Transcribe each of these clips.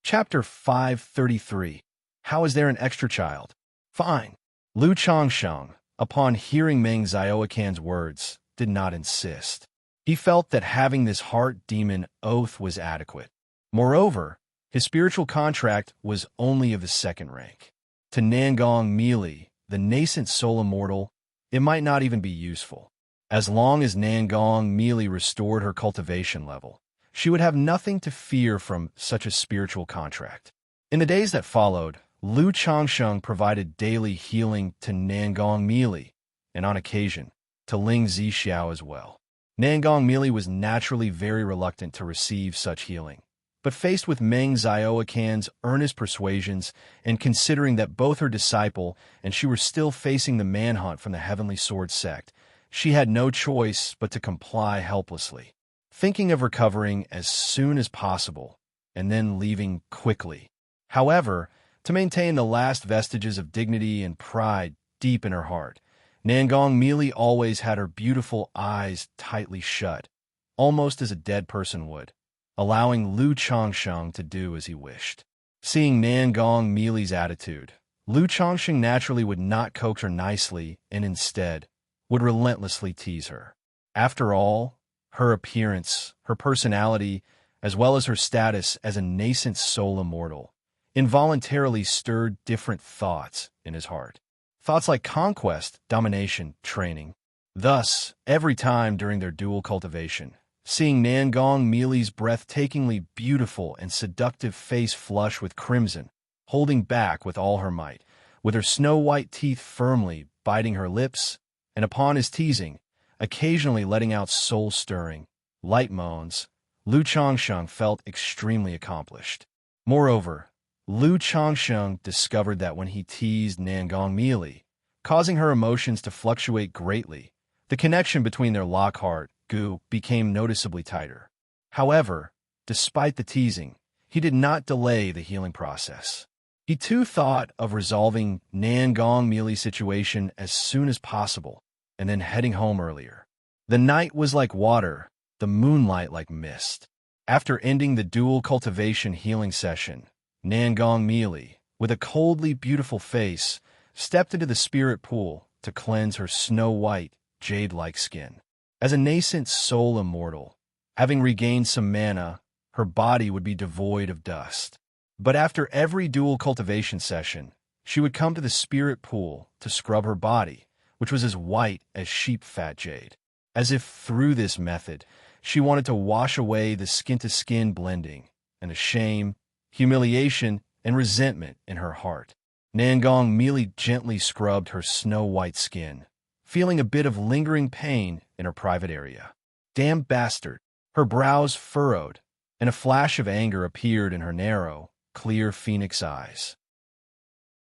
Chapter 533. How is there an extra child? Fine. Lu Changsheng, upon hearing Meng Xiaoquan's words, did not insist. He felt that having this heart demon oath was adequate. Moreover, his spiritual contract was only of the second rank. To Nangong Meili, the nascent soul immortal, it might not even be useful. As long as Nangong Meili restored her cultivation level, she would have nothing to fear from such a spiritual contract. In the days that followed, Lu Changsheng provided daily healing to Nangong Meili, and on occasion, to Ling Zixiao as well. Nangong Meili was naturally very reluctant to receive such healing, but faced with Meng Xiaoquan's earnest persuasions and considering that both her disciple and she were still facing the manhunt from the Heavenly Sword sect, she had no choice but to comply helplessly, thinking of recovering as soon as possible and then leaving quickly. However, to maintain the last vestiges of dignity and pride deep in her heart, Nangong Meili always had her beautiful eyes tightly shut, almost as a dead person would, allowing Lu Changsheng to do as he wished. Seeing Nangong Meili's attitude, Lu Changsheng naturally would not coax her nicely and instead would relentlessly tease her. After all, her appearance, her personality, as well as her status as a nascent soul immortal, involuntarily stirred different thoughts in his heart. Thoughts like conquest, domination, training. Thus, every time during their dual cultivation, seeing Nangong Meili's breathtakingly beautiful and seductive face flush with crimson, holding back with all her might, with her snow-white teeth firmly biting her lips, and upon his teasing, occasionally letting out soul-stirring, light moans, Lu Changsheng felt extremely accomplished. Moreover, Lu Changsheng discovered that when he teased Nangong Meili, causing her emotions to fluctuate greatly, the connection between their Lockhart Gu became noticeably tighter. However, despite the teasing, he did not delay the healing process. He too thought of resolving Nangong Meili's situation as soon as possible, and then heading home earlier. The night was like water, the moonlight like mist. After ending the dual cultivation healing session, Nangong Meili, with a coldly beautiful face, stepped into the spirit pool to cleanse her snow-white, jade-like skin. As a nascent soul immortal, having regained some mana, her body would be devoid of dust. But after every dual cultivation session, she would come to the spirit pool to scrub her body, which was as white as sheep-fat jade. As if through this method, she wanted to wash away the skin-to-skin blending and the shame, humiliation, and resentment in her heart. Nangong Meili gently scrubbed her snow-white skin, feeling a bit of lingering pain in her private area. Damn bastard! Her brows furrowed, and a flash of anger appeared in her narrow, clear phoenix eyes.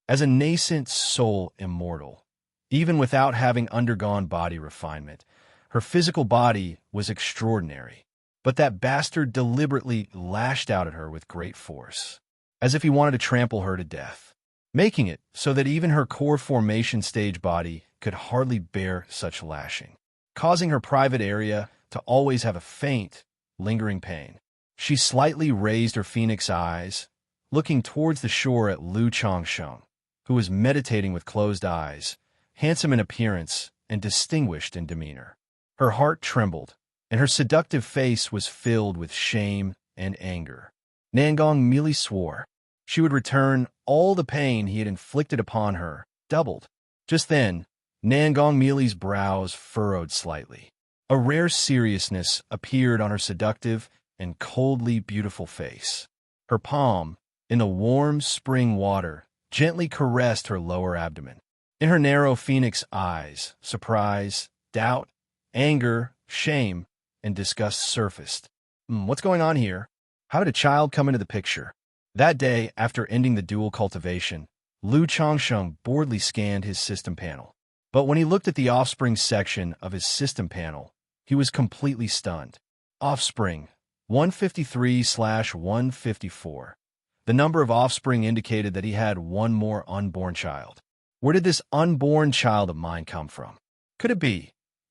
As a nascent soul immortal, even without having undergone body refinement, her physical body was extraordinary. But that bastard deliberately lashed out at her with great force, as if he wanted to trample her to death, making it so that even her core formation stage body could hardly bear such lashing, causing her private area to always have a faint, lingering pain. She slightly raised her phoenix eyes, looking towards the shore at Lu Changsheng, who was meditating with closed eyes, handsome in appearance and distinguished in demeanor. Her heart trembled, and her seductive face was filled with shame and anger. Nangong Meili swore she would return all the pain he had inflicted upon her, doubled. Just then, Nangong Meili's brows furrowed slightly. A rare seriousness appeared on her seductive and coldly beautiful face. Her palm, in the warm spring water, gently caressed her lower abdomen. In her narrow phoenix eyes, surprise, doubt, anger, shame, and disgust surfaced. What's going on here? How did a child come into the picture? That day, after ending the dual cultivation, Lu Changsheng boredly scanned his system panel. But when he looked at the offspring section of his system panel, he was completely stunned. Offspring, 153/154. The number of offspring indicated that he had one more unborn child. Where did this unborn child of mine come from? Could it be?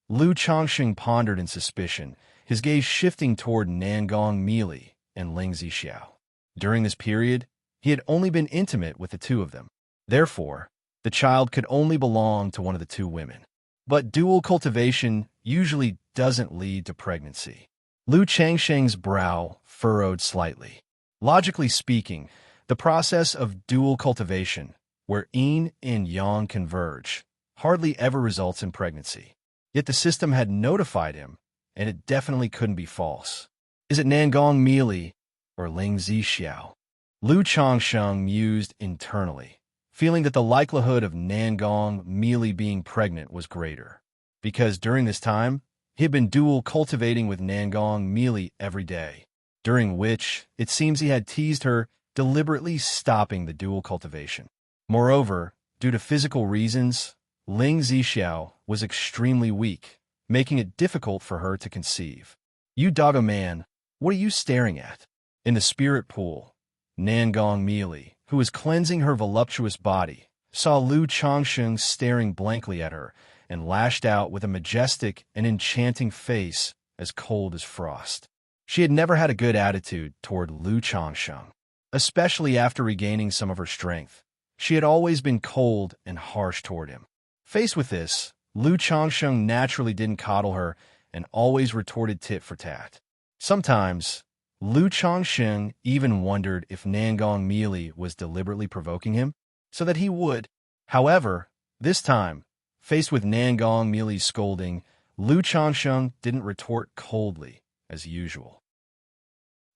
Lu Changsheng pondered in suspicion, his gaze shifting toward Nangong Meili and Ling Zixiao. During this period, he had only been intimate with the two of them. Therefore, the child could only belong to one of the two women. But dual cultivation usually doesn't lead to pregnancy. Lu Changsheng's brow furrowed slightly. Logically speaking, the process of dual cultivation, where yin and yang converge, hardly ever results in pregnancy. Yet the system had notified him, and it definitely couldn't be false. Is it Nangong Meili or Ling Zixiao? Lu Changsheng mused internally, feeling that the likelihood of Nangong Meili being pregnant was greater, because during this time, he had been dual cultivating with Nangong Meili every day, during which it seems he had teased her, deliberately stopping the dual cultivation. Moreover, due to physical reasons, Ling Zixiao was extremely weak, making it difficult for her to conceive. You doggo man, what are you staring at? In the spirit pool, Nangong Meili, who was cleansing her voluptuous body, saw Lu Changsheng staring blankly at her and lashed out with a majestic and enchanting face as cold as frost. She had never had a good attitude toward Lu Changsheng, especially after regaining some of her strength. She had always been cold and harsh toward him. Faced with this, Lu Changsheng naturally didn't coddle her and always retorted tit for tat. Sometimes, Lu Changsheng even wondered if Nangong Meili was deliberately provoking him, so that he would. However, this time, faced with Nangong Meili's scolding, Lu Changsheng didn't retort coldly, as usual.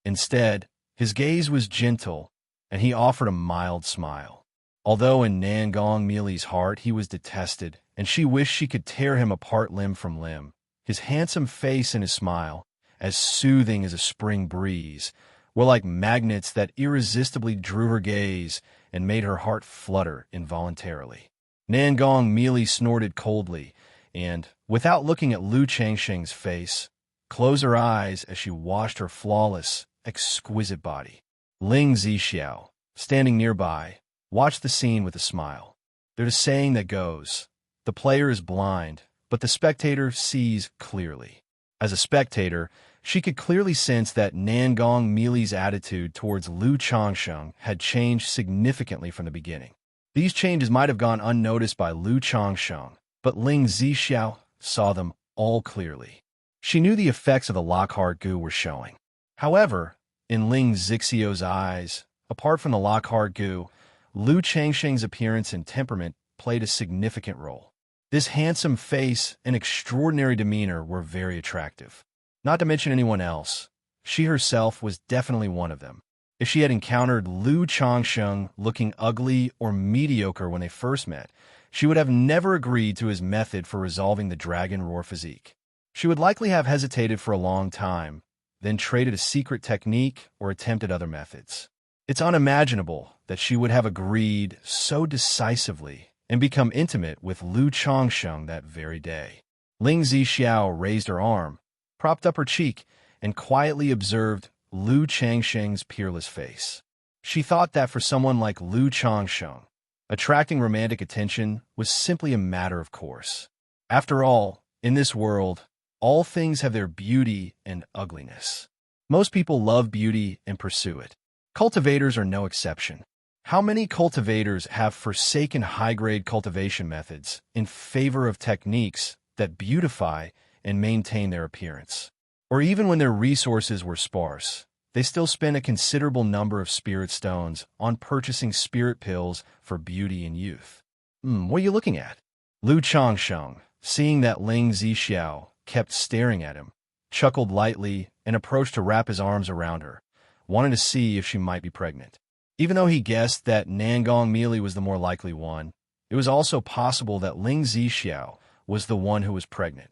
Instead, his gaze was gentle, and he offered a mild smile. Although in Nangong Meili's heart he was detested, and she wished she could tear him apart limb from limb, his handsome face and his smile, as soothing as a spring breeze, were like magnets that irresistibly drew her gaze and made her heart flutter involuntarily. Nangong Meili snorted coldly and, without looking at Lu Changsheng's face, closed her eyes as she washed her flawless, exquisite body. Ling Zixiao, standing nearby, watched the scene with a smile. There's a saying that goes, the player is blind, but the spectator sees clearly. As a spectator, she could clearly sense that Nangong Meili's attitude towards Lu Changsheng had changed significantly from the beginning. These changes might have gone unnoticed by Lu Changsheng, but Ling Zixiao saw them all clearly. She knew the effects of the Lockhart goo were showing. However, in Ling Zixiao's eyes, apart from the Lockhart goo, Lu Changsheng's appearance and temperament played a significant role. This handsome face and extraordinary demeanor were very attractive. Not to mention anyone else, she herself was definitely one of them. If she had encountered Lu Changsheng looking ugly or mediocre when they first met, she would have never agreed to his method for resolving the dragon roar physique. She would likely have hesitated for a long time, then traded a secret technique or attempted other methods. It's unimaginable that she would have agreed so decisively and become intimate with Lu Changsheng that very day. Ling Zixiao raised her arm, propped up her cheek, and quietly observed Lu Changsheng's peerless face. She thought that for someone like Lu Changsheng, attracting romantic attention was simply a matter of course. After all, in this world, all things have their beauty and ugliness. Most people love beauty and pursue it. Cultivators are no exception. How many cultivators have forsaken high-grade cultivation methods in favor of techniques that beautify and maintain their appearance? Or even when their resources were sparse, they still spend a considerable number of spirit stones on purchasing spirit pills for beauty and youth. What are you looking at? Lu Changsheng, seeing that Ling Zixiao kept staring at him, chuckled lightly and approached to wrap his arms around her, wanting to see if she might be pregnant. Even though he guessed that Nangong Meili was the more likely one, it was also possible that Ling Zixiao was the one who was pregnant.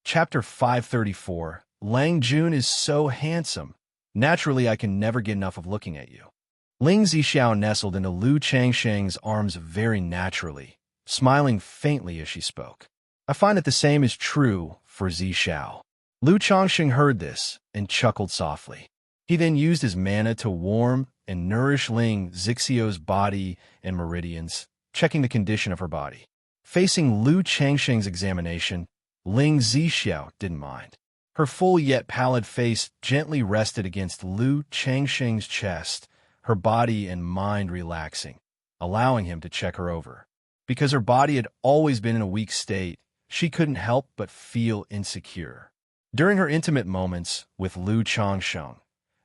Chapter 534. Lang Jun is so handsome. Naturally, I can never get enough of looking at you. Ling Zixiao nestled into Lu Changsheng's arms very naturally, smiling faintly as she spoke. I find that the same is true for Zixiao. Lu Changsheng heard this and chuckled softly. He then used his mana to warm and nourish Ling Zixiao's body and meridians, checking the condition of her body. Facing Lu Changsheng's examination, Ling Zixiao didn't mind. Her full yet pallid face gently rested against Lu Changsheng's chest, her body and mind relaxing, allowing him to check her over. Because her body had always been in a weak state, she couldn't help but feel insecure. During her intimate moments with Lu Changsheng,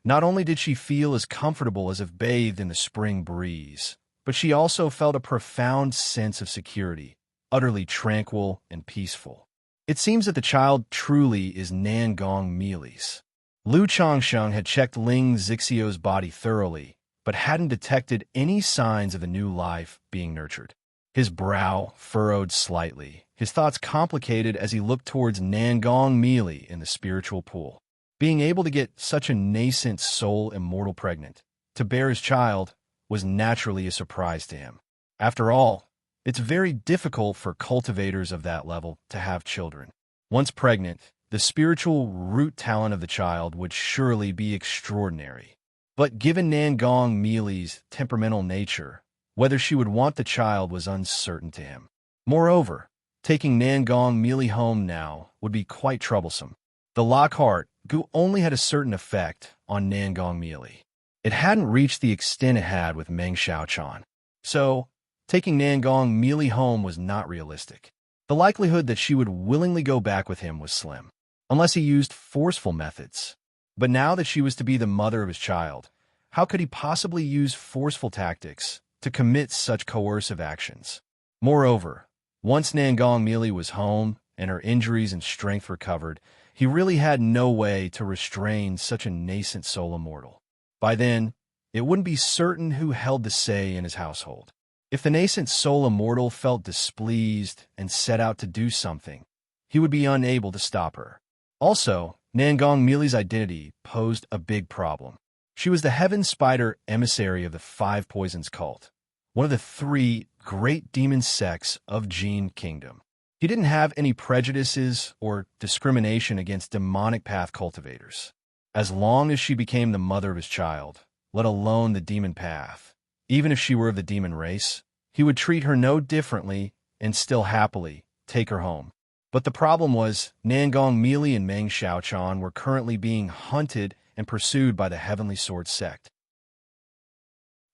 not only did she feel as comfortable as if bathed in the spring breeze, but she also felt a profound sense of security, utterly tranquil and peaceful. It seems that the child truly is Nangong Mili's. Lu Changsheng had checked Ling Zixio's body thoroughly, but hadn't detected any signs of the new life being nurtured. His brow furrowed slightly, his thoughts complicated as he looked towards Nangong Mili in the spiritual pool. Being able to get such a nascent soul immortal pregnant, to bear his child, was naturally a surprise to him. After all, it's very difficult for cultivators of that level to have children. Once pregnant, the spiritual root talent of the child would surely be extraordinary. But given Nangong Mili's temperamental nature, whether she would want the child was uncertain to him. Moreover, taking Nangong Mili home now would be quite troublesome. The Lockhart Gu only had a certain effect on Nangong Mili. It hadn't reached the extent it had with Meng Xiaochan. So, taking Nangong Mili home was not realistic. The likelihood that she would willingly go back with him was slim, unless he used forceful methods. But now that she was to be the mother of his child, how could he possibly use forceful tactics to commit such coercive actions? Moreover, once Nangong Mili was home and her injuries and strength recovered, he really had no way to restrain such a nascent soul immortal. By then, it wouldn't be certain who held the say in his household. If the nascent soul immortal felt displeased and set out to do something, he would be unable to stop her. Also, Nangong Mili's identity posed a big problem. She was the Heaven Spider emissary of the Five Poisons cult, one of the three great demon sects of Jin Kingdom. He didn't have any prejudices or discrimination against demonic path cultivators. As long as she became the mother of his child, let alone the demon path, even if she were of the demon race, he would treat her no differently and still happily take her home. But the problem was, Nangong Mili and Meng Xiaochan were currently being hunted and pursued by the Heavenly Sword sect.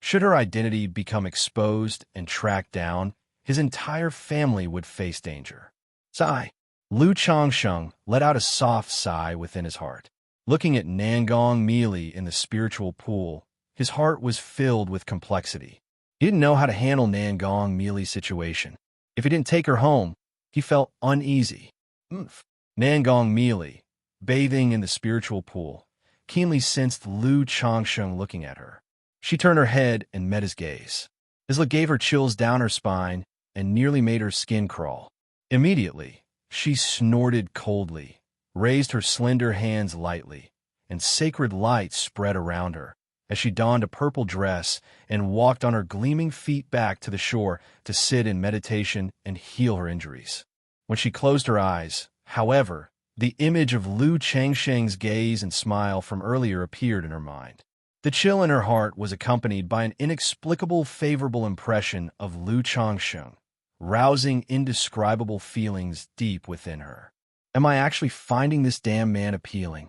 Should her identity become exposed and tracked down, his entire family would face danger. Sigh. Lu Changsheng let out a soft sigh within his heart. Looking at Nangong Mili in the spiritual pool, his heart was filled with complexity. He didn't know how to handle Nangong Mili's situation. If he didn't take her home, he felt uneasy. Nangong Mili, bathing in the spiritual pool, keenly sensed Lu Changsheng looking at her. She turned her head and met his gaze. His look gave her chills down her spine and nearly made her skin crawl. Immediately, she snorted coldly, raised her slender hands lightly, and sacred light spread around her as she donned a purple dress and walked on her gleaming feet back to the shore to sit in meditation and heal her injuries. When she closed her eyes, however, the image of Lu Changsheng's gaze and smile from earlier appeared in her mind. The chill in her heart was accompanied by an inexplicable favorable impression of Lu Changsheng, rousing indescribable feelings deep within her. Am I actually finding this damn man appealing?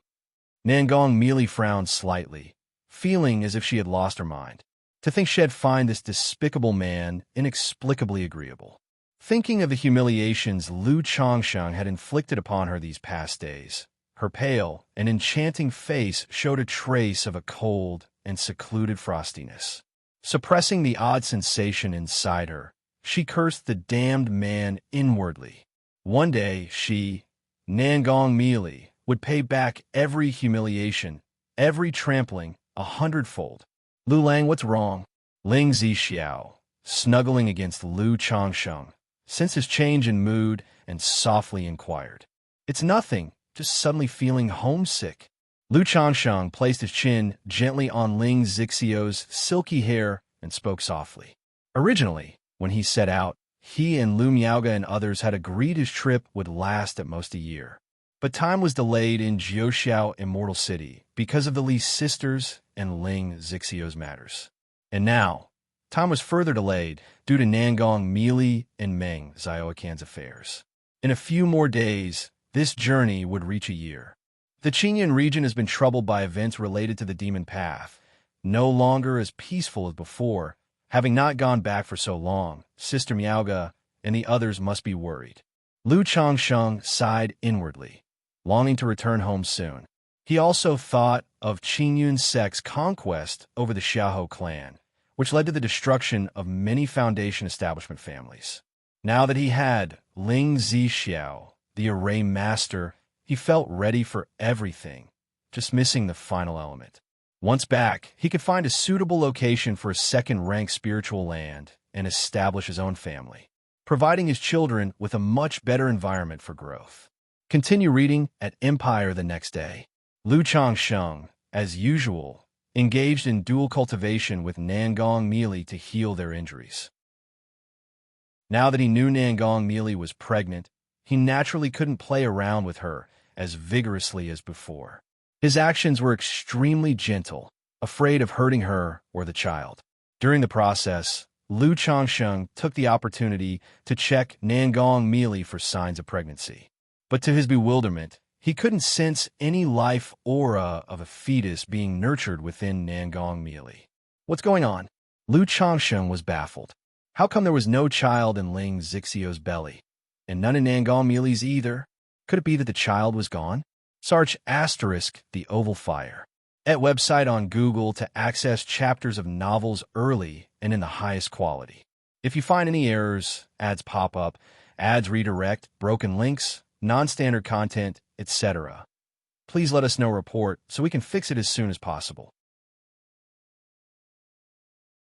Nangong Mili frowned slightly, feeling as if she had lost her mind. To think she'd find this despicable man inexplicably agreeable. Thinking of the humiliations Lu Changsheng had inflicted upon her these past days, her pale and enchanting face showed a trace of a cold and secluded frostiness. Suppressing the odd sensation inside her, she cursed the damned man inwardly. One day she, Nangong Mili, would pay back every humiliation, every trampling, 100-fold. Lu Lang, what's wrong? Ling Zixiao, snuggling against Lu Changsheng, sensed his change in mood and softly inquired. It's nothing, just suddenly feeling homesick. Lu Changsheng placed his chin gently on Ling Zixio's silky hair and spoke softly. Originally, when he set out, he and Lu Miaoga and others had agreed his trip would last at most a year. But time was delayed in Jiuxiao Immortal City because of the Li sisters and Ling Zixio's matters. And now, time was further delayed due to Nangong Mili and Meng Xiaocan's affairs. In a few more days, this journey would reach a year. The Qingyun region has been troubled by events related to the demon path, no longer as peaceful as before. Having not gone back for so long, Sister Miaoga and the others must be worried. Lu Changsheng sighed inwardly, longing to return home soon. He also thought of Qingyun sect's conquest over the Xiahou clan, which led to the destruction of many Foundation establishment families. Now that he had Ling Zixiao, the array master, he felt ready for everything, just missing the final element. Once back, he could find a suitable location for a second-rank spiritual land and establish his own family, providing his children with a much better environment for growth. Continue reading at Empire the next day. Lu Changsheng, as usual, engaged in dual cultivation with Nangong Meili to heal their injuries. Now that he knew Nangong Meili was pregnant, he naturally couldn't play around with her as vigorously as before. His actions were extremely gentle, afraid of hurting her or the child. During the process, Lu Changsheng took the opportunity to check Nangong Meili for signs of pregnancy. But to his bewilderment, he couldn't sense any life aura of a fetus being nurtured within Nangong Meili. What's going on? Lu Changsheng was baffled. How come there was no child in Ling Zixiao's belly? And none in Nangong Meili's either? Could it be that the child was gone? Search * The Oval Fire. At website on Google to access chapters of novels early and in the highest quality. If you find any errors, ads pop up, ads redirect, broken links, non-standard content, etc., please let us know report so we can fix it as soon as possible.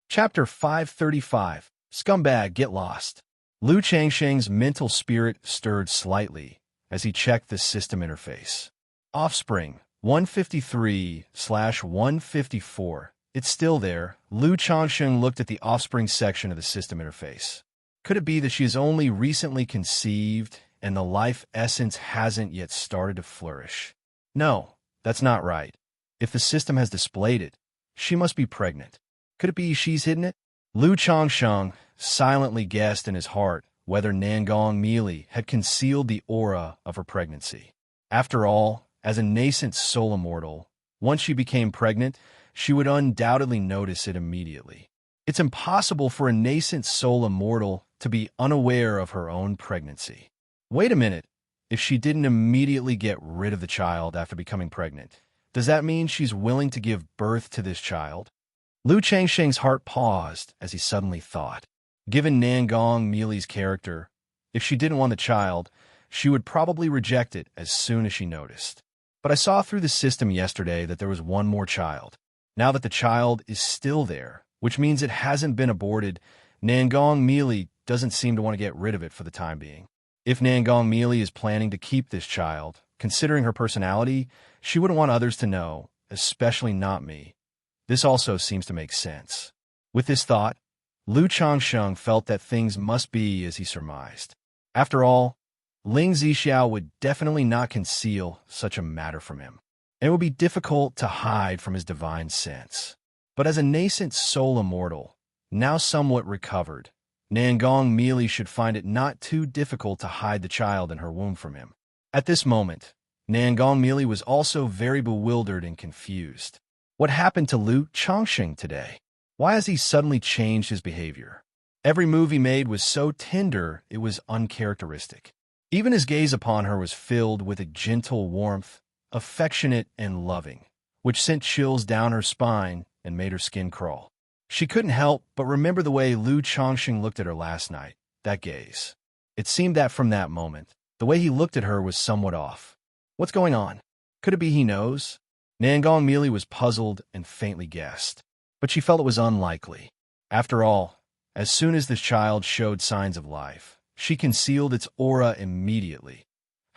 Chapter 535. Scumbag Get Lost. Lu Changsheng's mental spirit stirred slightly as he checked the system interface. Offspring 153/154. It's still there. Lu Changsheng looked at the offspring section of the system interface. Could it be that she is only recently conceived and the life essence hasn't yet started to flourish? No, that's not right. If the system has displayed it, she must be pregnant. Could it be she's hidden it? Lu Changsheng silently guessed in his heart whether Nangong Meili had concealed the aura of her pregnancy. After all, as a nascent soul immortal, once she became pregnant, she would undoubtedly notice it immediately. It's impossible for a nascent soul immortal to be unaware of her own pregnancy. Wait a minute. If she didn't immediately get rid of the child after becoming pregnant, does that mean she's willing to give birth to this child? Lu Changsheng's heart paused as he suddenly thought. Given Nangong Meili's character, if she didn't want the child, she would probably reject it as soon as she noticed. But I saw through the system yesterday that there was one more child. Now that the child is still there, which means it hasn't been aborted, Nangong Meili doesn't seem to want to get rid of it for the time being. If Nangong Meili is planning to keep this child, considering her personality, she wouldn't want others to know, especially not me. This also seems to make sense. With this thought, Lu Changsheng felt that things must be as he surmised. After all, Ling Zixiao would definitely not conceal such a matter from him, and it would be difficult to hide from his divine sense. But as a nascent soul immortal, now somewhat recovered, Nangong Meili should find it not too difficult to hide the child in her womb from him. At this moment, Nangong Meili was also very bewildered and confused. What happened to Lu Changsheng today? Why has he suddenly changed his behavior? Every move he made was so tender it was uncharacteristic. Even his gaze upon her was filled with a gentle warmth, affectionate and loving, which sent chills down her spine and made her skin crawl. She couldn't help but remember the way Lu Changsheng looked at her last night, that gaze. It seemed that from that moment, the way he looked at her was somewhat off. What's going on? Could it be he knows? Nangong Meili was puzzled and faintly guessed, but she felt it was unlikely. After all, as soon as this child showed signs of life, she concealed its aura immediately.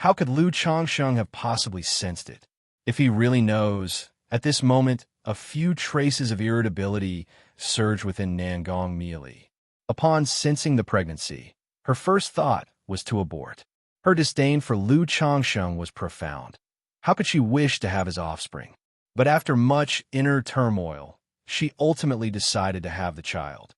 How could Lu Changsheng have possibly sensed it? If he really knows, at this moment, a few traces of irritability surged within Nangong Meili. Upon sensing the pregnancy, her first thought was to abort. Her disdain for Lu Changsheng was profound. How could she wish to have his offspring? But after much inner turmoil, she ultimately decided to have the child.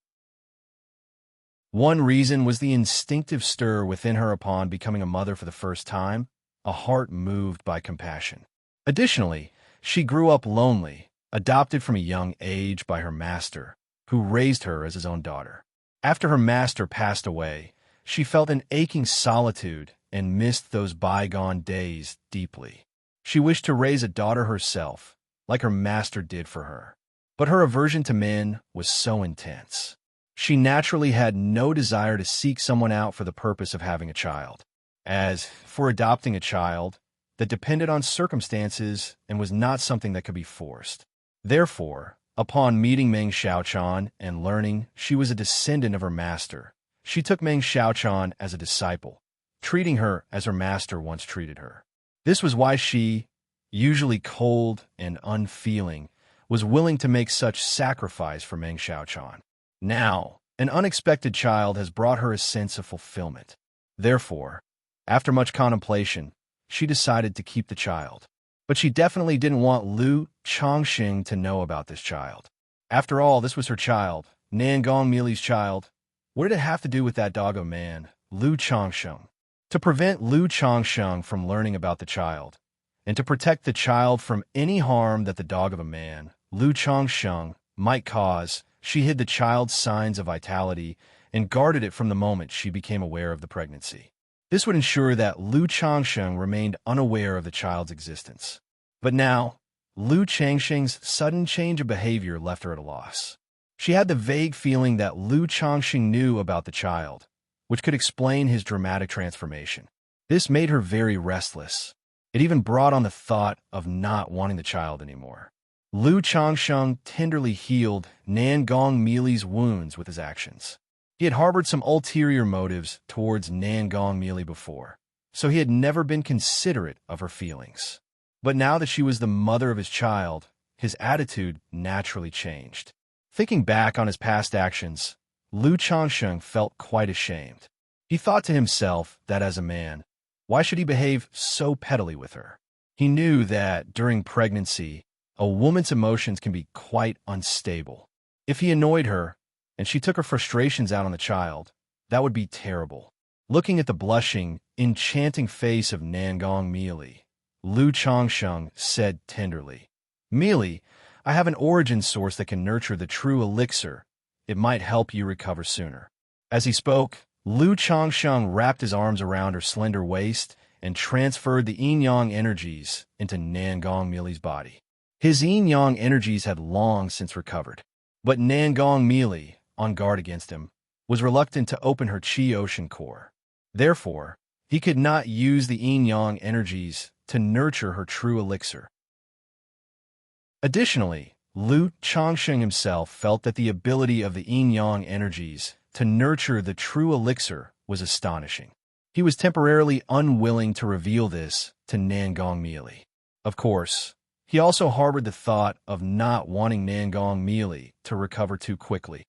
One reason was the instinctive stir within her upon becoming a mother for the first time, a heart moved by compassion. Additionally, she grew up lonely, adopted from a young age by her master, who raised her as his own daughter. After her master passed away, she felt an aching solitude and missed those bygone days deeply. She wished to raise a daughter herself, like her master did for her. But her aversion to men was so intense. She naturally had no desire to seek someone out for the purpose of having a child. As for adopting a child, that depended on circumstances and was not something that could be forced. Therefore, upon meeting Meng Xiaochan and learning she was a descendant of her master, she took Meng Xiaochan as a disciple, treating her as her master once treated her. This was why she, usually cold and unfeeling, was willing to make such sacrifice for Meng Xiaochan. Now, an unexpected child has brought her a sense of fulfillment. Therefore, after much contemplation, she decided to keep the child. But she definitely didn't want Lu Chongxing to know about this child. After all, this was her child, Nangong Mili's child. What did it have to do with that dog of a man, Lu Chongxing? To prevent Lu Chongxing from learning about the child, and to protect the child from any harm that the dog of a man, Lu Chongxing, might cause, she hid the child's signs of vitality and guarded it from the moment she became aware of the pregnancy. This would ensure that Lu Chongxing remained unaware of the child's existence. But now, Lu Changxing's sudden change of behavior left her at a loss. She had the vague feeling that Lu Chongxing knew about the child, which could explain his dramatic transformation. This made her very restless. It even brought on the thought of not wanting the child anymore. Lu Chongxing tenderly healed Nangong Mili's wounds with his actions. He had harbored some ulterior motives towards Nangong Mili before, so he had never been considerate of her feelings. But now that she was the mother of his child, his attitude naturally changed. Thinking back on his past actions, Lu Chongxing felt quite ashamed. He thought to himself that as a man, why should he behave so pettily with her? He knew that during pregnancy, a woman's emotions can be quite unstable. If he annoyed her, and she took her frustrations out on the child, that would be terrible. Looking at the blushing, enchanting face of Nangong Mili, Lu Chongxing said tenderly, "Mili, I have an origin source that can nurture the true elixir. It might help you recover sooner." As he spoke, Lu Chongxing wrapped his arms around her slender waist and transferred the yin-yang energies into Nangong Mili's body. His yin-yang energies had long since recovered, but Nangong Mili, on guard against him, was reluctant to open her Qi Ocean core. Therefore, he could not use the yin-yang energies to nurture her true elixir. Additionally, Lu Chongxing himself felt that the ability of the yin-yang energies to nurture the true elixir was astonishing. He was temporarily unwilling to reveal this to Nangong Mili. Of course, he also harbored the thought of not wanting Nangong Mili to recover too quickly.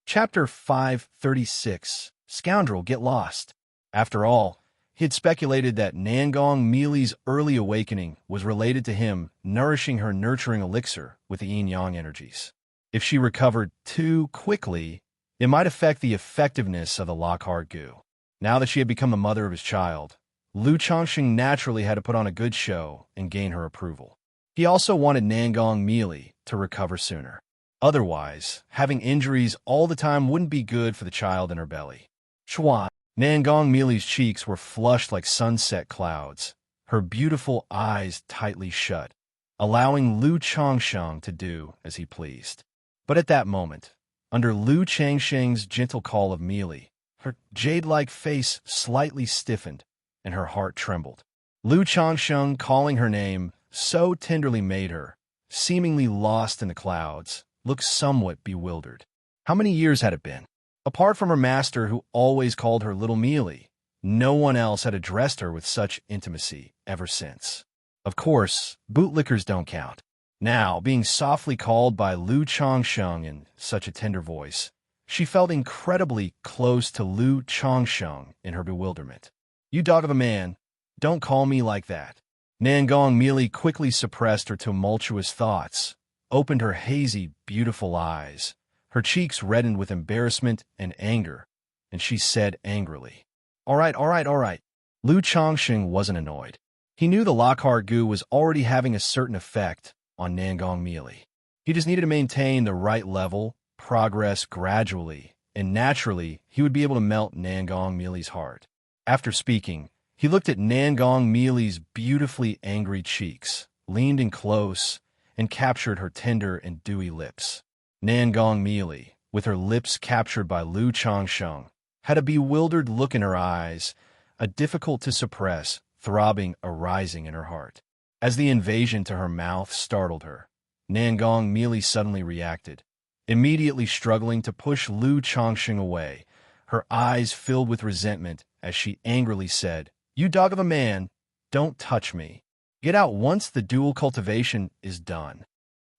Chapter 536, Scoundrel Get Lost. After all, he had speculated that Nangong Mili's early awakening was related to him nourishing her nurturing elixir with the yin-yang energies. If she recovered too quickly, it might affect the effectiveness of the Lockhart goo. Now that she had become the mother of his child, Lu Chongxing naturally had to put on a good show and gain her approval. He also wanted Nangong Mili to recover sooner. Otherwise, having injuries all the time wouldn't be good for the child in her belly. Chua. Nangong Mili's cheeks were flushed like sunset clouds, her beautiful eyes tightly shut, allowing Lu Chongxing to do as he pleased. But at that moment, under Lu Changxing's gentle call of Mili, her jade-like face slightly stiffened, and her heart trembled. Lu Chongxing calling her name so tenderly made her, seemingly lost in the clouds, look somewhat bewildered. How many years had it been? Apart from her master who always called her Little Mili, no one else had addressed her with such intimacy ever since. Of course, bootlickers don't count. Now, being softly called by Lu Chongxing in such a tender voice, she felt incredibly close to Lu Chongxing in her bewilderment. "You dog of a man, don't call me like that." Nangong Mili quickly suppressed her tumultuous thoughts, opened her hazy, beautiful eyes. Her cheeks reddened with embarrassment and anger, and she said angrily, All right. Lu Chongxing wasn't annoyed. He knew the Lockhart goo was already having a certain effect on Nangong Mealy. He just needed to maintain the right level, progress gradually, and naturally he would be able to melt Nangong Mealy's heart. After speaking, he looked at Nangong Mealy's beautifully angry cheeks, leaned in close, and captured her tender and dewy lips. Nangong Mealy, with her lips captured by Lu Changsheng, had a bewildered look in her eyes, a difficult-to-suppress throbbing arising in her heart. As the invasion to her mouth startled her, Nangong Mealy suddenly reacted, immediately struggling to push Lu Changsheng away, her eyes filled with resentment as she angrily said, "You dog of a man, don't touch me. Get out once the dual cultivation is done."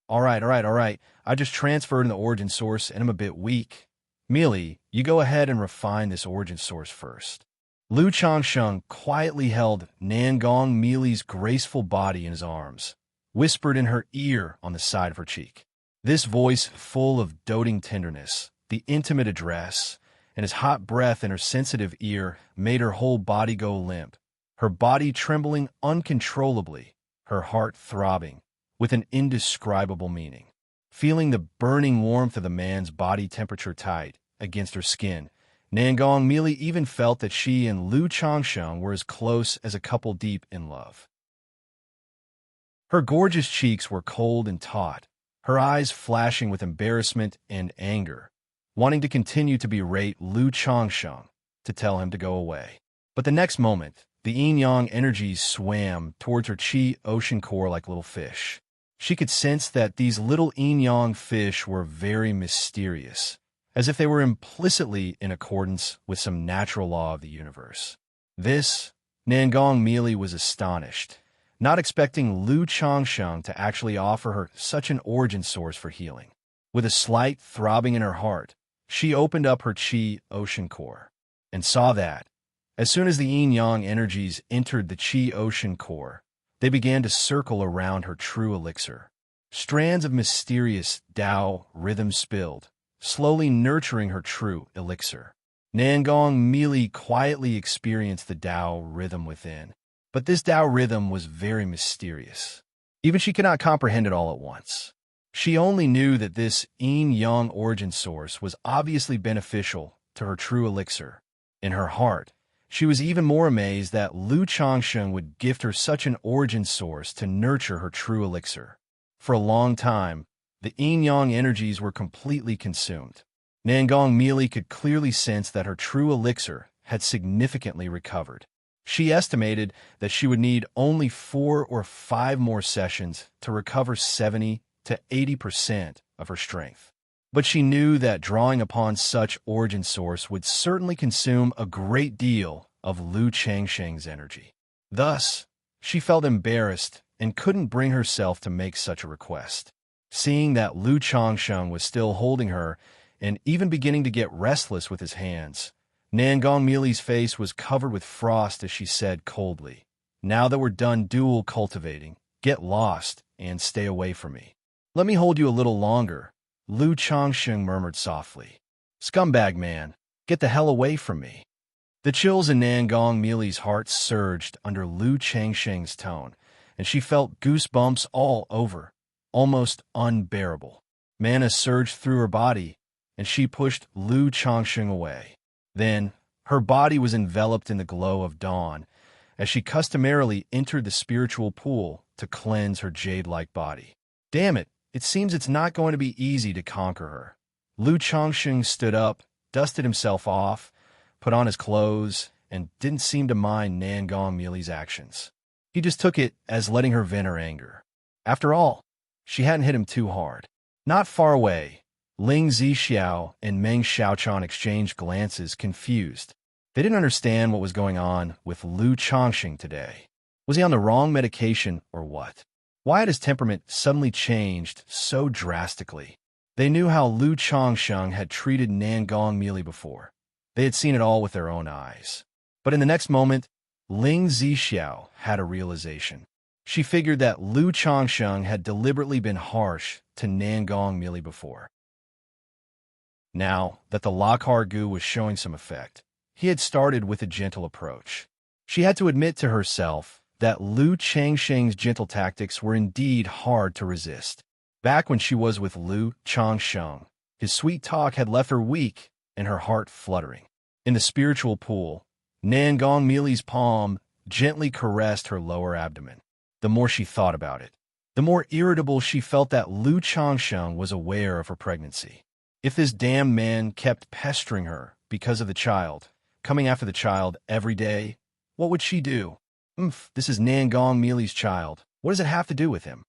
All right. I just transferred in the origin source and I'm a bit weak. Mealy, you go ahead and refine this origin source first. Lu Changsheng quietly held Nangong Mealy's graceful body in his arms, whispered in her ear on the side of her cheek. This voice, full of doting tenderness, the intimate address, and his hot breath in her sensitive ear made her whole body go limp, her body trembling uncontrollably, her heart throbbing with an indescribable meaning. Feeling the burning warmth of the man's body temperature tight against her skin, Nangong Mealy even felt that she and Lu Changsheng were as close as a couple deep in love. Her gorgeous cheeks were cold and taut, her eyes flashing with embarrassment and anger, wanting to continue to berate Lu Changsheng, to tell him to go away. But the next moment, the yin-yang energies swam towards her chi ocean core like little fish. She could sense that these little yin-yang fish were very mysterious, as if they were implicitly in accordance with some natural law of the universe. This, Nangong Mealy was astonished, not expecting Lu Changsheng to actually offer her such an origin source for healing. With a slight throbbing in her heart, she opened up her chi ocean core, and saw that, as soon as the yin-yang energies entered the chi ocean core, they began to circle around her true elixir. Strands of mysterious Tao rhythm spilled, slowly nurturing her true elixir. Nangong Mealy quietly experienced the Tao rhythm within, but this Tao rhythm was very mysterious. Even she could not comprehend it all at once. She only knew that this yin-yang origin source was obviously beneficial to her true elixir. In her heart, she was even more amazed that Lu Changsheng would gift her such an origin source to nurture her true elixir. For a long time, the yin-yang energies were completely consumed. Nangong Mealy could clearly sense that her true elixir had significantly recovered. She estimated that she would need only 4 or 5 more sessions to recover 70 to 80% of her strength. But she knew that drawing upon such origin source would certainly consume a great deal of Lu Changsheng's energy. Thus, she felt embarrassed and couldn't bring herself to make such a request. Seeing that Lu Changsheng was still holding her and even beginning to get restless with his hands, Nangong Mealy's face was covered with frost as she said coldly, "Now that we're done dual cultivating, get lost and stay away from me." "Let me hold you a little longer," Lu Changsheng murmured softly. "Scumbag man, get the hell away from me." The chills in Nangong Mealy's heart surged under Lu Changsheng's tone, and she felt goosebumps all over, almost unbearable. Mana surged through her body, and she pushed Lu Changsheng away. Then, her body was enveloped in the glow of dawn, as she customarily entered the spiritual pool to cleanse her jade-like body. Damn it, it seems it's not going to be easy to conquer her. Lu Changsheng stood up, dusted himself off, put on his clothes, and didn't seem to mind Nangong Mealy's actions. He just took it as letting her vent her anger. After all, she hadn't hit him too hard. Not far away, Ling Zixiao and Meng Xiaochan exchanged glances, confused. They didn't understand what was going on with Lu Changsheng today. Was he on the wrong medication or what? Why had his temperament suddenly changed so drastically? They knew how Lu Changsheng had treated Nangong Mealy before. They had seen it all with their own eyes. But in the next moment, Ling Zixiao had a realization. She figured that Lu Changsheng had deliberately been harsh to Nangong Mealy before. Now that the Lockhart goo was showing some effect, he had started with a gentle approach. She had to admit to herself that Lu Changsheng's gentle tactics were indeed hard to resist. Back when she was with Lu Changsheng, his sweet talk had left her weak and her heart fluttering. In the spiritual pool, Nangong Mili's palm gently caressed her lower abdomen. The more she thought about it, the more irritable she felt that Lu Changsheng was aware of her pregnancy. If this damned man kept pestering her because of the child, coming after the child every day, what would she do? This is Nangong Mili's child. What does it have to do with him?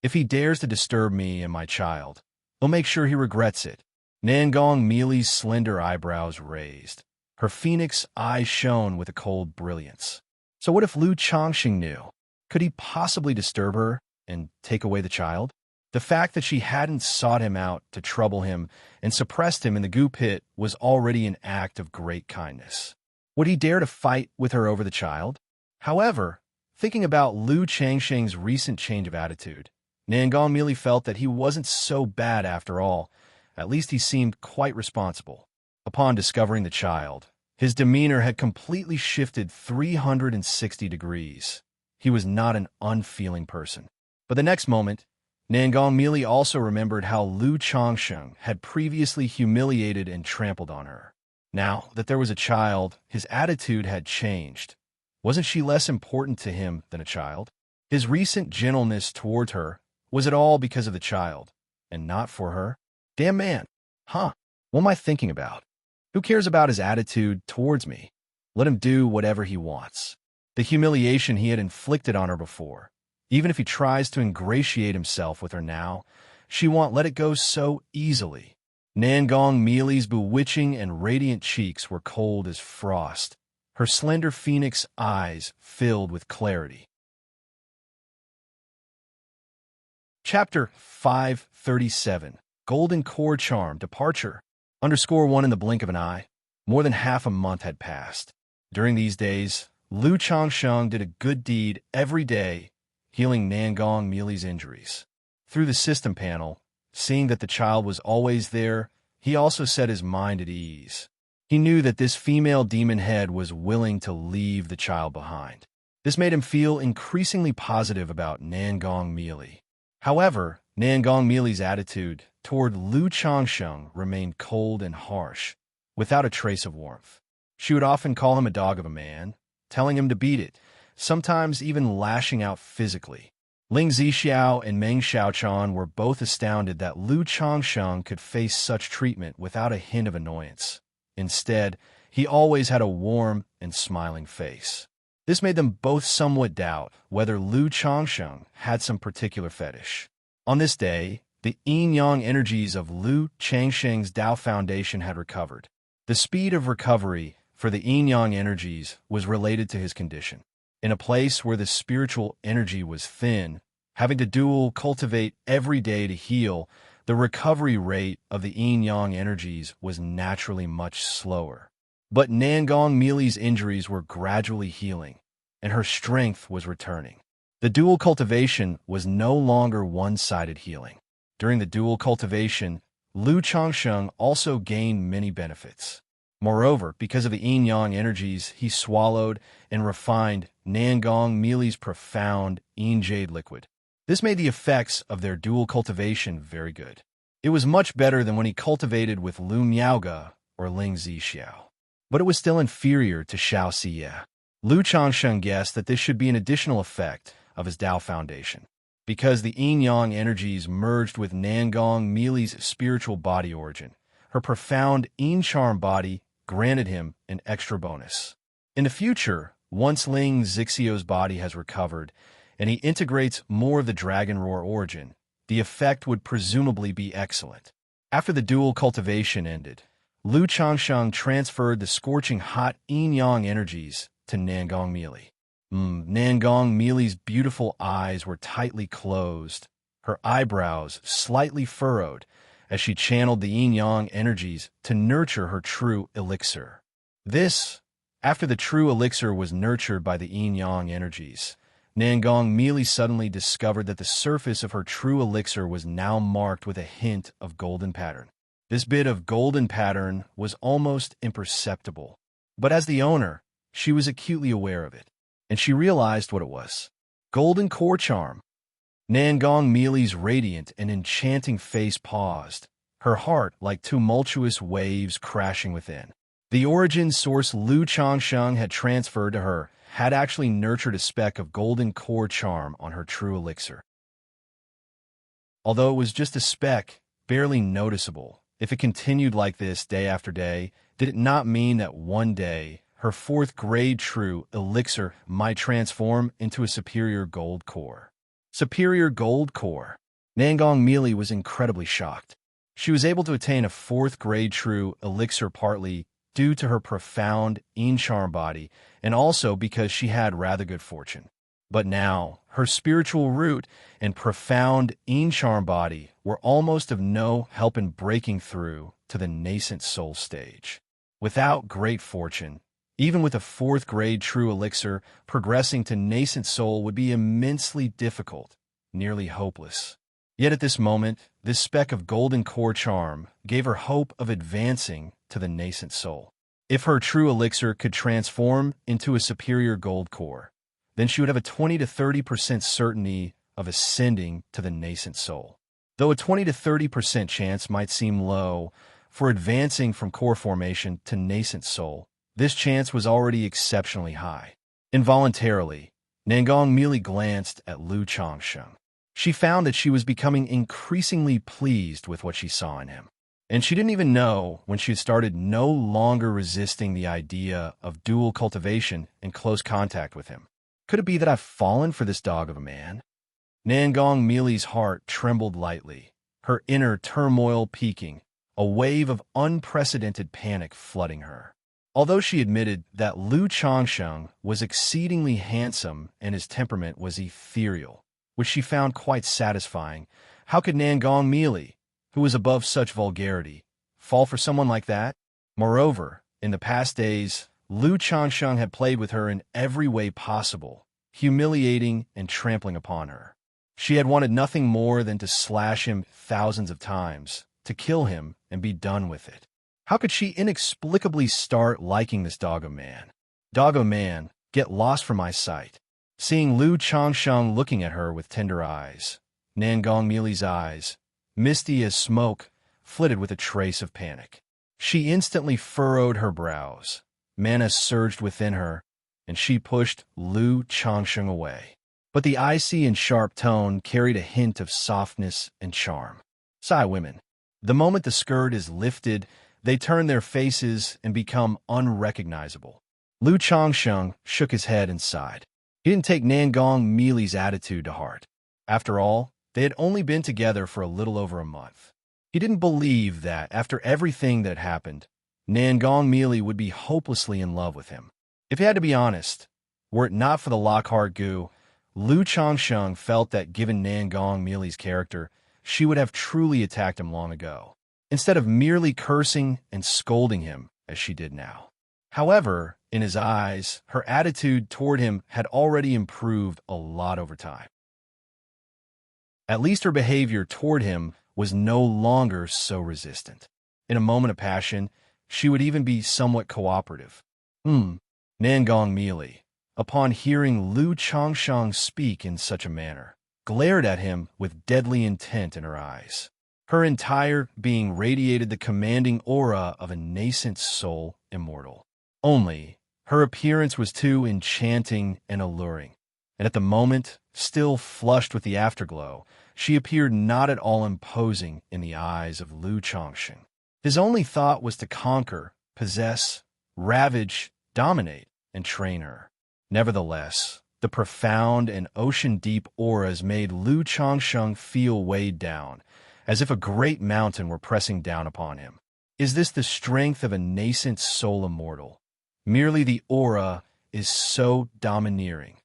If he dares to disturb me and my child, he'll make sure he regrets it. Nangong Mili's slender eyebrows raised. Her phoenix eyes shone with a cold brilliance. So what if Lu Changsheng knew? Could he possibly disturb her and take away the child? The fact that she hadn't sought him out to trouble him and suppressed him in the goo pit was already an act of great kindness. Would he dare to fight with her over the child? However, thinking about Lu Changsheng's recent change of attitude, Nangong Mili felt that he wasn't so bad after all. At least he seemed quite responsible. Upon discovering the child, his demeanor had completely shifted 360 degrees. He was not an unfeeling person. But the next moment, Nangong Mili also remembered how Lu Changsheng had previously humiliated and trampled on her. Now that there was a child, his attitude had changed. Wasn't she less important to him than a child? His recent gentleness toward her, was it all because of the child, and not for her? Damn man. What am I thinking about? Who cares about his attitude towards me? Let him do whatever he wants. The humiliation he had inflicted on her before, even if he tries to ingratiate himself with her now, she won't let it go so easily. Nangong Mili's bewitching and radiant cheeks were cold as frost. Her slender phoenix eyes filled with clarity. Chapter 537. Golden Core Charm Departure. _1 in the blink of an eye. More than half a month had passed. During these days, Lu Changsheng did a good deed every day, healing Nangong Mili's injuries. Through the system panel, seeing that the child was always there, he also set his mind at ease. He knew that this female demon head was willing to leave the child behind. This made him feel increasingly positive about Nangong Mili. However, Nangong Mili's attitude toward Lu Changsheng remained cold and harsh, without a trace of warmth. She would often call him a dog of a man, telling him to beat it, sometimes even lashing out physically. Ling Zixiao and Meng Xiaochan were both astounded that Lu Changsheng could face such treatment without a hint of annoyance. Instead, he always had a warm and smiling face. This made them both somewhat doubt whether Lu Changsheng had some particular fetish. On this day, the yin-yang energies of Lu Changsheng's Tao Foundation had recovered. The speed of recovery for the yin-yang energies was related to his condition. In a place where the spiritual energy was thin, having to dual cultivate every day to heal, the recovery rate of the yin-yang energies was naturally much slower. But Nangong Mili's injuries were gradually healing, and her strength was returning. The dual cultivation was no longer one-sided healing. During the dual cultivation, Lu Changsheng also gained many benefits. Moreover, because of the yin-yang energies he swallowed and refined Nangong Mili's profound yin jade liquid. This made the effects of their dual cultivation very good. It was much better than when he cultivated with Lu Miaoge or Ling Zixiao. But it was still inferior to Xianxia. Lu Changsheng guessed that this should be an additional effect of his Tao Foundation, because the yin-yang energies merged with Nangong Mili's spiritual body origin. Her profound yin charm body granted him an extra bonus. In the future, once Ling Zixiao's body has recovered, and he integrates more of the Dragon Roar origin, the effect would presumably be excellent. After the dual cultivation ended, Lu Changsheng transferred the scorching hot yin-yang energies to Nangong Mili. Nangong Mili's beautiful eyes were tightly closed, her eyebrows slightly furrowed, as she channeled the yin-yang energies to nurture her true elixir. After the true elixir was nurtured by the yin-yang energies, Nangong Mili suddenly discovered that the surface of her true elixir was now marked with a hint of golden pattern. This bit of golden pattern was almost imperceptible, but as the owner, she was acutely aware of it. and she realized what it was. Golden core charm. Nangong Meili's radiant and enchanting face paused, her heart like tumultuous waves crashing within. The origin source Lu Changsheng had transferred to her had actually nurtured a speck of golden core charm on her true elixir. Although it was just a speck, barely noticeable, if it continued like this day after day, did it not mean that one day her fourth-grade true elixir might transform into a superior gold core? Superior gold core. Nangong Meili was incredibly shocked. She was able to attain a fourth-grade true elixir partly due to her profound charm body and also because she had rather good fortune. But now, her spiritual root and profound charm body were almost of no help in breaking through to the nascent soul stage. Without great fortune, even with a fourth-grade true elixir, progressing to nascent soul would be immensely difficult, nearly hopeless. Yet at this moment, this speck of golden core charm gave her hope of advancing to the nascent soul. If her true elixir could transform into a superior gold core, then she would have a 20 to 30% certainty of ascending to the nascent soul. Though a 20 to 30% chance might seem low for advancing from core formation to nascent soul, this chance was already exceptionally high. Involuntarily, Nangong Meili glanced at Lu Changsheng. She found that she was becoming increasingly pleased with what she saw in him. And she didn't even know when she had started no longer resisting the idea of dual cultivation in close contact with him. Could it be that I've fallen for this dog of a man? Nangong Meili's heart trembled lightly, her inner turmoil peaking, a wave of unprecedented panic flooding her. Although she admitted that Lu Changsheng was exceedingly handsome and his temperament was ethereal, which she found quite satisfying, how could Nangong Meili, who was above such vulgarity, fall for someone like that? Moreover, in the past days, Lu Changsheng had played with her in every way possible, humiliating and trampling upon her. She had wanted nothing more than to slash him thousands of times, to kill him and be done with it. How could she inexplicably start liking this dog of man? Dog of man, get lost from my sight. Seeing Lu Changsheng looking at her with tender eyes, Nangong Meili's eyes, misty as smoke, flitted with a trace of panic. She instantly furrowed her brows. Mana surged within her, and she pushed Lu Changsheng away. But the icy and sharp tone carried a hint of softness and charm. Sigh women. The moment the skirt is lifted, they turn their faces and become unrecognizable. Lu Changsheng shook his head and sighed. He didn't take Nangong Meili's attitude to heart. After all, they had only been together for a little over a month. He didn't believe that, after everything that had happened, Nangong Meili would be hopelessly in love with him. If he had to be honest, were it not for the Lockhart goo, Lu Changsheng felt that given Nangong Meili's character, she would have truly attacked him long ago, instead of merely cursing and scolding him as she did now. However, in his eyes, her attitude toward him had already improved a lot over time. At least her behavior toward him was no longer so resistant. In a moment of passion, she would even be somewhat cooperative. Nangong Meili, upon hearing Lu Changsheng speak in such a manner, glared at him with deadly intent in her eyes. Her entire being radiated the commanding aura of a nascent soul immortal. Only, her appearance was too enchanting and alluring, and at the moment, still flushed with the afterglow, she appeared not at all imposing in the eyes of Lu Changsheng. His only thought was to conquer, possess, ravage, dominate, and train her. Nevertheless, the profound and ocean-deep auras made Lu Changsheng feel weighed down, as if a great mountain were pressing down upon him. Is this the strength of a nascent soul immortal? Merely the aura is so domineering.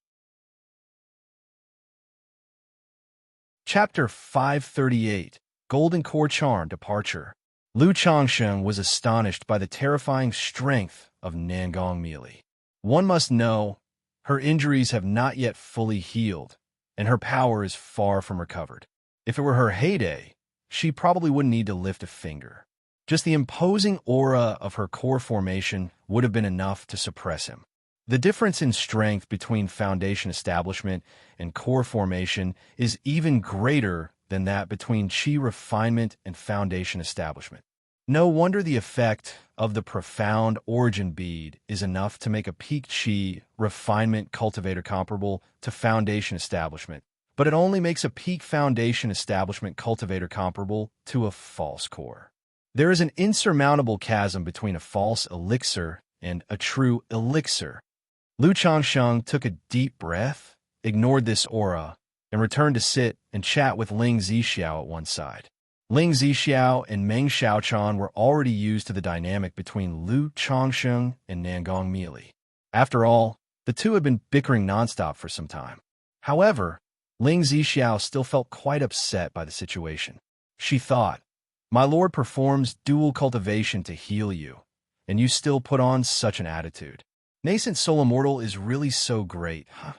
Chapter 538, Golden Core Charm Departure. Lu Changsheng was astonished by the terrifying strength of Nangong Meili. One must know, her injuries have not yet fully healed, and her power is far from recovered. If it were her heyday, she probably wouldn't need to lift a finger. Just the imposing aura of her core formation would have been enough to suppress him. The difference in strength between foundation establishment and core formation is even greater than that between chi refinement and foundation establishment. No wonder the effect of the profound origin bead is enough to make a peak chi refinement cultivator comparable to foundation establishment, but it only makes a peak foundation establishment cultivator comparable to a false core. There is an insurmountable chasm between a false elixir and a true elixir. Lu Changsheng took a deep breath, ignored this aura, and returned to sit and chat with Ling Zixiao at one side. Ling Zixiao and Meng Xiaochan were already used to the dynamic between Lu Changsheng and Nangong Meili. After all, the two had been bickering nonstop for some time. However, Ling Zixiao still felt quite upset by the situation. She thought, "My lord performs dual cultivation to heal you, and you still put on such an attitude. Nascent Soul Immortal is really so great, huh?"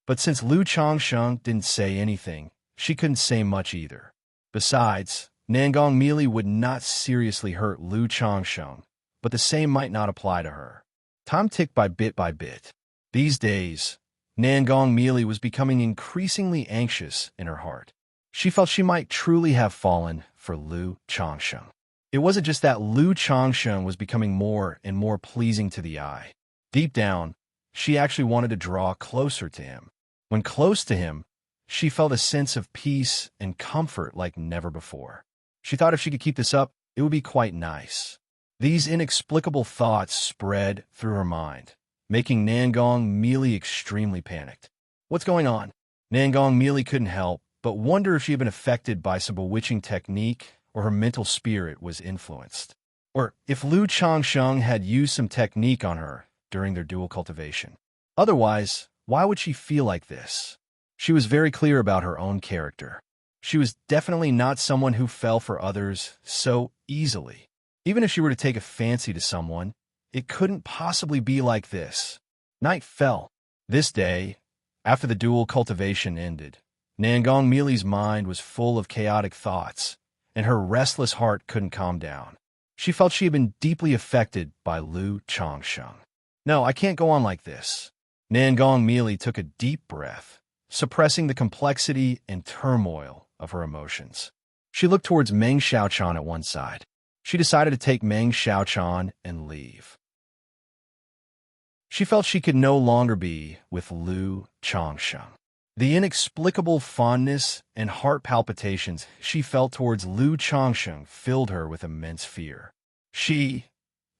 But since Lu Changsheng didn't say anything, she couldn't say much either. Besides, Nangong Meili would not seriously hurt Lu Changsheng, but the same might not apply to her. Time ticked by bit by bit. These days, Nangong Meili was becoming increasingly anxious in her heart. She felt she might truly have fallen for Lu Changsheng. It wasn't just that Lu Changsheng was becoming more and more pleasing to the eye. Deep down, she actually wanted to draw closer to him. When close to him, she felt a sense of peace and comfort like never before. She thought if she could keep this up, it would be quite nice. These inexplicable thoughts spread through her mind, making Nangong Meili extremely panicked. What's going on? Nangong Meili couldn't help but wonder if she had been affected by some bewitching technique or her mental spirit was influenced. Or if Lu Changsheng had used some technique on her during their dual cultivation. Otherwise, why would she feel like this? She was very clear about her own character. She was definitely not someone who fell for others so easily. Even if she were to take a fancy to someone, it couldn't possibly be like this. Night fell. This day, after the dual cultivation ended, Nangong Meili's mind was full of chaotic thoughts, and her restless heart couldn't calm down. She felt she had been deeply affected by Lu Changsheng. No, I can't go on like this. Nangong Meili took a deep breath, suppressing the complexity and turmoil of her emotions. She looked towards Meng Xiaochan at one side. She decided to take Meng Xiaochan and leave. She felt she could no longer be with Lu Changsheng. The inexplicable fondness and heart palpitations she felt towards Lu Changsheng filled her with immense fear. She,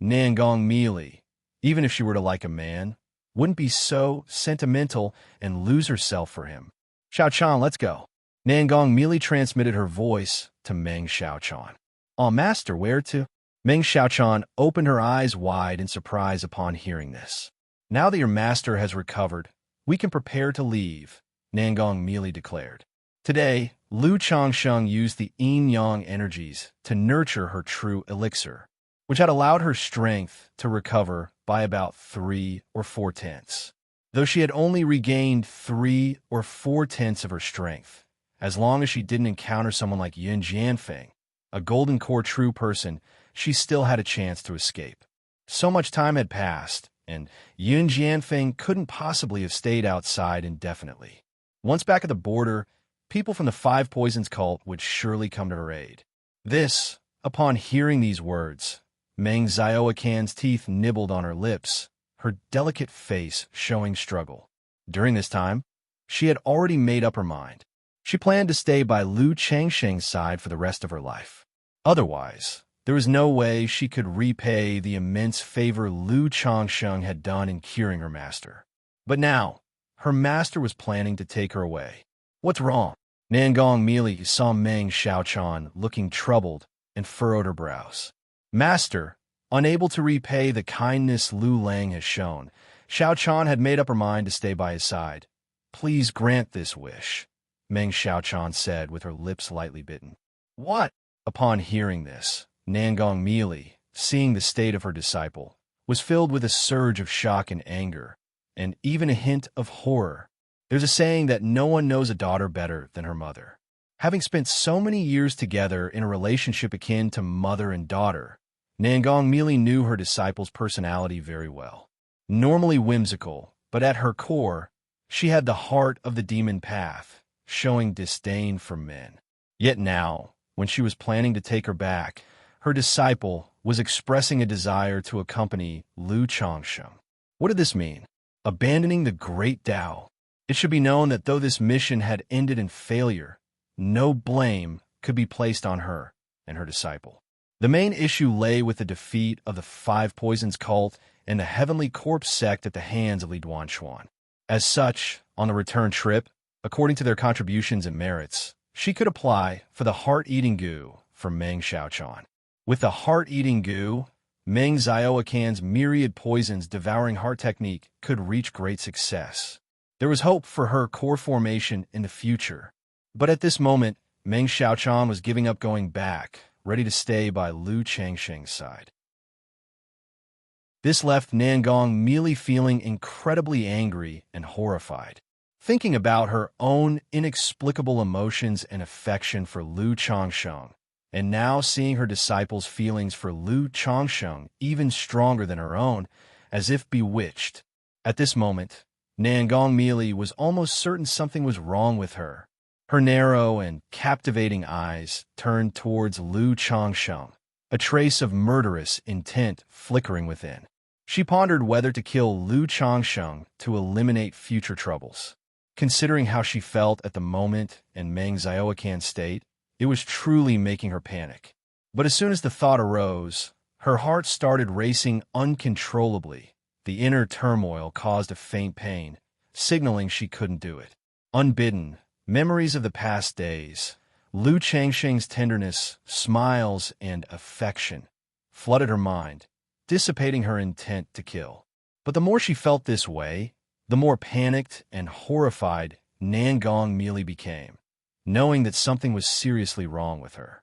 Nangong Meili, even if she were to like a man, wouldn't be so sentimental and lose herself for him. "Xiaochan, let's go." Nangong Meili transmitted her voice to Meng Xiaochan. "Oh, master, where to?" Meng Xiaochan opened her eyes wide in surprise upon hearing this. "Now that your master has recovered, we can prepare to leave," Nangong Meili declared. Today, Lu Changsheng used the yin-yang energies to nurture her true elixir, which had allowed her strength to recover by about 3 or 4/10. Though she had only regained 3 or 4/10 of her strength, as long as she didn't encounter someone like Yin Jianfeng, a golden core true person, she still had a chance to escape. So much time had passed, and Yin Jianfeng couldn't possibly have stayed outside indefinitely. Once back at the border, people from the Five Poisons cult would surely come to her aid. This, upon hearing these words, Meng Xiaoakan's teeth nibbled on her lips, her delicate face showing struggle. During this time, she had already made up her mind. She planned to stay by Lu Changsheng's side for the rest of her life. Otherwise, there was no way she could repay the immense favor Lu Changsheng had done in curing her master. But now, her master was planning to take her away. What's wrong? Nangong Meili saw Meng Xiaochan looking troubled and furrowed her brows. Master, unable to repay the kindness Lu Lang has shown, Xiaochan had made up her mind to stay by his side. Please grant this wish, Meng Xiaochan said with her lips lightly bitten. What? Upon hearing this, Nangong Meili, seeing the state of her disciple, was filled with a surge of shock and anger, and even a hint of horror. There's a saying that no one knows a daughter better than her mother. Having spent so many years together in a relationship akin to mother and daughter, Nangong Meili knew her disciple's personality very well. Normally whimsical, but at her core, she had the heart of the demon path, showing disdain for men. Yet now, when she was planning to take her back, her disciple was expressing a desire to accompany Lu Changsheng. What did this mean? Abandoning the great Tao. It should be known that though this mission had ended in failure, no blame could be placed on her and her disciple. The main issue lay with the defeat of the Five Poisons cult and the Heavenly Corpse sect at the hands of Li Duanshuan. As such, on the return trip, according to their contributions and merits, she could apply for the heart-eating goo from Meng Xiaochan. With the heart-eating goo, Meng Xiaoquan's myriad poisons devouring heart technique could reach great success. There was hope for her core formation in the future. But at this moment, Meng Xiaochan was giving up going back, ready to stay by Lu Changsheng's side. This left Nangong Meili feeling incredibly angry and horrified. Thinking about her own inexplicable emotions and affection for Lu Changsheng, and now seeing her disciples' feelings for Lu Changsheng even stronger than her own, as if bewitched. At this moment, Nangong Meili was almost certain something was wrong with her. Her narrow and captivating eyes turned towards Lu Changsheng, a trace of murderous intent flickering within. She pondered whether to kill Lu Changsheng to eliminate future troubles. Considering how she felt at the moment and Meng Xiaoquan's state, it was truly making her panic. But as soon as the thought arose, her heart started racing uncontrollably. The inner turmoil caused a faint pain, signaling she couldn't do it. Unbidden, memories of the past days, Lu Changsheng's tenderness, smiles, and affection flooded her mind, dissipating her intent to kill. But the more she felt this way, the more panicked and horrified Nangong Meili became, knowing that something was seriously wrong with her.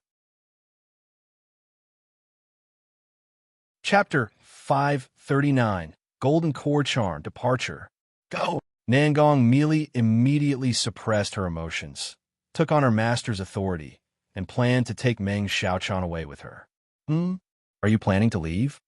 Chapter 539, Golden Core Charm Departure. Go! Nangong Meili immediately suppressed her emotions, took on her master's authority, and planned to take Meng Xiaochan away with her. Are you planning to leave?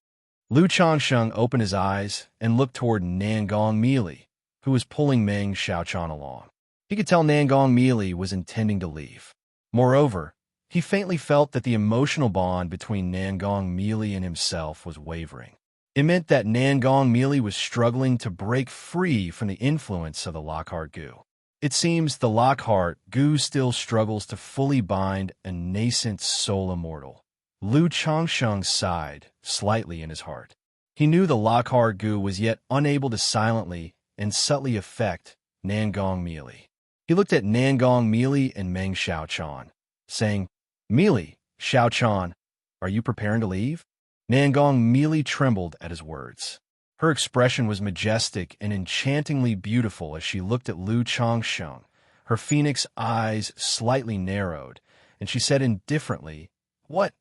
Lu Changsheng opened his eyes and looked toward Nangong Meili, who was pulling Meng Xiaochan along. He could tell Nangong Meili was intending to leave. Moreover, he faintly felt that the emotional bond between Nangong Meili and himself was wavering. It meant that Nangong Meili was struggling to break free from the influence of the Lockhart goo. It seems the Lockhart goo still struggles to fully bind a nascent soul immortal. Lu Changsheng sighed slightly in his heart. He knew the Lockhart goo was yet unable to silently and subtly affect Nangong Meili. He looked at Nangong Meili and Meng Xiaochan, saying, "Meili, Xiaochan, are you preparing to leave?" Nangong Meili trembled at his words. Her expression was majestic and enchantingly beautiful as she looked at Lu Changsheng. Her phoenix eyes slightly narrowed, and she said indifferently, "What?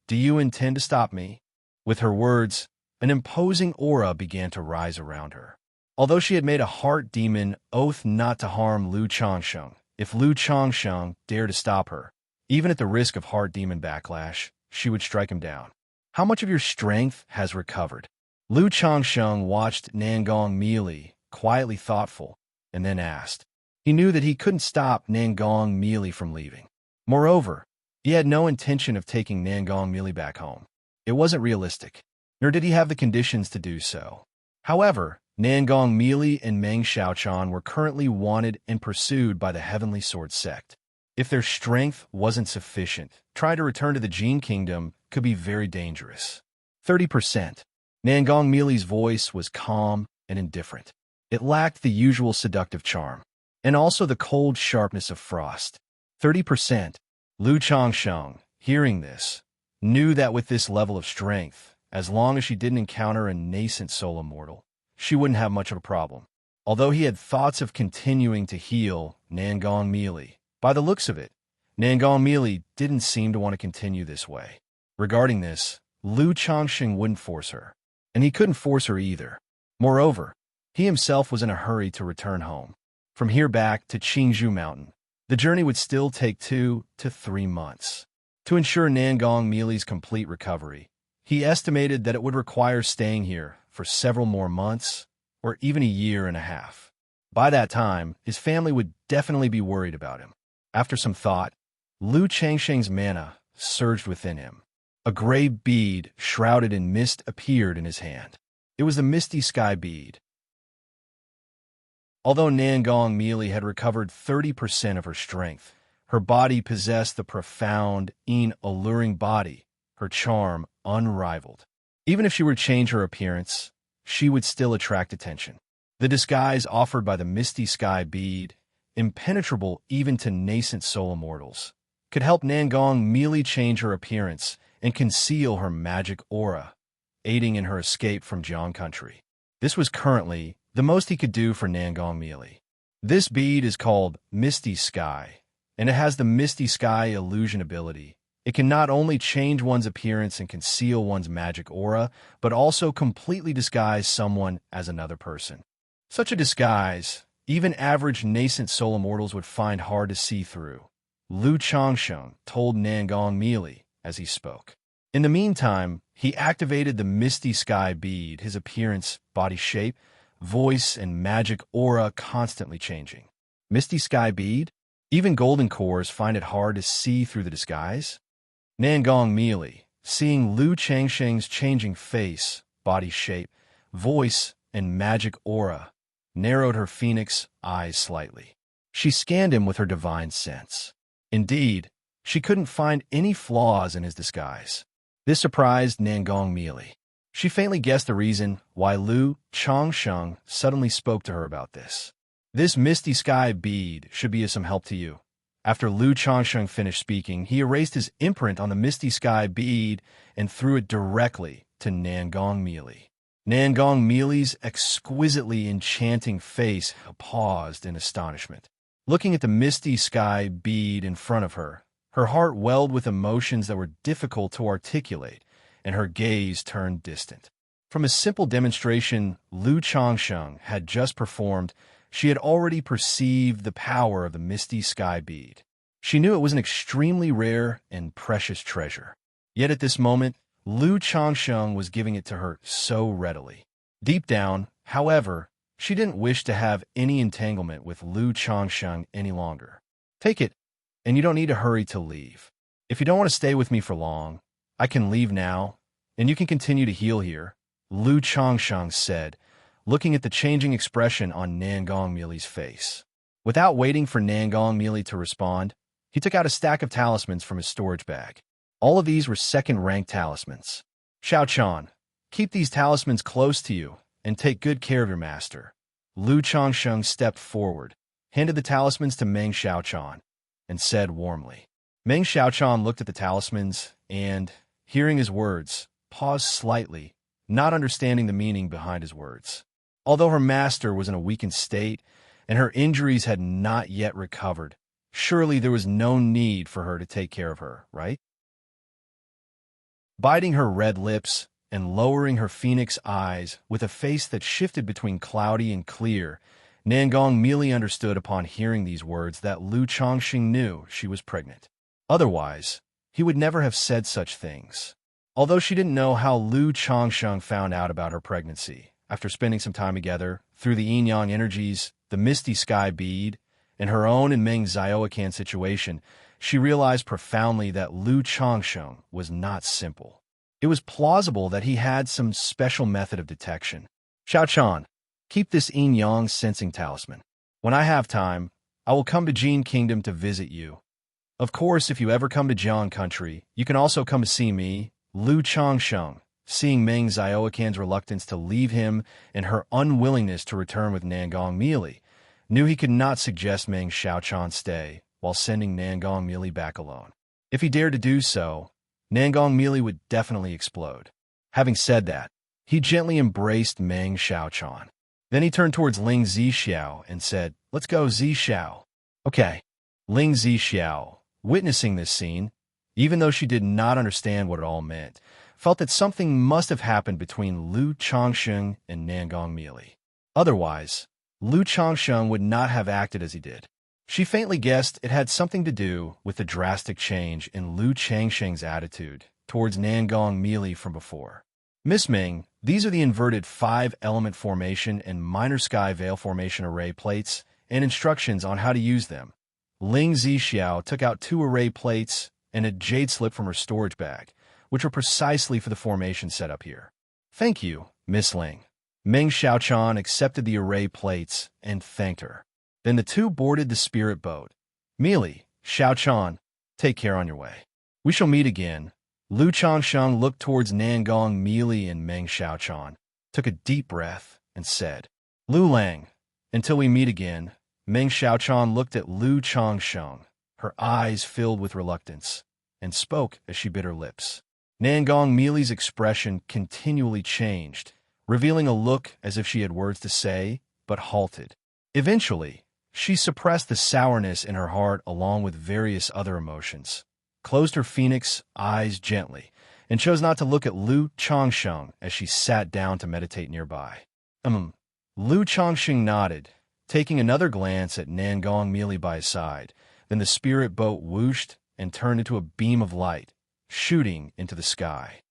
Do you intend to stop me?" With her words, an imposing aura began to rise around her. Although she had made a heart demon oath not to harm Lu Changsheng, if Lu Changsheng dared to stop her, even at the risk of heart demon backlash, she would strike him down. How much of your strength has recovered? Lu Changsheng watched Nangong Meili, quietly thoughtful, and then asked. He knew that he couldn't stop Nangong Meili from leaving. Moreover, he had no intention of taking Nangong Meili back home. It wasn't realistic, nor did he have the conditions to do so. However, Nangong Meili and Meng Xiaochan were currently wanted and pursued by the Heavenly Sword sect. If their strength wasn't sufficient, trying to return to the Jin Kingdom could be very dangerous. 30%. Nangong Meili's voice was calm and indifferent. It lacked the usual seductive charm, and also the cold sharpness of frost. 30%. Lu Changsheng, hearing this, knew that with this level of strength, as long as she didn't encounter a nascent soul immortal, she wouldn't have much of a problem. Although he had thoughts of continuing to heal Nangong Meili, by the looks of it, Nangong Meili didn't seem to want to continue this way. Regarding this, Lu Changsheng wouldn't force her, and he couldn't force her either. Moreover, he himself was in a hurry to return home. From here back to Qingzhou Mountain, the journey would still take 2 to 3 months. To ensure Nangong Meili's complete recovery, he estimated that it would require staying here for several more months, or even a year and a half. By that time, his family would definitely be worried about him. After some thought, Lu Changsheng's mana surged within him. A gray bead shrouded in mist appeared in his hand. It was the Misty Sky bead. Although Nangong Meili had recovered 30% of her strength, her body possessed the profound, alluring body, her charm unrivaled. Even if she were to change her appearance, she would still attract attention. The disguise offered by the Misty Sky bead, impenetrable even to nascent soul immortals, could help Nangong Meili change her appearance and conceal her magic aura, aiding in her escape from Jiang country. This was currently the most he could do for Nangong Meili. This bead is called Misty Sky, and it has the Misty Sky illusion ability. It can not only change one's appearance and conceal one's magic aura, but also completely disguise someone as another person. Such a disguise, even average nascent soul immortals would find hard to see through, Lu Changsheng told Nangong Meili as he spoke. In the meantime, he activated the Misty Sky bead, his appearance, body shape, voice, and magic aura constantly changing. Misty Sky bead? Even golden cores find it hard to see through the disguise? Nangong Meili, seeing Lu Changsheng's changing face, body shape, voice, and magic aura, narrowed her phoenix eyes slightly. She scanned him with her divine sense. Indeed, she couldn't find any flaws in his disguise. This surprised Nangong Meili. She faintly guessed the reason why Lu Changsheng suddenly spoke to her about this. This Misty Sky bead should be of some help to you. After Lu Changsheng finished speaking, he erased his imprint on the Misty Sky bead and threw it directly to Nangong Meili. Nangong Meili's exquisitely enchanting face paused in astonishment. Looking at the Misty Sky bead in front of her, her heart welled with emotions that were difficult to articulate, and her gaze turned distant. From a simple demonstration Lu Changsheng had just performed, she had already perceived the power of the Misty Sky bead. She knew it was an extremely rare and precious treasure. Yet at this moment, Lu Changsheng was giving it to her so readily. Deep down, however, she didn't wish to have any entanglement with Lu Changsheng any longer. Take it, and you don't need to hurry to leave. If you don't want to stay with me for long, I can leave now, and you can continue to heal here, Lu Changsheng said, looking at the changing expression on Nangong Meili's face. Without waiting for Nangong Meili to respond, he took out a stack of talismans from his storage bag. All of these were second-rank talismans. Xiao Chan, keep these talismans close to you and take good care of your master. Lu Changsheng stepped forward, handed the talismans to Meng Xiaochan, and said warmly. Meng Xiaochan looked at the talismans and, hearing his words, paused slightly, not understanding the meaning behind his words. Although her master was in a weakened state and her injuries had not yet recovered, surely there was no need for her to take care of her, right? Biting her red lips and lowering her phoenix eyes with a face that shifted between cloudy and clear, Nangong Meili understood upon hearing these words that Lu Changsheng knew she was pregnant. Otherwise, he would never have said such things. Although she didn't know how Lu Changsheng found out about her pregnancy, after spending some time together, through the yin-yang energies, the Misty Sky bead, and her own and Meng Xiaoquan's situation, she realized profoundly that Lu Changsheng was not simple. It was plausible that he had some special method of detection. Xiao Chan, keep this yin-yang sensing talisman. When I have time, I will come to Jin Kingdom to visit you. Of course, if you ever come to Jiang country, you can also come to see me, Lu Changsheng, seeing Meng Xiaoquan's reluctance to leave him and her unwillingness to return with Nangong Meili, knew he could not suggest Meng Xiaochan stay while sending Nangong Meili back alone. If he dared to do so, Nangong Meili would definitely explode. Having said that, he gently embraced Meng Xiaochan. Then he turned towards Ling Zixiao and said, "Let's go, Zixiao." Okay. Ling Zixiao, witnessing this scene, even though she did not understand what it all meant, felt that something must have happened between Lu Changsheng and Nangong Meili. Otherwise, Lu Changsheng would not have acted as he did. She faintly guessed it had something to do with the drastic change in Lu Changsheng's attitude towards Nangong Meili from before. Miss Ming, These are the inverted 5-element formation and minor sky veil formation array plates and instructions on how to use them. Ling Zixiao took out 2 array plates and a jade slip from her storage bag, which were precisely for the formation setup here. Thank you, Miss Ling. Meng Xiaochan accepted the array plates and thanked her. Then the two boarded the spirit boat. Meili, Xiaochan, take care on your way. We shall meet again. Lu Changsheng looked towards Nangong Meili and Meng Xiaochan, took a deep breath, and said, Lu Lang, until we meet again. Meng Xiaochan looked at Lu Changsheng, her eyes filled with reluctance, and spoke as she bit her lips. Nangong Meili's expression continually changed, revealing a look as if she had words to say, but halted. Eventually, she suppressed the sourness in her heart along with various other emotions, closed her phoenix eyes gently, and chose not to look at Lu Changsheng as she sat down to meditate nearby. Lu Changsheng nodded, taking another glance at Nangong Meili by his side. Then the spirit boat whooshed and turned into a beam of light, shooting into the sky.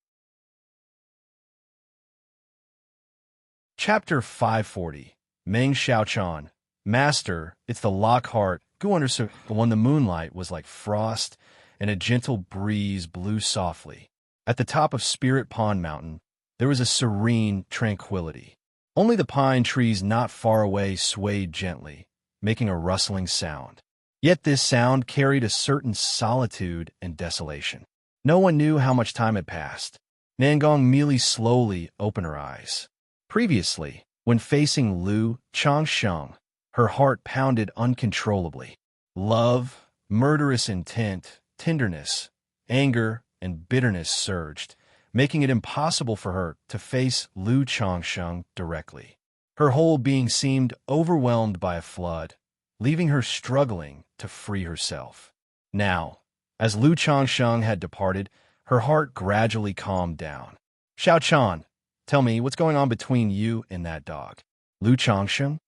Chapter 540. Meng Xiaochan. Master, it's the Lockhart, who understood when the moonlight was like frost and a gentle breeze blew softly. At the top of Spirit Pond Mountain, there was a serene tranquility. Only the pine trees not far away swayed gently, making a rustling sound. Yet this sound carried a certain solitude and desolation. No one knew how much time had passed. Nangong Meili slowly opened her eyes. Previously, when facing Lu Changsheng, her heart pounded uncontrollably. Love, murderous intent, tenderness, anger, and bitterness surged, making it impossible for her to face Lu Changsheng directly. Her whole being seemed overwhelmed by a flood, leaving her struggling to free herself. Now, as Lu Changsheng had departed, her heart gradually calmed down. Xiaochan, tell me, what's going on between you and that dog? Lu Changsheng?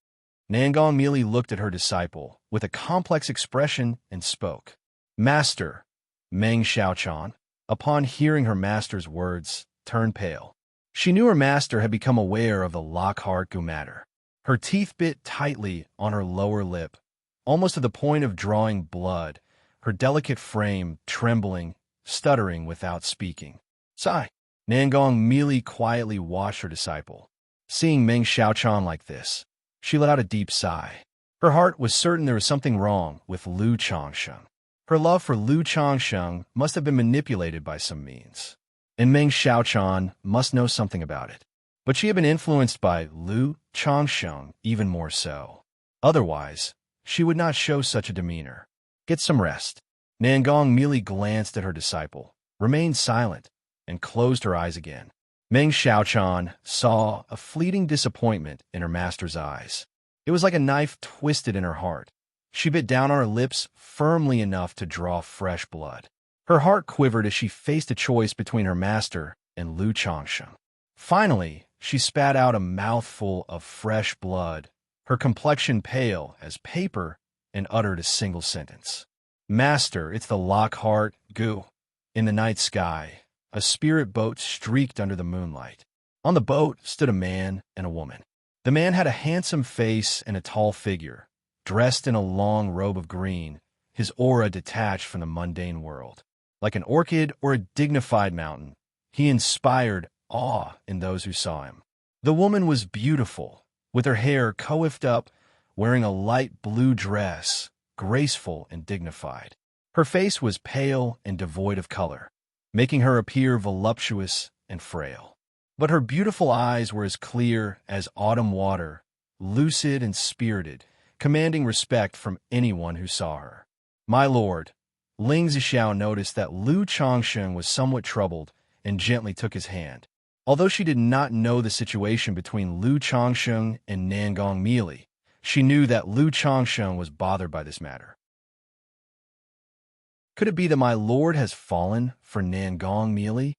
Nangong Meili looked at her disciple with a complex expression and spoke. Master, Meng Xiaochan, upon hearing her master's words, turned pale. She knew her master had become aware of the Lockhart matter. Her teeth bit tightly on her lower lip, almost to the point of drawing blood, her delicate frame trembling, stuttering without speaking. Sigh. Nangong Meili quietly watched her disciple. Seeing Meng Xiaochan like this, she let out a deep sigh. Her heart was certain there was something wrong with Lu Changsheng. Her love for Lu Changsheng must have been manipulated by some means, and Meng Xiaochan must know something about it. But she had been influenced by Lu Changsheng even more so. Otherwise, she would not show such a demeanor. Get some rest. Nangong Meili glanced at her disciple, remained silent, and closed her eyes again. Meng Xiaochan saw a fleeting disappointment in her master's eyes. It was like a knife twisted in her heart. She bit down on her lips firmly enough to draw fresh blood. Her heart quivered as she faced a choice between her master and Lu Changsheng. Finally, she spat out a mouthful of fresh blood, her complexion pale as paper, and uttered a single sentence. Master, it's the Lockhart goo. In the night sky, a spirit boat streaked under the moonlight. On the boat stood a man and a woman. The man had a handsome face and a tall figure, dressed in a long robe of green, his aura detached from the mundane world. Like an orchid or a dignified mountain, he inspired awe in those who saw him. The woman was beautiful, with her hair coiffed up, wearing a light blue dress, graceful and dignified. Her face was pale and devoid of color, making her appear voluptuous and frail. But her beautiful eyes were as clear as autumn water, lucid and spirited, commanding respect from anyone who saw her. My lord, Ling Zixiao noticed that Lu Changsheng was somewhat troubled and gently took his hand. Although she did not know the situation between Lu Changsheng and Nangong Meili, she knew that Lu Changsheng was bothered by this matter. Could it be that my lord has fallen for Nangong Meili?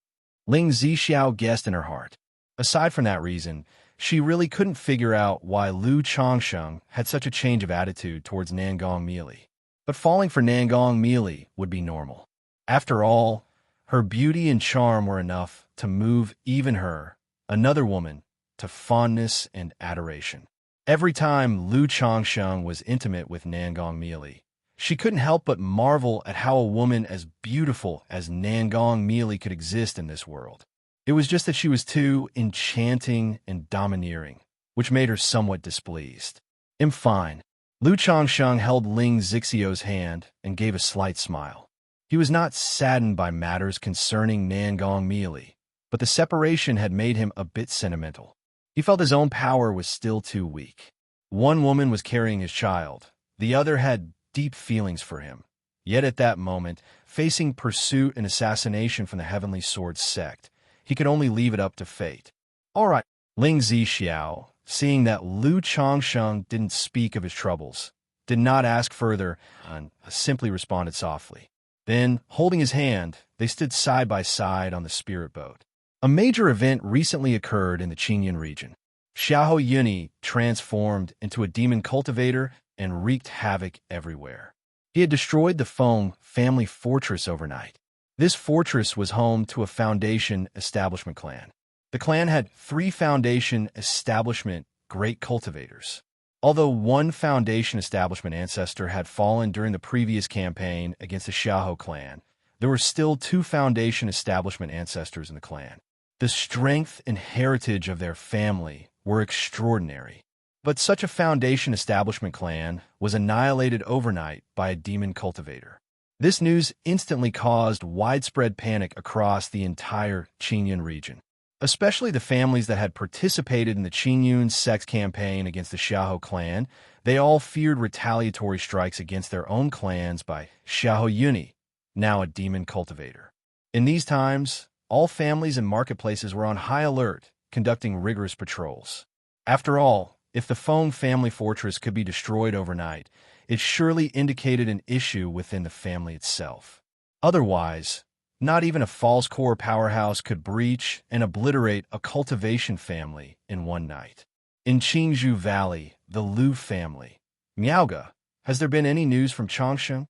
Ling Zixiao guessed in her heart. Aside from that reason, she really couldn't figure out why Lu Changsheng had such a change of attitude towards Nangong Meili. But falling for Nangong Meili would be normal. After all, her beauty and charm were enough to move even her, another woman, to fondness and adoration. Every time Lu Changsheng was intimate with Nangong Meili, she couldn't help but marvel at how a woman as beautiful as Nangong Meili could exist in this world. It was just that she was too enchanting and domineering, which made her somewhat displeased. "I'm fine." Lu Changsheng held Ling Zixio's hand and gave a slight smile. He was not saddened by matters concerning Nangong Meili, but the separation had made him a bit sentimental. He felt his own power was still too weak. One woman was carrying his child, the other had deep feelings for him. Yet at that moment, facing pursuit and assassination from the Heavenly Sword sect, he could only leave it up to fate. "All right." Ling Zixiao, seeing that Lu Changsheng didn't speak of his troubles, did not ask further, and simply responded softly. Then, holding his hand, they stood side by side on the spirit boat. A major event recently occurred in the Qingyun region. Xiahou Yuni transformed into a demon cultivator and wreaked havoc everywhere. He had destroyed the Feng family fortress overnight. This fortress was home to a foundation establishment clan. The clan had 3 foundation establishment great cultivators. Although one foundation establishment ancestor had fallen during the previous campaign against the Xiahou clan, there were still 2 foundation establishment ancestors in the clan. The strength and heritage of their family were extraordinary. But such a foundation establishment clan was annihilated overnight by a demon cultivator. This news instantly caused widespread panic across the entire Qingyun region. Especially the families that had participated in the Qingyun sex campaign against the Xiahou clan, they all feared retaliatory strikes against their own clans by Xiahou Yuni, now a demon cultivator. In these times, all families and marketplaces were on high alert, conducting rigorous patrols. After all, if the Feng family fortress could be destroyed overnight, it surely indicated an issue within the family itself. Otherwise, not even a false core powerhouse could breach and obliterate a cultivation family in one night. In Qingzhou Valley, the Lu family. "Miaoga, has there been any news from Changsheng?"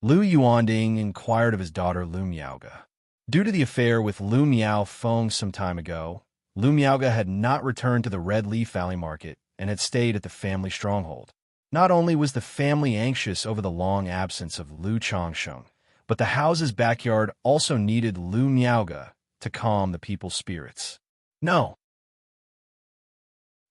Lu Yuanding inquired of his daughter Lu Miaoga. Due to the affair with Lu Miao Feng some time ago, Lu Miaoga had not returned to the Red Leaf Valley Market and had stayed at the family stronghold. Not only was the family anxious over the long absence of Lu Changsheng, but the house's backyard also needed Lu Miaoga to calm the people's spirits. "No."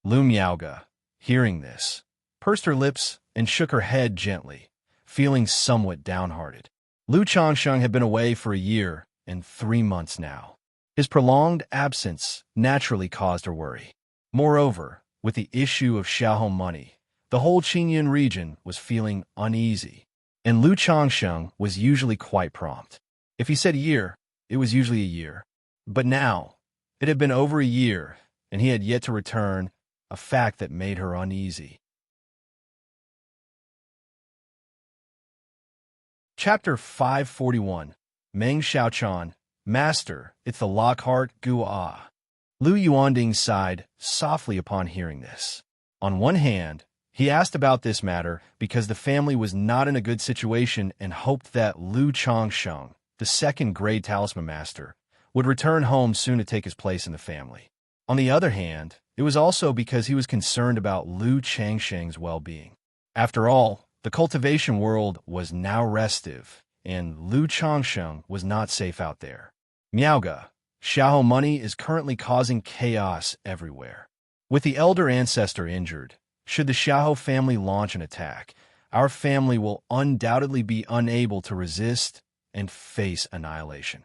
Lu Miaoga, hearing this, pursed her lips and shook her head gently, feeling somewhat downhearted. Lu Changsheng had been away for a year and 3 months now. His prolonged absence naturally caused her worry. Moreover, with the issue of Xiahou money, the whole Qingyun region was feeling uneasy, and Lu Changsheng was usually quite prompt. If he said a year, it was usually a year. But now, it had been over a year, and he had yet to return, a fact that made her uneasy. Chapter 541. Meng Xiaochan, "Master, it's the Lockhart Gua." Lu Yuanding sighed softly upon hearing this. On one hand, he asked about this matter because the family was not in a good situation and hoped that Lu Changsheng, the second-grade talisman master, would return home soon to take his place in the family. On the other hand, it was also because he was concerned about Lu Changsheng's well-being. After all, the cultivation world was now restive, and Lu Changsheng was not safe out there. "Miaoga, Xiahou money is currently causing chaos everywhere. With the elder ancestor injured, should the Xiahou family launch an attack, our family will undoubtedly be unable to resist and face annihilation.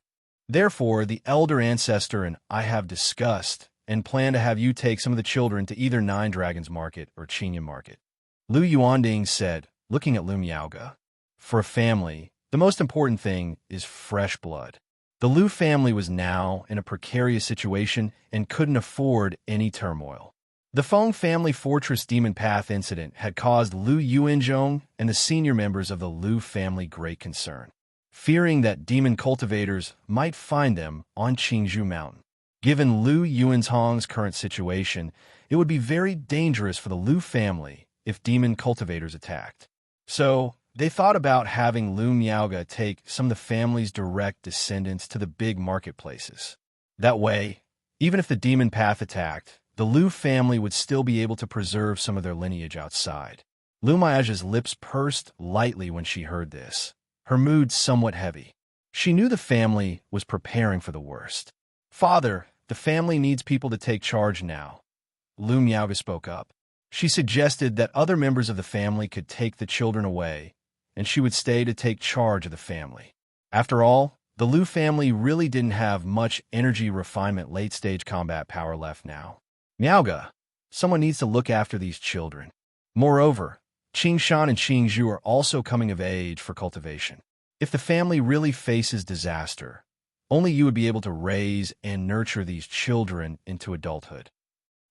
Therefore, the elder ancestor and I have discussed and plan to have you take some of the children to either Nine Dragons Market or Qingyun Market." Lu Yuanding said, looking at Lu Miaoga. For a family, the most important thing is fresh blood. The Lu family was now in a precarious situation and couldn't afford any turmoil. The Feng family fortress demon path incident had caused Lu Yuanzhong and the senior members of the Lu family great concern, fearing that demon cultivators might find them on Qingzhou Mountain. Given Lu Yuanzhong's current situation, it would be very dangerous for the Lu family if demon cultivators attacked. So, they thought about having Lu Miaoga take some of the family's direct descendants to the big marketplaces. That way, Even if the demon path attacked, the Lu family would still be able to preserve some of their lineage outside. Lu Miaja's lips pursed lightly when she heard this, her mood somewhat heavy. She knew the family was preparing for the worst. "Father, the family needs people to take charge now." Lu Miaoga spoke up. She suggested that other members of the family could take the children away, and she would stay to take charge of the family. After all, the Lu family really didn't have much energy refinement late-stage combat power left now. "Miaoga, someone needs to look after these children. Moreover, Qingshan and Qingzhu are also coming of age for cultivation. If the family really faces disaster, only you would be able to raise and nurture these children into adulthood.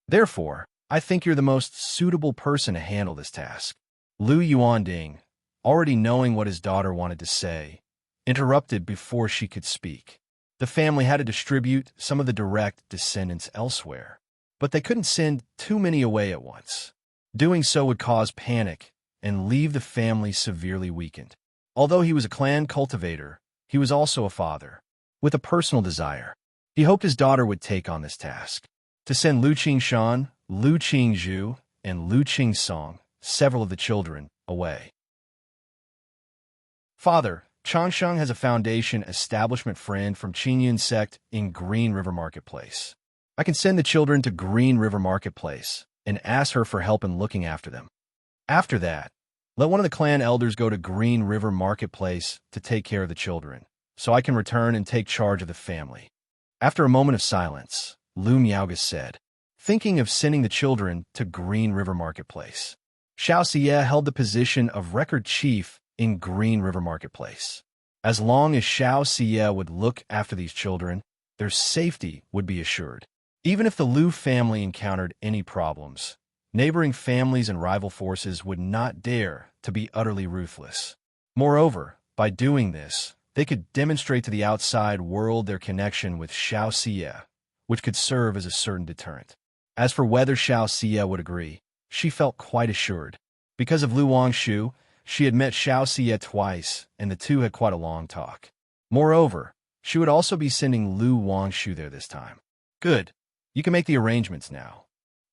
Therefore, I think you're the most suitable person to handle this task." Lu Yuanding, already knowing what his daughter wanted to say, interrupted before she could speak. The family had to distribute some of the direct descendants elsewhere, but they couldn't send too many away at once. Doing so would cause panic and leave the family severely weakened. Although he was a clan cultivator, he was also a father, with a personal desire. He hoped his daughter would take on this task. To send Lu Qingshan, Lu Qingzhu, and Lu Qingsong, several of the children, away. "Father, Changsheng has a foundation establishment friend from Qingyun sect in Green River Marketplace. I can send the children to Green River Marketplace and ask her for help in looking after them. After that, let one of the clan elders go to Green River Marketplace to take care of the children, so I can return and take charge of the family." After a moment of silence, Lu Miaoga said, thinking of sending the children to Green River Marketplace. Xianxia held the position of record chief in Green River Marketplace. As long as Xianxia would look after these children, their safety would be assured. Even if the Lu family encountered any problems, neighboring families and rival forces would not dare to be utterly ruthless. Moreover, by doing this, they could demonstrate to the outside world their connection with Xianxia, which could serve as a certain deterrent. As for whether Xianxia would agree, she felt quite assured. Because of Lu Wangshu, she had met Xianxia twice, and the two had quite a long talk. Moreover, she would also be sending Lu Wangshu there this time. "Good. You can make the arrangements now."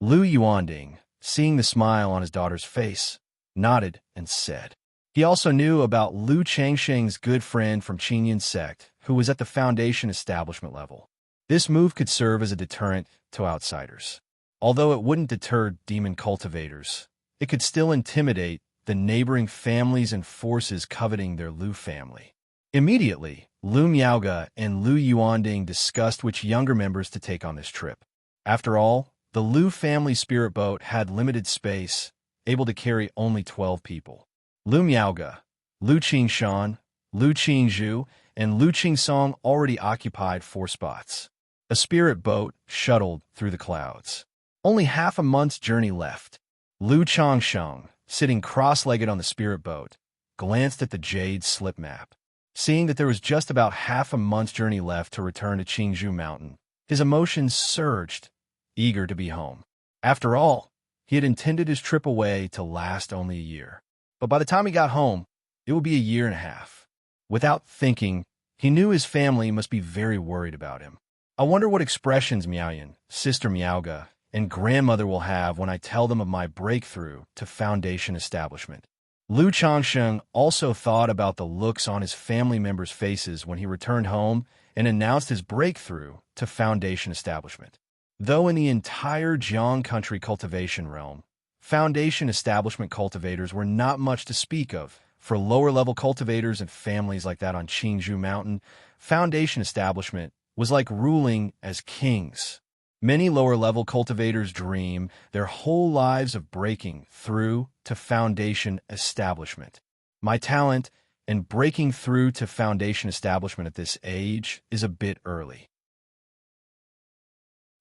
Lu Yuanding, seeing the smile on his daughter's face, nodded and said. He also knew about Lu Changsheng's good friend from Qingyun sect, who was at the foundation establishment level. This move could serve as a deterrent to outsiders. Although it wouldn't deter demon cultivators, it could still intimidate the neighboring families and forces coveting their Lu family. Immediately, Lu Miaoga and Lu Yuanding discussed which younger members to take on this trip. After all, the Lu family spirit boat had limited space, able to carry only 12 people. Lu Miaoga, Lu Qingshan, Lu Qingzhu, and Lu Qingsong already occupied 4 spots. A spirit boat shuttled through the clouds. Only half a month's journey left. Lu Changsheng, sitting cross-legged on the spirit boat, glanced at the jade slip map. Seeing that there was just about half a month's journey left to return to Qingzhu Mountain, his emotions surged, eager to be home. After all, he had intended his trip away to last only a year. But by the time he got home, it would be a year and a half. Without thinking, he knew his family must be very worried about him. "I wonder what expressions Miaoyan, Sister Miaoga, and grandmother will have when I tell them of my breakthrough to foundation establishment." Lu Changsheng also thought about the looks on his family members' faces when he returned home and announced his breakthrough to foundation establishment. Though in the entire Jiang country cultivation realm, foundation establishment cultivators were not much to speak of. For lower-level cultivators and families like that on Qingzhu Mountain, foundation establishment was like ruling as kings. Many lower-level cultivators dream their whole lives of breaking through to foundation establishment. My talent in breaking through to foundation establishment at this age is a bit early.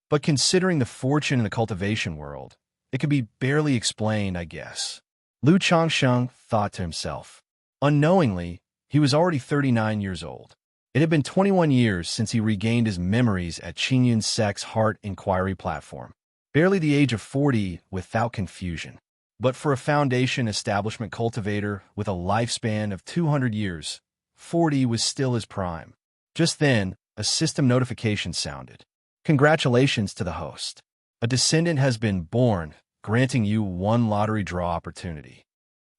But considering the fortune in the cultivation world, it could be barely explained, I guess. Lu Changsheng thought to himself. Unknowingly, he was already 39 years old. It had been 21 years since he regained his memories at Qingyun sect's Heart Inquiry platform. Barely the age of 40 without confusion. But for a foundation establishment cultivator with a lifespan of 200 years, 40 was still his prime. Just then, a system notification sounded. Congratulations to the host. A descendant has been born, granting you one lottery draw opportunity.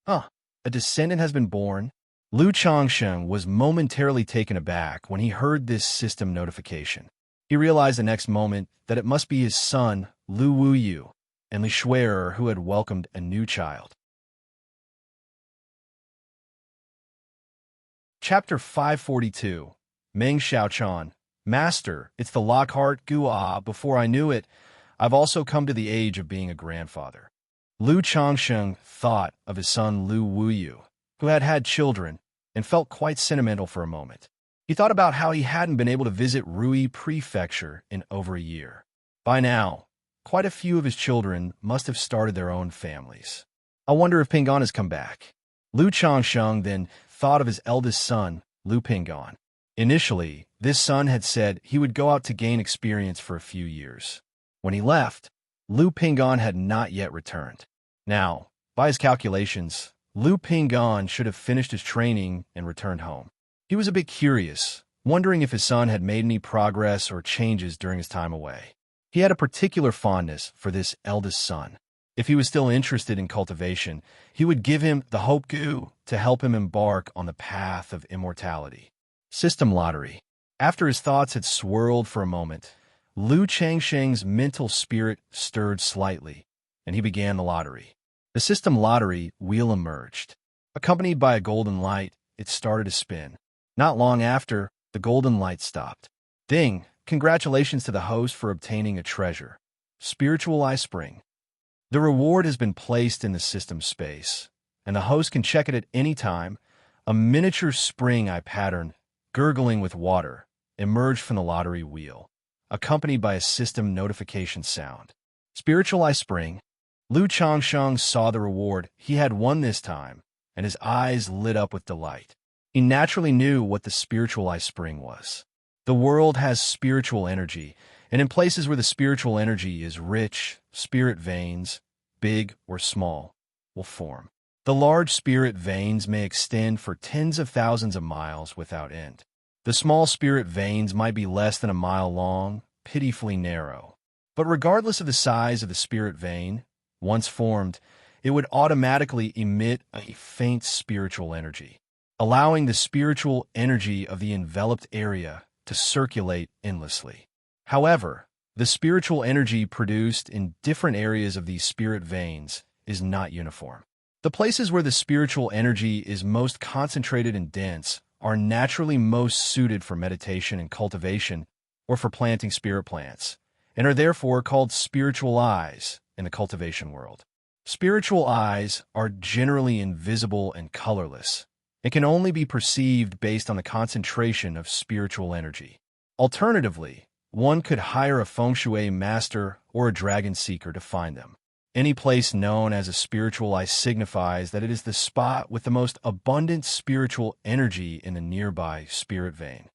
Huh, a descendant has been born? Lu Changsheng was momentarily taken aback when he heard this system notification. He realized the next moment that it must be his son, Lu Wuyu, and Li Shui'er, who had welcomed a new child. Chapter 542. Meng Xiaochan. Master, it's the Lockhart Gua. Before I knew it, I've also come to the age of being a grandfather. Lu Changsheng thought of his son Lu Wuyu, who had had children, and felt quite sentimental for a moment. He thought about how he hadn't been able to visit Rui Prefecture in over a year. By now, quite a few of his children must have started their own families. I wonder if Pingon has come back. Lu Changsheng then thought of his eldest son, Lu Pingon. Initially, this son had said he would go out to gain experience for a few years. When he left, Lu Pingon had not yet returned. Now, by his calculations, Lu Pingon should have finished his training and returned home. He was a bit curious, wondering if his son had made any progress or changes during his time away. He had a particular fondness for this eldest son. If he was still interested in cultivation, he would give him the Hope Goo to help him embark on the path of immortality. System lottery. After his thoughts had swirled for a moment, Lu Changsheng's mental spirit stirred slightly, and he began the lottery. The system lottery wheel emerged. Accompanied by a golden light, it started to spin. Not long after, the golden light stopped. Ding! Congratulations to the host for obtaining a treasure. Spiritual Eye Spring. The reward has been placed in the system space, and the host can check it at any time. A miniature spring eye pattern, gurgling with water, emerged from the lottery wheel, accompanied by a system notification sound. Spiritual Eye Spring. Lu Changsheng saw the reward he had won this time, and his eyes lit up with delight. He naturally knew what the Spiritual Eye Spring was. The world has spiritual energy, and in places where the spiritual energy is rich, spirit veins, big or small, will form. The large spirit veins may extend for tens of thousands of miles without end. The small spirit veins might be less than a mile long, pitifully narrow. But regardless of the size of the spirit vein, once formed, it would automatically emit a faint spiritual energy, allowing the spiritual energy of the enveloped area to circulate endlessly. However, the spiritual energy produced in different areas of these spirit veins is not uniform. The places where the spiritual energy is most concentrated and dense are naturally most suited for meditation and cultivation or for planting spirit plants, and are therefore called spiritual eyes in the cultivation world. Spiritual eyes are generally invisible and colorless. It can only be perceived based on the concentration of spiritual energy. Alternatively, one could hire a feng shui master or a dragon seeker to find them. Any place known as a spiritual eye signifies that it is the spot with the most abundant spiritual energy in the nearby spirit vein.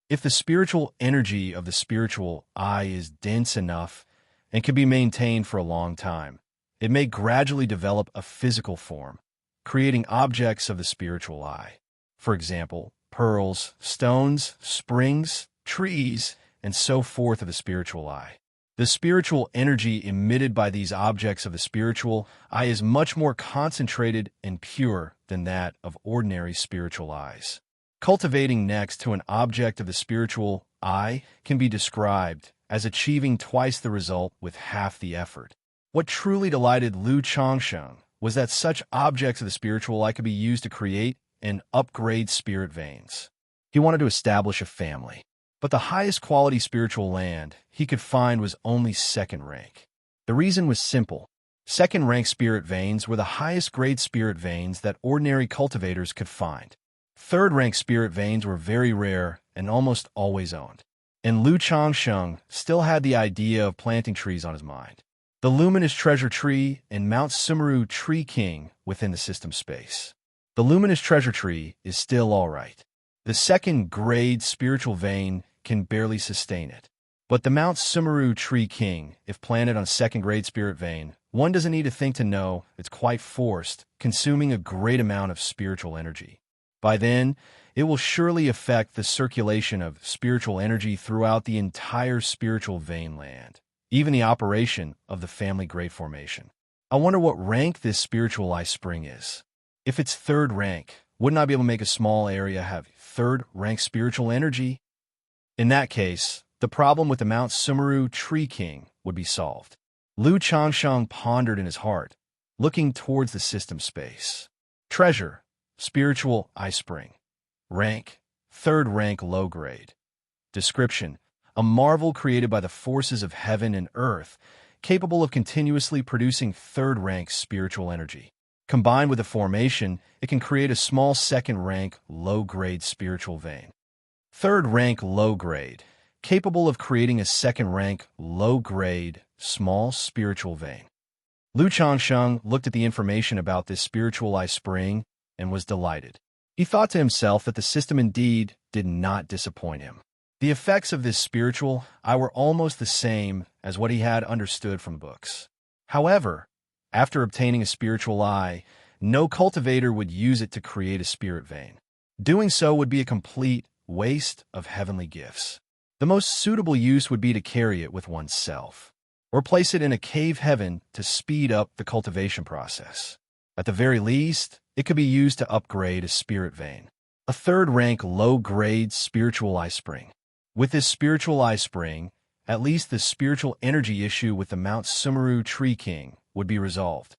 If the spiritual energy of the spiritual eye is dense enough and can be maintained for a long time, it may gradually develop a physical form, creating objects of the spiritual eye. For example, pearls, stones, springs, trees, and so forth of the spiritual eye. The spiritual energy emitted by these objects of the spiritual eye is much more concentrated and pure than that of ordinary spiritual eyes. Cultivating next to an object of the spiritual eye can be described as achieving twice the result with half the effort. What truly delighted Lu Changsheng was that such objects of the spiritual eye could be used to create and upgrade spirit veins. He wanted to establish a family, but the highest quality spiritual land he could find was only second rank. The reason was simple. Second rank spirit veins were the highest grade spirit veins that ordinary cultivators could find. Third rank spirit veins were very rare and almost always owned. And Lu Changsheng still had the idea of planting trees on his mind. The Luminous Treasure Tree and Mount Sumeru Tree King within the system space. The Luminous Treasure Tree is still all right. The second grade spiritual vein can barely sustain it. But the Mount Sumeru Tree King, if planted on second grade spirit vein, one doesn't need to think to know it's quite forced, consuming a great amount of spiritual energy. By then, it will surely affect the circulation of spiritual energy throughout the entire spiritual vein land, even the operation of the family grade formation. I wonder what rank this spiritual eye spring is. If it's third rank, wouldn't I be able to make a small area have third rank spiritual energy? In that case, the problem with the Mount Sumeru Tree King would be solved. Lu Changsheng pondered in his heart, looking towards the system space. Treasure, spiritual eye spring. Rank, third rank low grade. Description, a marvel created by the forces of heaven and earth, capable of continuously producing third rank spiritual energy. Combined with the formation, it can create a small second rank low grade spiritual vein. Third rank low grade, capable of creating a second rank low grade small spiritual vein. Lu Changsheng looked at the information about this spiritual eye spring and was delighted. He thought to himself that the system indeed did not disappoint him. The effects of this spiritual eye were almost the same as what he had understood from books. However, after obtaining a spiritual eye, no cultivator would use it to create a spirit vein. Doing so would be a complete waste of heavenly gifts. The most suitable use would be to carry it with oneself, or place it in a cave heaven to speed up the cultivation process. At the very least, it could be used to upgrade a spirit vein, a third-rank low-grade spiritual eye spring. With this spiritual eye spring, at least the spiritual energy issue with the Mount Sumeru Tree King would be resolved.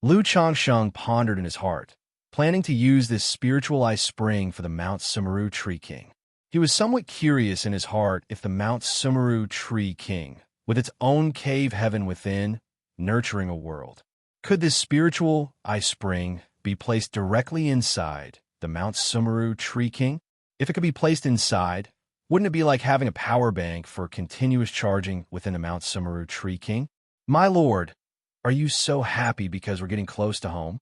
Lu Changsheng pondered in his heart, planning to use this spiritual eye spring for the Mount Sumeru Tree King. He was somewhat curious in his heart if the Mount Sumeru Tree King, with its own cave heaven within, nurturing a world. Could this spiritual eye spring be placed directly inside the Mount Sumeru Tree King? If it could be placed inside, wouldn't it be like having a power bank for continuous charging within the Mount Sumeru Tree King? My lord, are you so happy because we're getting close to home?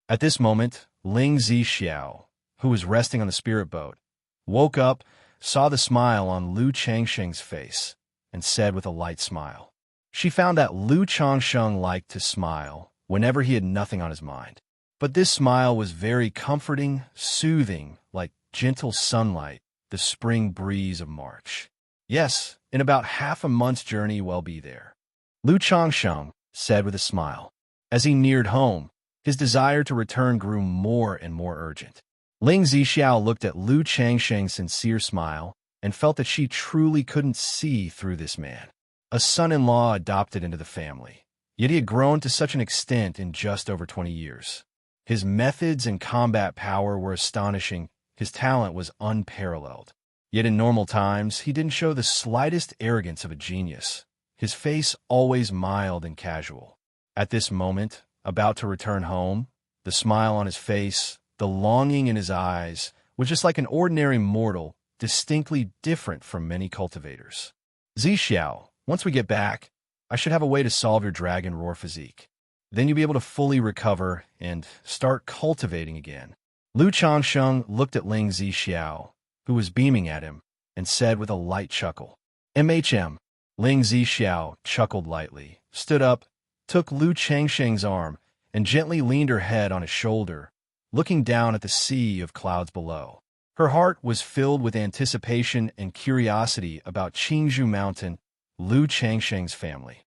At this moment, Ling Zixiao, who was resting on the spirit boat, woke up, saw the smile on Lu Changsheng's face, and said with a light smile. She found that Lu Changsheng liked to smile whenever he had nothing on his mind. But this smile was very comforting, soothing, like gentle sunlight, the spring breeze of March. Yes, in about half a month's journey we'll be there, Lu Changsheng said with a smile. As he neared home, his desire to return grew more and more urgent. Ling Zixiao looked at Lu Changsheng's sincere smile and felt that she truly couldn't see through this man. A son-in-law adopted into the family, yet he had grown to such an extent in just over 20 years. His methods and combat power were astonishing. His talent was unparalleled. Yet in normal times, he didn't show the slightest arrogance of a genius, his face always mild and casual. At this moment, about to return home, the smile on his face, the longing in his eyes, was just like an ordinary mortal, distinctly different from many cultivators. Zixiao, once we get back, I should have a way to solve your dragon roar physique. Then you'll be able to fully recover and start cultivating again. Lu Changsheng looked at Ling Zixiao, who was beaming at him, and said with a light chuckle, "MHM." Ling Zixiao chuckled lightly, stood up, took Lu Changsheng's arm, and gently leaned her head on his shoulder, looking down at the sea of clouds below. Her heart was filled with anticipation and curiosity about Qingzhou Mountain, Lu Changsheng's family.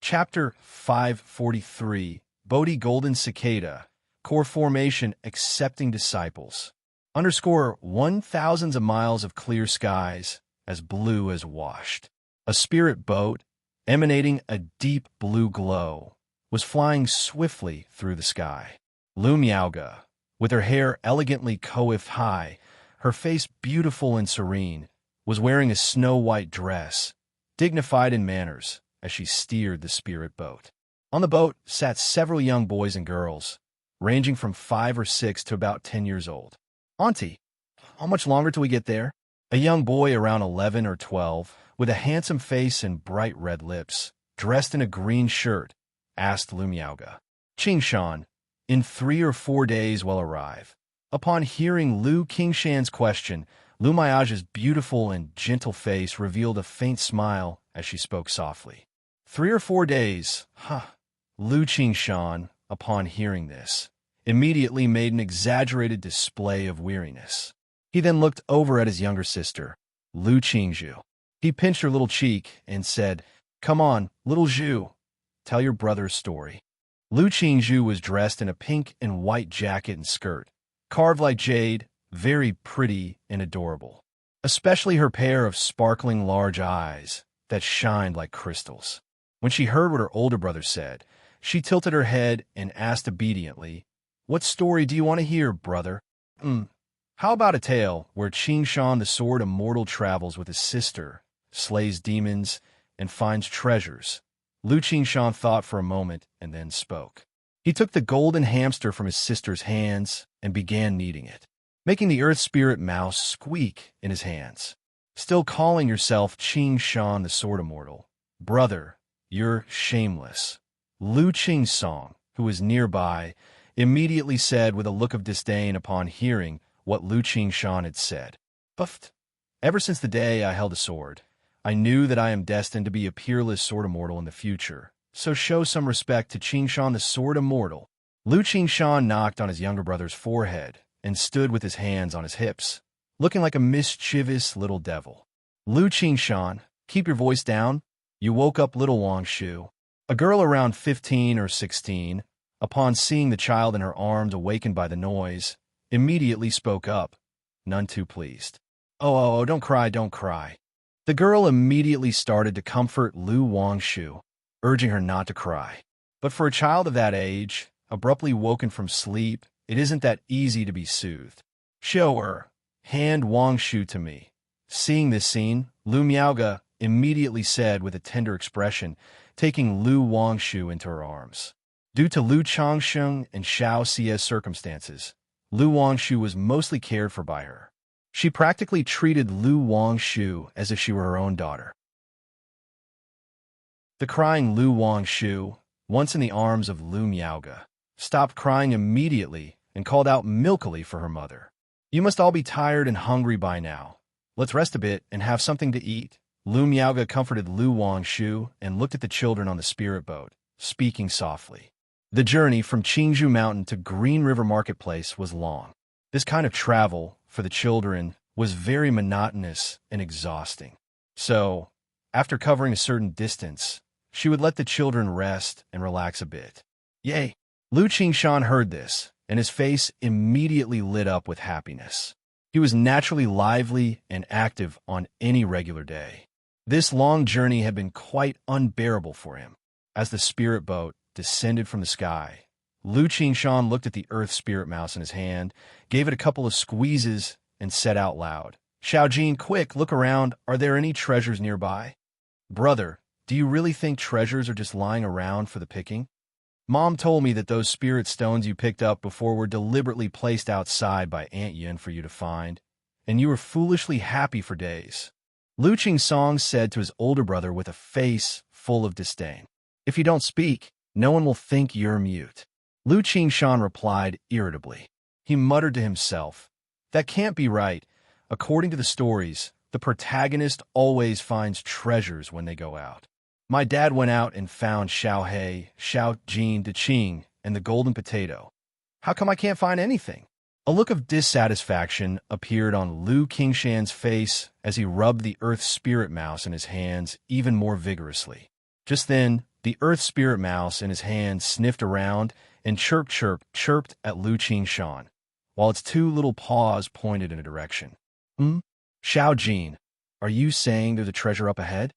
Chapter 543, Bodhi Golden Cicada, Core Formation Accepting Disciples. Underscore 1,000s of miles of clear skies, as blue as washed. A spirit boat, emanating a deep blue glow, was flying swiftly through the sky. Lu Miaoga, with her hair elegantly coiffed high, her face beautiful and serene, was wearing a snow-white dress, dignified in manners, as she steered the spirit boat. On the boat sat several young boys and girls, ranging from 5 or 6 to about 10 years old. "Auntie, how much longer till we get there?" A young boy around 11 or 12, with a handsome face and bright red lips, dressed in a green shirt, asked Lu Miaoga. "Qingshan, in 3 or 4 days we'll arrive." Upon hearing Lu Qingshan's question, Lu Miaoga's beautiful and gentle face revealed a faint smile as she spoke softly. 3 or 4 days, huh? Lu Qingshan, upon hearing this, immediately made an exaggerated display of weariness. He then looked over at his younger sister, Lu Qingzhu. He pinched her little cheek and said, "Come on, little Zhu, tell your brother's story." Lu Qingzhu was dressed in a pink and white jacket and skirt, carved like jade, very pretty and adorable, especially her pair of sparkling large eyes that shined like crystals. When she heard what her older brother said, she tilted her head and asked obediently, "What story do you want to hear, brother?" How about a tale where Qingshan the Sword Immortal travels with his sister, slays demons, and finds treasures? Lu Qingshan thought for a moment and then spoke. He took the golden hamster from his sister's hands and began kneading it, making the earth spirit mouse squeak in his hands. "Still calling yourself Qingshan the Sword Immortal? Brother, you're shameless." Lu Qingsong, who was nearby, immediately said with a look of disdain upon hearing what Lu Qingshan had said. "Buffed. Ever since the day I held a sword, I knew that I am destined to be a peerless sword immortal in the future, so show some respect to Qingshan the Sword Immortal." Lu Qingshan knocked on his younger brother's forehead and stood with his hands on his hips, looking like a mischievous little devil. "Lu Qingshan, keep your voice down. You woke up little Wangshu." A girl around 15 or 16, upon seeing the child in her arms awakened by the noise, immediately spoke up, none too pleased. Oh, don't cry, don't cry." The girl immediately started to comfort Lu Wangshu, urging her not to cry. But for a child of that age, abruptly woken from sleep, it isn't that easy to be soothed. "Show her. Hand Wangshu to me." Seeing this scene, Lu Miaoga immediately said with a tender expression, taking Lu Wangshu into her arms. Due to Lu Changsheng and Xiaoxia's circumstances, Lu Wangshu was mostly cared for by her. She practically treated Lu Wangshu as if she were her own daughter. The crying Lu Wangshu, once in the arms of Lu Miaoga, stopped crying immediately and called out milkily for her mother. "You must all be tired and hungry by now. Let's rest a bit and have something to eat." Lu Miaoga comforted Lu Wangshu and looked at the children on the spirit boat, speaking softly. The journey from Qingzhou Mountain to Green River Marketplace was long. This kind of travel, for the children, was very monotonous and exhausting. So, after covering a certain distance, she would let the children rest and relax a bit. Yay! Lu Qingshan heard this, and his face immediately lit up with happiness. He was naturally lively and active on any regular day. This long journey had been quite unbearable for him. As the spirit boat descended from the sky, Lu Qingshan looked at the earth spirit mouse in his hand, gave it a couple of squeezes, and said out loud, "Xiaojin, quick, look around. Are there any treasures nearby?" "Brother, do you really think treasures are just lying around for the picking? Mom told me that those spirit stones you picked up before were deliberately placed outside by Aunt Yin for you to find, and you were foolishly happy for days." Lu Qingsong said to his older brother with a face full of disdain, "If you don't speak, no one will think you're mute." Lu Qingshan replied irritably. He muttered to himself, "That can't be right. According to the stories, the protagonist always finds treasures when they go out. My dad went out and found Xiaohei, Xiaojin, Deqing, and the golden potato. How come I can't find anything?" A look of dissatisfaction appeared on Lu Qingshan's face as he rubbed the earth spirit mouse in his hands even more vigorously. Just then, the earth spirit mouse in his hand sniffed around and chirped at Lu Qingshan, while its two little paws pointed in a direction. Xiaojin, are you saying there's a treasure up ahead?"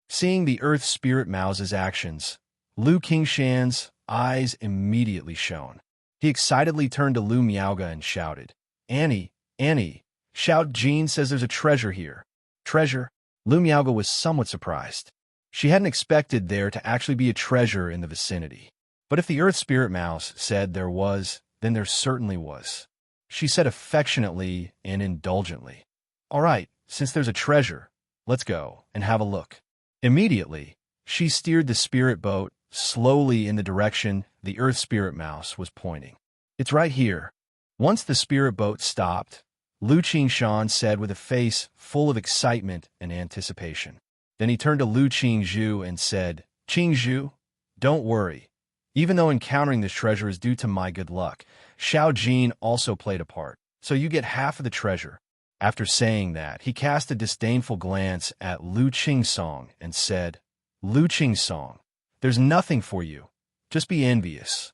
Seeing the earth spirit mouse's actions, Lu Qingshan's eyes immediately shone. He excitedly turned to Lu Miaoga and shouted, Annie, Xiaojin says there's a treasure here." "Treasure?" Lu Miaoga was somewhat surprised. She hadn't expected there to actually be a treasure in the vicinity. But if the earth spirit mouse said there was, then there certainly was. She said affectionately and indulgently, "All right, since there's a treasure, let's go and have a look." Immediately, she steered the spirit boat slowly in the direction the earth spirit mouse was pointing. "It's right here." Once the spirit boat stopped, Lu Qingshan said with a face full of excitement and anticipation. Then he turned to Lu Qingzhu and said, "Qingzhu, don't worry. Even though encountering this treasure is due to my good luck, Xiao Jin also played a part, so you get half of the treasure. After saying that, he cast a disdainful glance at Lu Qingsong and said, Lu Qingsong, there's nothing for you. Just be envious.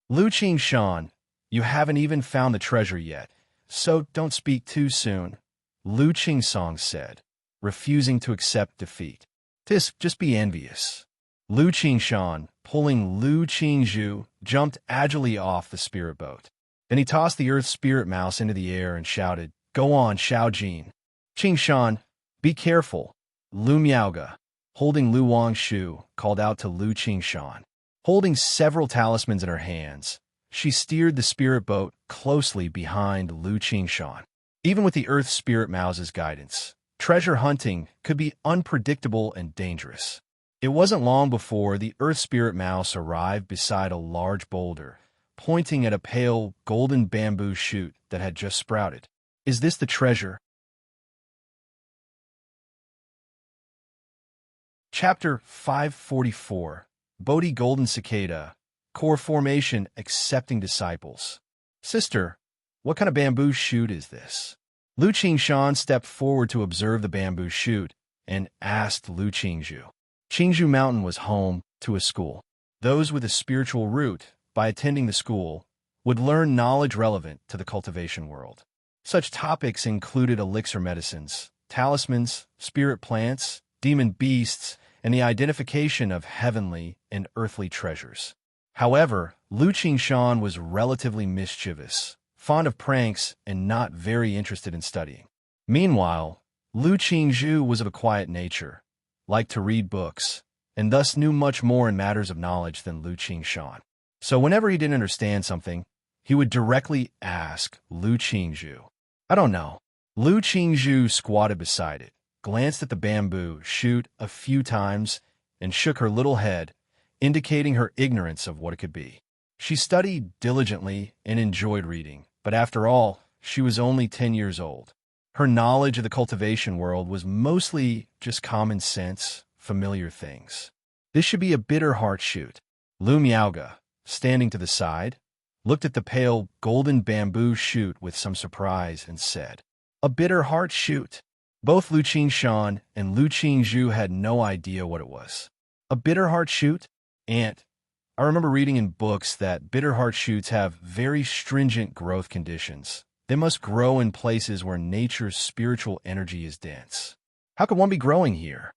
Lu Qingshan, you haven't even found the treasure yet, so don't speak too soon, Lu Qingsong said, refusing to accept defeat. Just be envious. Lu Qingshan, pulling Lu Qingzhu, jumped agilely off the spirit boat. Then he tossed the earth spirit mouse into the air and shouted, Go on, Xiao Jin. Qingshan, be careful. Lu Miaoga, holding Lu Wangshu, called out to Lu Qingshan. Holding several talismans in her hands, she steered the spirit boat closely behind Lu Qingshan. Even with the earth spirit mouse's guidance, treasure hunting could be unpredictable and dangerous. It wasn't long before the earth spirit mouse arrived beside a large boulder, pointing at a pale golden bamboo shoot that had just sprouted. Is this the treasure? Chapter 544, Bodhi Golden Cicada, Core Formation Accepting Disciples. Sister, what kind of bamboo shoot is this? Lu Qingshan stepped forward to observe the bamboo shoot and asked Lu Qingzhu. Qingzhu Mountain was home to a school. Those with a spiritual root, by attending the school, would learn knowledge relevant to the cultivation world. Such topics included elixir medicines, talismans, spirit plants, demon beasts, and the identification of heavenly and earthly treasures. However, Lu Qingshan was relatively mischievous, fond of pranks, and not very interested in studying. Meanwhile, Lu Qingzhu was of a quiet nature, liked to read books, and thus knew much more in matters of knowledge than Lu Qingshan. So whenever he didn't understand something, he would directly ask Lu Qingzhu. I don't know. Lu Qingzhu squatted beside it, glanced at the bamboo shoot a few times, and shook her little head, indicating her ignorance of what it could be. She studied diligently and enjoyed reading, but after all, she was only 10 years old. Her knowledge of the cultivation world was mostly just common sense, familiar things. This should be a bitter heart shoot. Lu Miaoga, standing to the side, looked at the pale golden bamboo shoot with some surprise and said, A bitter heart shoot. Both Lu Qingshan and Lu Qingzhu had no idea what it was. A bitter heart shoot? Aunt, I remember reading in books that bitter heart shoots have very stringent growth conditions. They must grow in places where nature's spiritual energy is dense. How could one be growing here?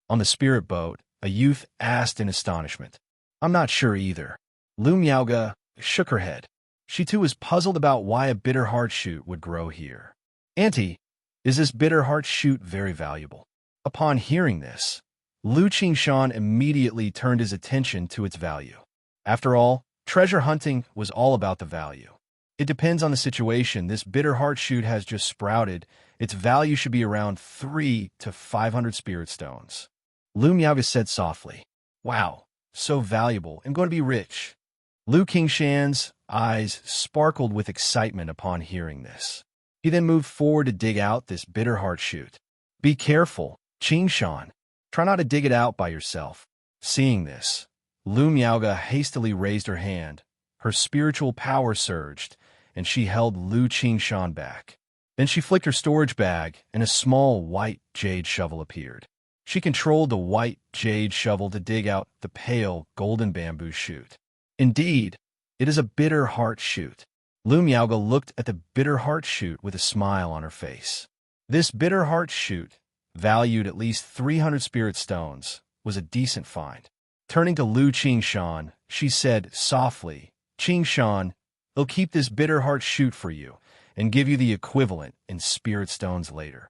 On the spirit boat, a youth asked in astonishment. I'm not sure either. Lu Miaoga shook her head. She too was puzzled about why a bitter heart shoot would grow here. Auntie, is this bitter heart shoot very valuable? Upon hearing this, Lu Qingshan immediately turned his attention to its value. After all, treasure hunting was all about the value. It depends on the situation. This bitter heart shoot has just sprouted. Its value should be around 300 to 500 spirit stones. Lu Miaoga said softly, Wow, so valuable. I'm going to be rich. Lu Qingshan's eyes sparkled with excitement upon hearing this. He then moved forward to dig out this bitter heart shoot. Be careful, Qingshan. Try not to dig it out by yourself. Seeing this, Lu Miaoga hastily raised her hand. Her spiritual power surged, and she held Lu Qingshan back. Then she flicked her storage bag, and a small white jade shovel appeared. She controlled the white jade shovel to dig out the pale golden bamboo shoot. Indeed, it is a bitter heart shoot. Lu Miaoga looked at the bitter heart shoot with a smile on her face. This bitter heart shoot, valued at least 300 spirit stones, was a decent find. Turning to Lu Qingshan, she said softly, Qingshan, they'll keep this bitter heart shoot for you and give you the equivalent in spirit stones later.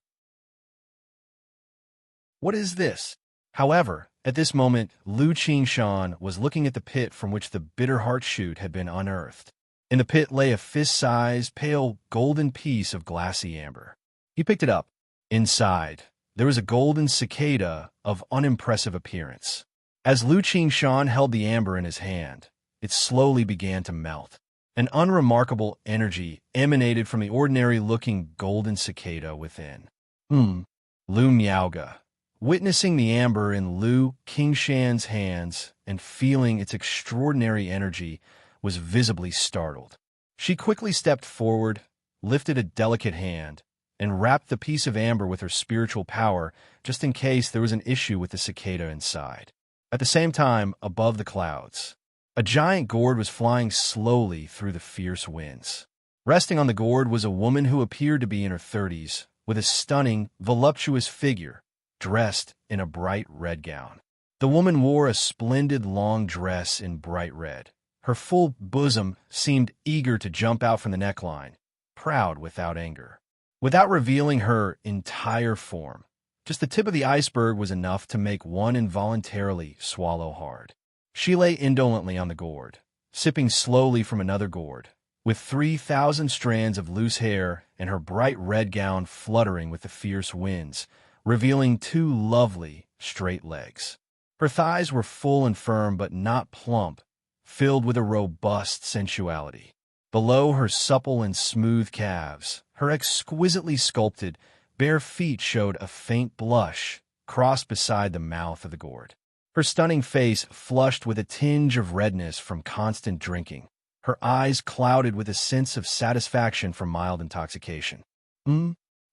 What is this? However, at this moment, Lu Qingshan was looking at the pit from which the bitter heart shoot had been unearthed. In the pit lay a fist-sized, pale, golden piece of glassy amber. He picked it up. Inside, there was a golden cicada of unimpressive appearance. As Lu Qingshan held the amber in his hand, it slowly began to melt. An unremarkable energy emanated from the ordinary-looking golden cicada within. Lu Miaoga, Witnessing the amber in Lu Qingshan's hands and feeling its extraordinary energy was visibly startled. She quickly stepped forward, lifted a delicate hand, and wrapped the piece of amber with her spiritual power just in case there was an issue with the cicada inside. At the same time, above the clouds, a giant gourd was flying slowly through the fierce winds. Resting on the gourd was a woman who appeared to be in her 30s, with a stunning, voluptuous figure, dressed in a bright red gown. The woman wore a splendid long dress in bright red. Her full bosom seemed eager to jump out from the neckline, proud without anger. Without revealing her entire form, just the tip of the iceberg was enough to make one involuntarily swallow hard. She lay indolently on the gourd, sipping slowly from another gourd, with 3,000 strands of loose hair and her bright red gown fluttering with the fierce winds, revealing 2 lovely, straight legs. Her thighs were full and firm but not plump, filled with a robust sensuality. Below her supple and smooth calves, her exquisitely sculpted, bare feet showed a faint blush crossed beside the mouth of the gourd. Her stunning face flushed with a tinge of redness from constant drinking, her eyes clouded with a sense of satisfaction from mild intoxication.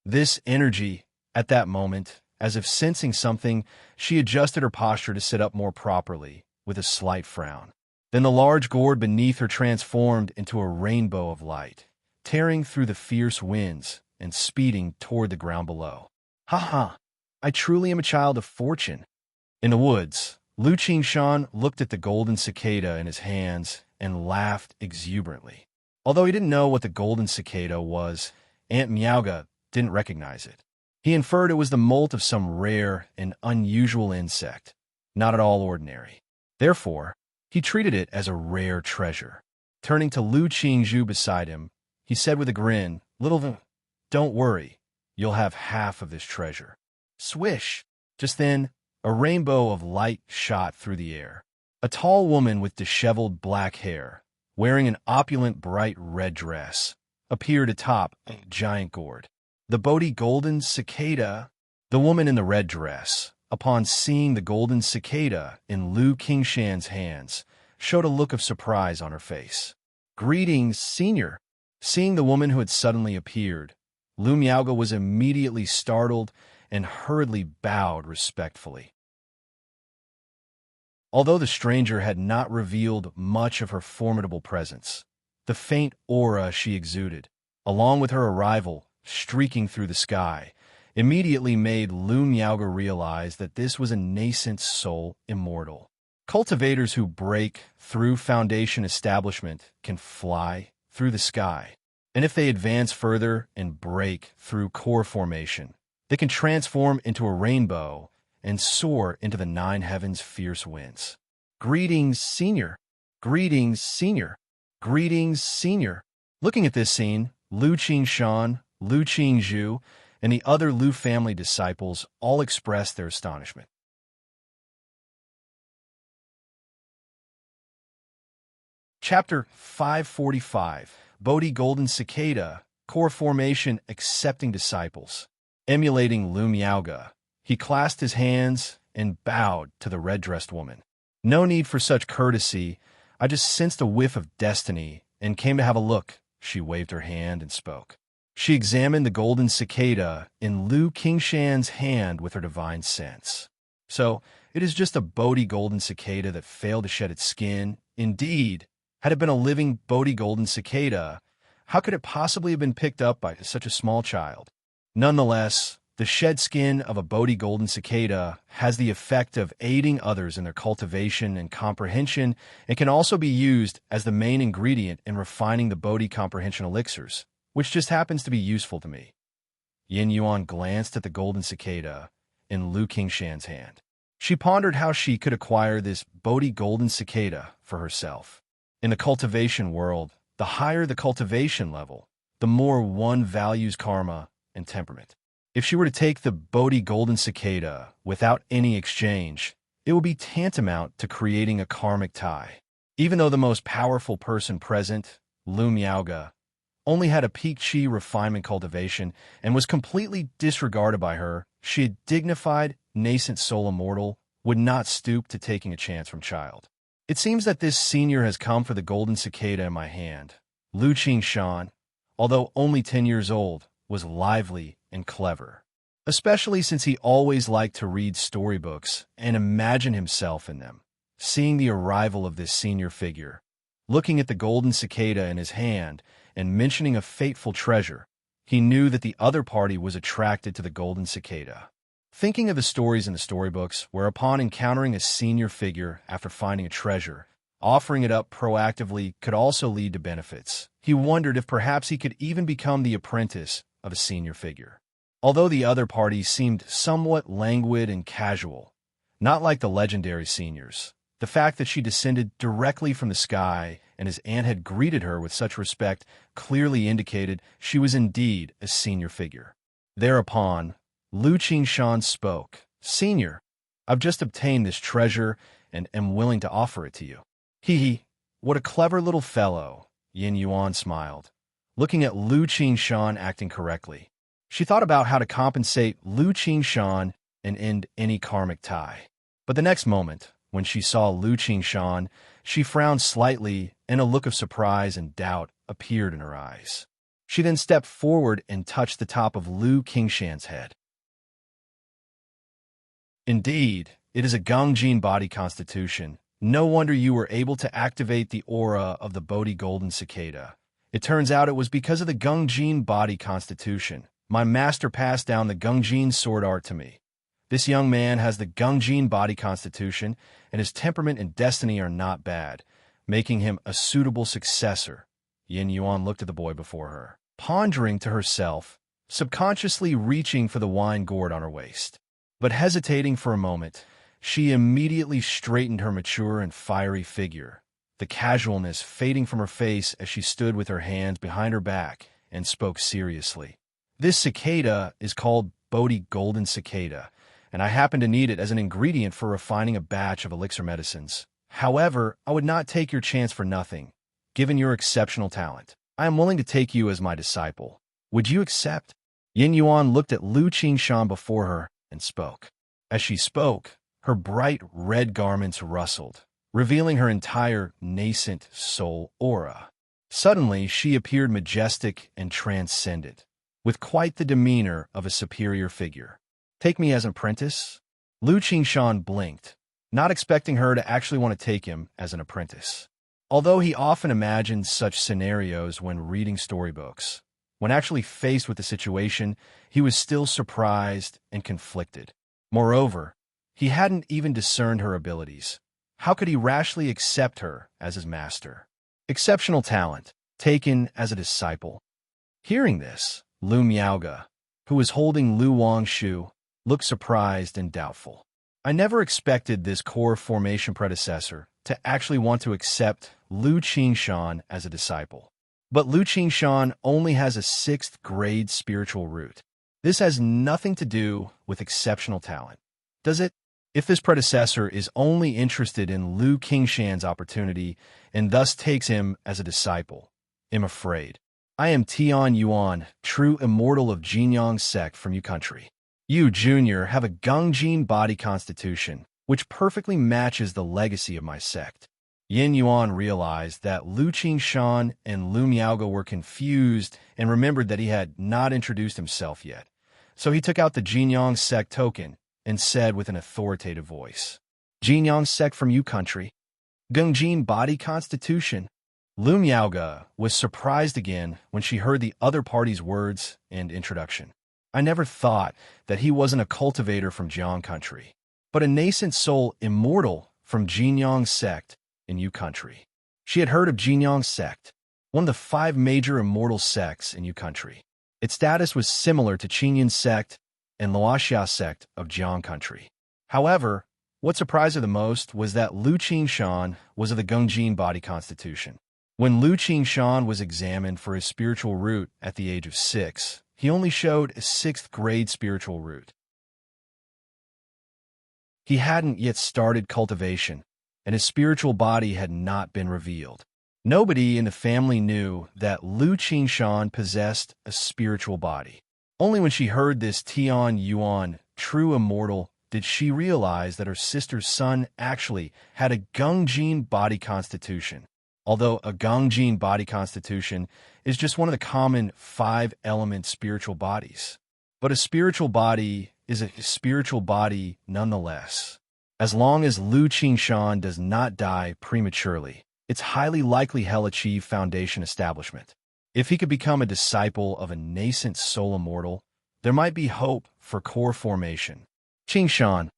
This energy, at that moment, as if sensing something, she adjusted her posture to sit up more properly, with a slight frown. Then the large gourd beneath her transformed into a rainbow of light, tearing through the fierce winds and speeding toward the ground below. Ha ha! I truly am a child of fortune. In the woods, Lu Qingshan looked at the golden cicada in his hands and laughed exuberantly. Although he didn't know what the golden cicada was, Aunt Miaoga didn't recognize it. He inferred it was the molt of some rare and unusual insect, not at all ordinary. Therefore, he treated it as a rare treasure. Turning to Lu Qingzhu beside him, he said with a grin, "Don't worry, you'll have half of this treasure." Swish! Just then, a rainbow of light shot through the air. A tall woman with disheveled black hair, wearing an opulent bright red dress, appeared atop a giant gourd. The Bodhi golden cicada. The woman in the red dress, upon seeing the golden cicada in Lu Qingshan's hands, showed a look of surprise on her face. "Greetings, senior." Seeing the woman who had suddenly appeared, Lu Miaoga was immediately startled and hurriedly bowed respectfully. Although the stranger had not revealed much of her formidable presence, the faint aura she exuded, along with her arrival streaking through the sky, immediately made Lu Miaoga realize that this was a nascent soul immortal. Cultivators who break through foundation establishment can fly through the sky, and if they advance further and break through core formation, they can transform into a rainbow and soar into the 9 heavens' fierce winds. "Greetings, senior. Greetings, senior. Greetings, senior." Looking at this scene, Lu Qingshan, Lu Qingzhu, and the other Lu family disciples all expressed their astonishment. Chapter 545, Bodhi Golden Cicada, Core Formation Accepting Disciples. Emulating Lu Miaoga, he clasped his hands and bowed to the red-dressed woman. "No need for such courtesy. I just sensed a whiff of destiny and came to have a look." She waved her hand and spoke. She examined the golden cicada in Lu Qingshan's hand with her divine sense. "So, it is just a Bodhi golden cicada that failed to shed its skin. Indeed, had it been a living Bodhi golden cicada, how could it possibly have been picked up by such a small child? Nonetheless, the shed skin of a Bodhi golden cicada has the effect of aiding others in their cultivation and comprehension and can also be used as the main ingredient in refining the Bodhi comprehension elixirs, which just happens to be useful to me." Yin Yuan glanced at the golden cicada in Lu Qingshan's hand. She pondered how she could acquire this Bodhi golden cicada for herself. In the cultivation world, the higher the cultivation level, the more one values karma and temperament. If she were to take the Bodhi golden cicada without any exchange, it would be tantamount to creating a karmic tie. Even though the most powerful person present, Lu Miaoga, only had a peak chi refinement cultivation and was completely disregarded by her. She, a dignified, nascent soul immortal, would not stoop to taking a chance from child. It seems that this senior has come for the golden cicada in my hand. Lu Qingshan, although only 10 years old, was lively and clever, especially since he always liked to read storybooks and imagine himself in them. Seeing the arrival of this senior figure, looking at the golden cicada in his hand and mentioning a fateful treasure, he knew that the other party was attracted to the golden cicada. Thinking of the stories in the storybooks, where upon encountering a senior figure after finding a treasure, offering it up proactively could also lead to benefits, he wondered if perhaps he could even become the apprentice of a senior figure. Although the other party seemed somewhat languid and casual, not like the legendary seniors, the fact that she descended directly from the sky and his aunt had greeted her with such respect clearly indicated she was indeed a senior figure. Thereupon, Lu Qingshan spoke. "Senior, I've just obtained this treasure and am willing to offer it to you." "Hee, what a clever little fellow," Yin Yuan smiled, looking at Lu Qingshan acting correctly. She thought about how to compensate Lu Qingshan and end any karmic tie. But the next moment, when she saw Lu Qingshan, she frowned slightly and a look of surprise and doubt appeared in her eyes. She then stepped forward and touched the top of Lu Qingshan's head. "Indeed, it is a Gongjin body constitution. No wonder you were able to activate the aura of the Bodhi Golden Cicada. It turns out it was because of the Gongjin body constitution. My master passed down the Gongjin sword art to me. This young man has the Gongjin body constitution, and his temperament and destiny are not bad, making him a suitable successor." Yin Yuan looked at the boy before her, pondering to herself, subconsciously reaching for the wine gourd on her waist. But hesitating for a moment, she immediately straightened her mature and fiery figure, the casualness fading from her face as she stood with her hands behind her back and spoke seriously. "This cicada is called Bodhi Golden Cicada, and I happen to need it as an ingredient for refining a batch of elixir medicines. However, I would not take your chance for nothing. Given your exceptional talent, I am willing to take you as my disciple. Would you accept?" Yin Yuan looked at Lu Qingshan before her and spoke. As she spoke, her bright red garments rustled, revealing her entire nascent soul aura. Suddenly, she appeared majestic and transcendent, with quite the demeanor of a superior figure. "Take me as an apprentice?" Lu Qingshan blinked, not expecting her to actually want to take him as an apprentice. Although he often imagined such scenarios when reading storybooks, when actually faced with the situation, he was still surprised and conflicted. Moreover, he hadn't even discerned her abilities. How could he rashly accept her as his master? Exceptional talent, taken as a disciple. Hearing this, Lu Miaoge, who was holding Lu Wangshu, looked surprised and doubtful. "I never expected this core formation predecessor to actually want to accept Lu Qingshan as a disciple. But Lu Qingshan only has a 6th grade spiritual root. This has nothing to do with exceptional talent, does it? If this predecessor is only interested in Lu Qingshan's opportunity and thus takes him as a disciple, I'm afraid. I am Tian Yuan, true immortal of Jinyang sect from Yu country. You, Junior, have a Gongjin body constitution, which perfectly matches the legacy of my sect." Yin Yuan realized that Lu Qingshan and Lu Miaoge were confused and remembered that he had not introduced himself yet. So he took out the Jinyang sect token and said with an authoritative voice, "Jinyang sect from Yu country. Gongjin body constitution." Lu Miaoge was surprised again when she heard the other party's words and introduction. "I never thought that he wasn't a cultivator from Jiang country, but a nascent soul immortal from Jinyang sect in Yu country." She had heard of Jinyang sect, one of the 5 major immortal sects in Yu country. Its status was similar to Qinyin sect and Wuxia sect of Jiang country. However, what surprised her the most was that Lu Qingshan was of the Gongjin body constitution. When Lu Qingshan was examined for his spiritual root at the age of 6, he only showed a 6th grade spiritual root. He hadn't yet started cultivation, and his spiritual body had not been revealed. Nobody in the family knew that Lu Qingshan possessed a spiritual body. Only when she heard this Tian Yuan, true immortal, did she realize that her sister's son actually had a Gongjin body constitution. Although a Gongjin body constitution is just one of the common 5-element spiritual bodies. But a spiritual body is a spiritual body nonetheless. As long as Lu Qingshan does not die prematurely, it's highly likely he'll achieve foundation establishment. If he could become a disciple of a nascent soul immortal, there might be hope for core formation. Qingshan,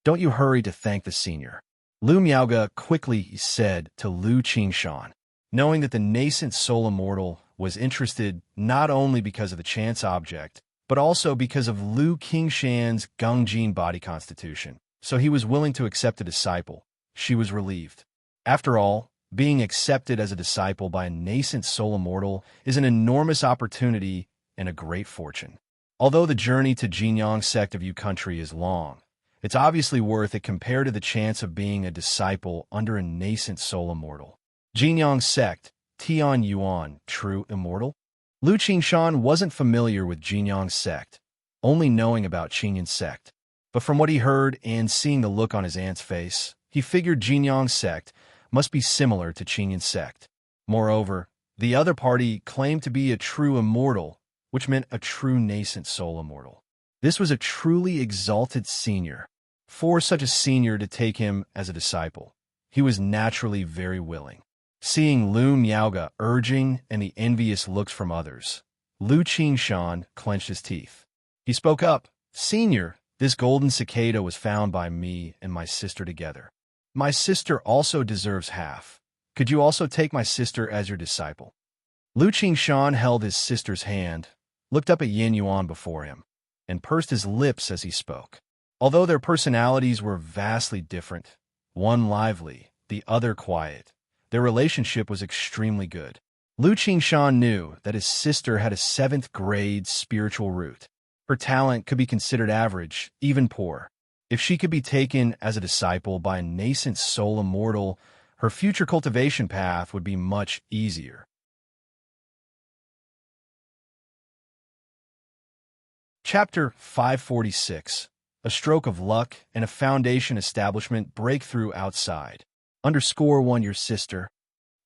don't you hurry to thank the senior. Lu Miaoge quickly said to Lu Qingshan, knowing that the nascent soul immortal was interested not only because of the chance object, but also because of Lu Qingshan's Gongjin body constitution. So he was willing to accept a disciple. She was relieved. After all, being accepted as a disciple by a nascent soul immortal is an enormous opportunity and a great fortune. Although the journey to Jinyang sect of Yu country is long, it's obviously worth it compared to the chance of being a disciple under a nascent soul immortal. Jinyang sect, Tian Yuan, true immortal? Lu Qingshan wasn't familiar with Jinyang sect, only knowing about Qinyan sect. But from what he heard and seeing the look on his aunt's face, he figured Jinyang sect must be similar to Qinyan sect. Moreover, the other party claimed to be a true immortal, which meant a true nascent soul immortal. This was a truly exalted senior. For such a senior to take him as a disciple, he was naturally very willing. Seeing Lu Miaoge urging and the envious looks from others, Lu Qingshan clenched his teeth. He spoke up, "Senior, this golden cicada was found by me and my sister together. My sister also deserves half. Could you also take my sister as your disciple?" Lu Qingshan held his sister's hand, looked up at Yin Yuan before him, and pursed his lips as he spoke. Although their personalities were vastly different, one lively, the other quiet, their relationship was extremely good. Lu Qingshan knew that his sister had a 7th-grade spiritual root. Her talent could be considered average, even poor. If she could be taken as a disciple by a nascent soul immortal, her future cultivation path would be much easier. Chapter 546. A stroke of luck and a foundation establishment breakthrough outside. _1 Your sister.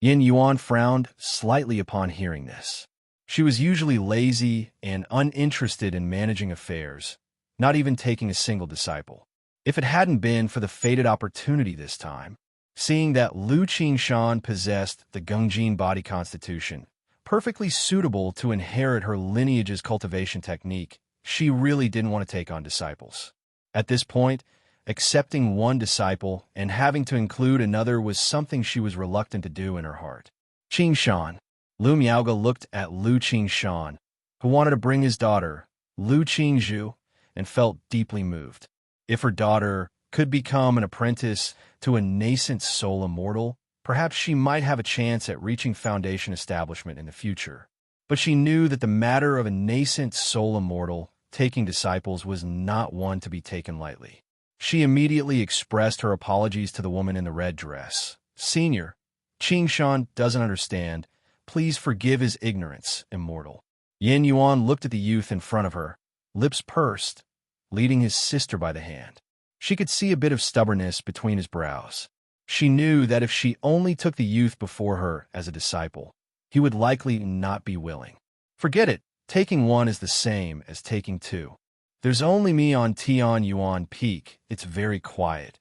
Yin Yuan frowned slightly upon hearing this. She was usually lazy and uninterested in managing affairs, not even taking a single disciple. If it hadn't been for the fated opportunity this time, seeing that Lu Qingshan possessed the Gongjin body constitution, perfectly suitable to inherit her lineage's cultivation technique, she really didn't want to take on disciples. At this point, accepting one disciple and having to include another was something she was reluctant to do in her heart. Qingshan. Lu Miaoge looked at Lu Qingshan, who wanted to bring his daughter, Lu Qingzhu, and felt deeply moved. If her daughter could become an apprentice to a nascent soul immortal, perhaps she might have a chance at reaching foundation establishment in the future. But she knew that the matter of a nascent soul immortal taking disciples was not one to be taken lightly. She immediately expressed her apologies to the woman in the red dress. "Senior, Qingshan doesn't understand. Please forgive his ignorance, immortal." Yin Yuan looked at the youth in front of her, lips pursed, leading his sister by the hand. She could see a bit of stubbornness between his brows. She knew that if she only took the youth before her as a disciple, he would likely not be willing. Forget it. Taking one is the same as taking two. There's only me on Tian Yuan Peak. It's very quiet.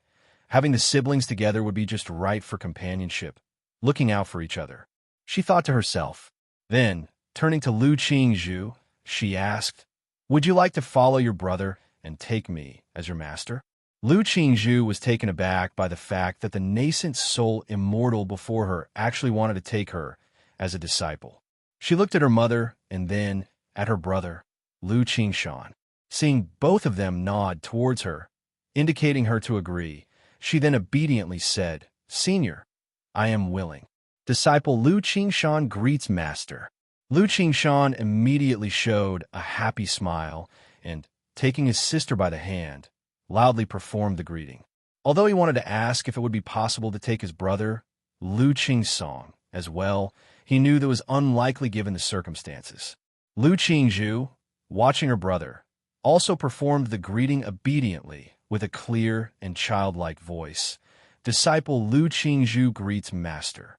Having the siblings together would be just right for companionship, looking out for each other, she thought to herself. Then, turning to Lu Qingzhu, she asked, "Would you like to follow your brother and take me as your master?" Lu Qingzhu was taken aback by the fact that the nascent soul immortal before her actually wanted to take her as a disciple. She looked at her mother and then at her brother, Lu Qingshan. Seeing both of them nod towards her, indicating her to agree, she then obediently said, "Senior, I am willing." Disciple Lu Qingshan greets master. Lu Qingshan immediately showed a happy smile and, taking his sister by the hand, loudly performed the greeting. Although he wanted to ask if it would be possible to take his brother, Lu Qingsong, as well, he knew that was unlikely given the circumstances. Lu Qingzhu, watching her brother, also performed the greeting obediently with a clear and childlike voice. Disciple Lu Qingzhu greets master.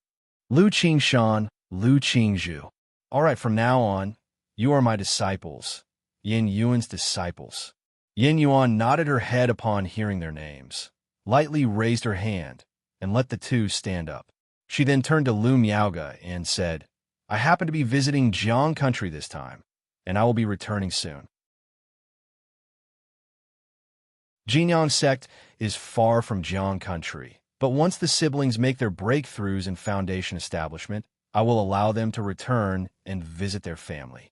Lu Qingshan, Lu Qingzhu. All right, from now on, you are my disciples, Yin Yuan's disciples. Yin Yuan nodded her head upon hearing their names, lightly raised her hand, and let the two stand up. She then turned to Lu Miaoge and said, I happen to be visiting Jiang country this time, and I will be returning soon. Jinyang sect is far from Jiang country, but once the siblings make their breakthroughs in Foundation establishment, I will allow them to return and visit their family.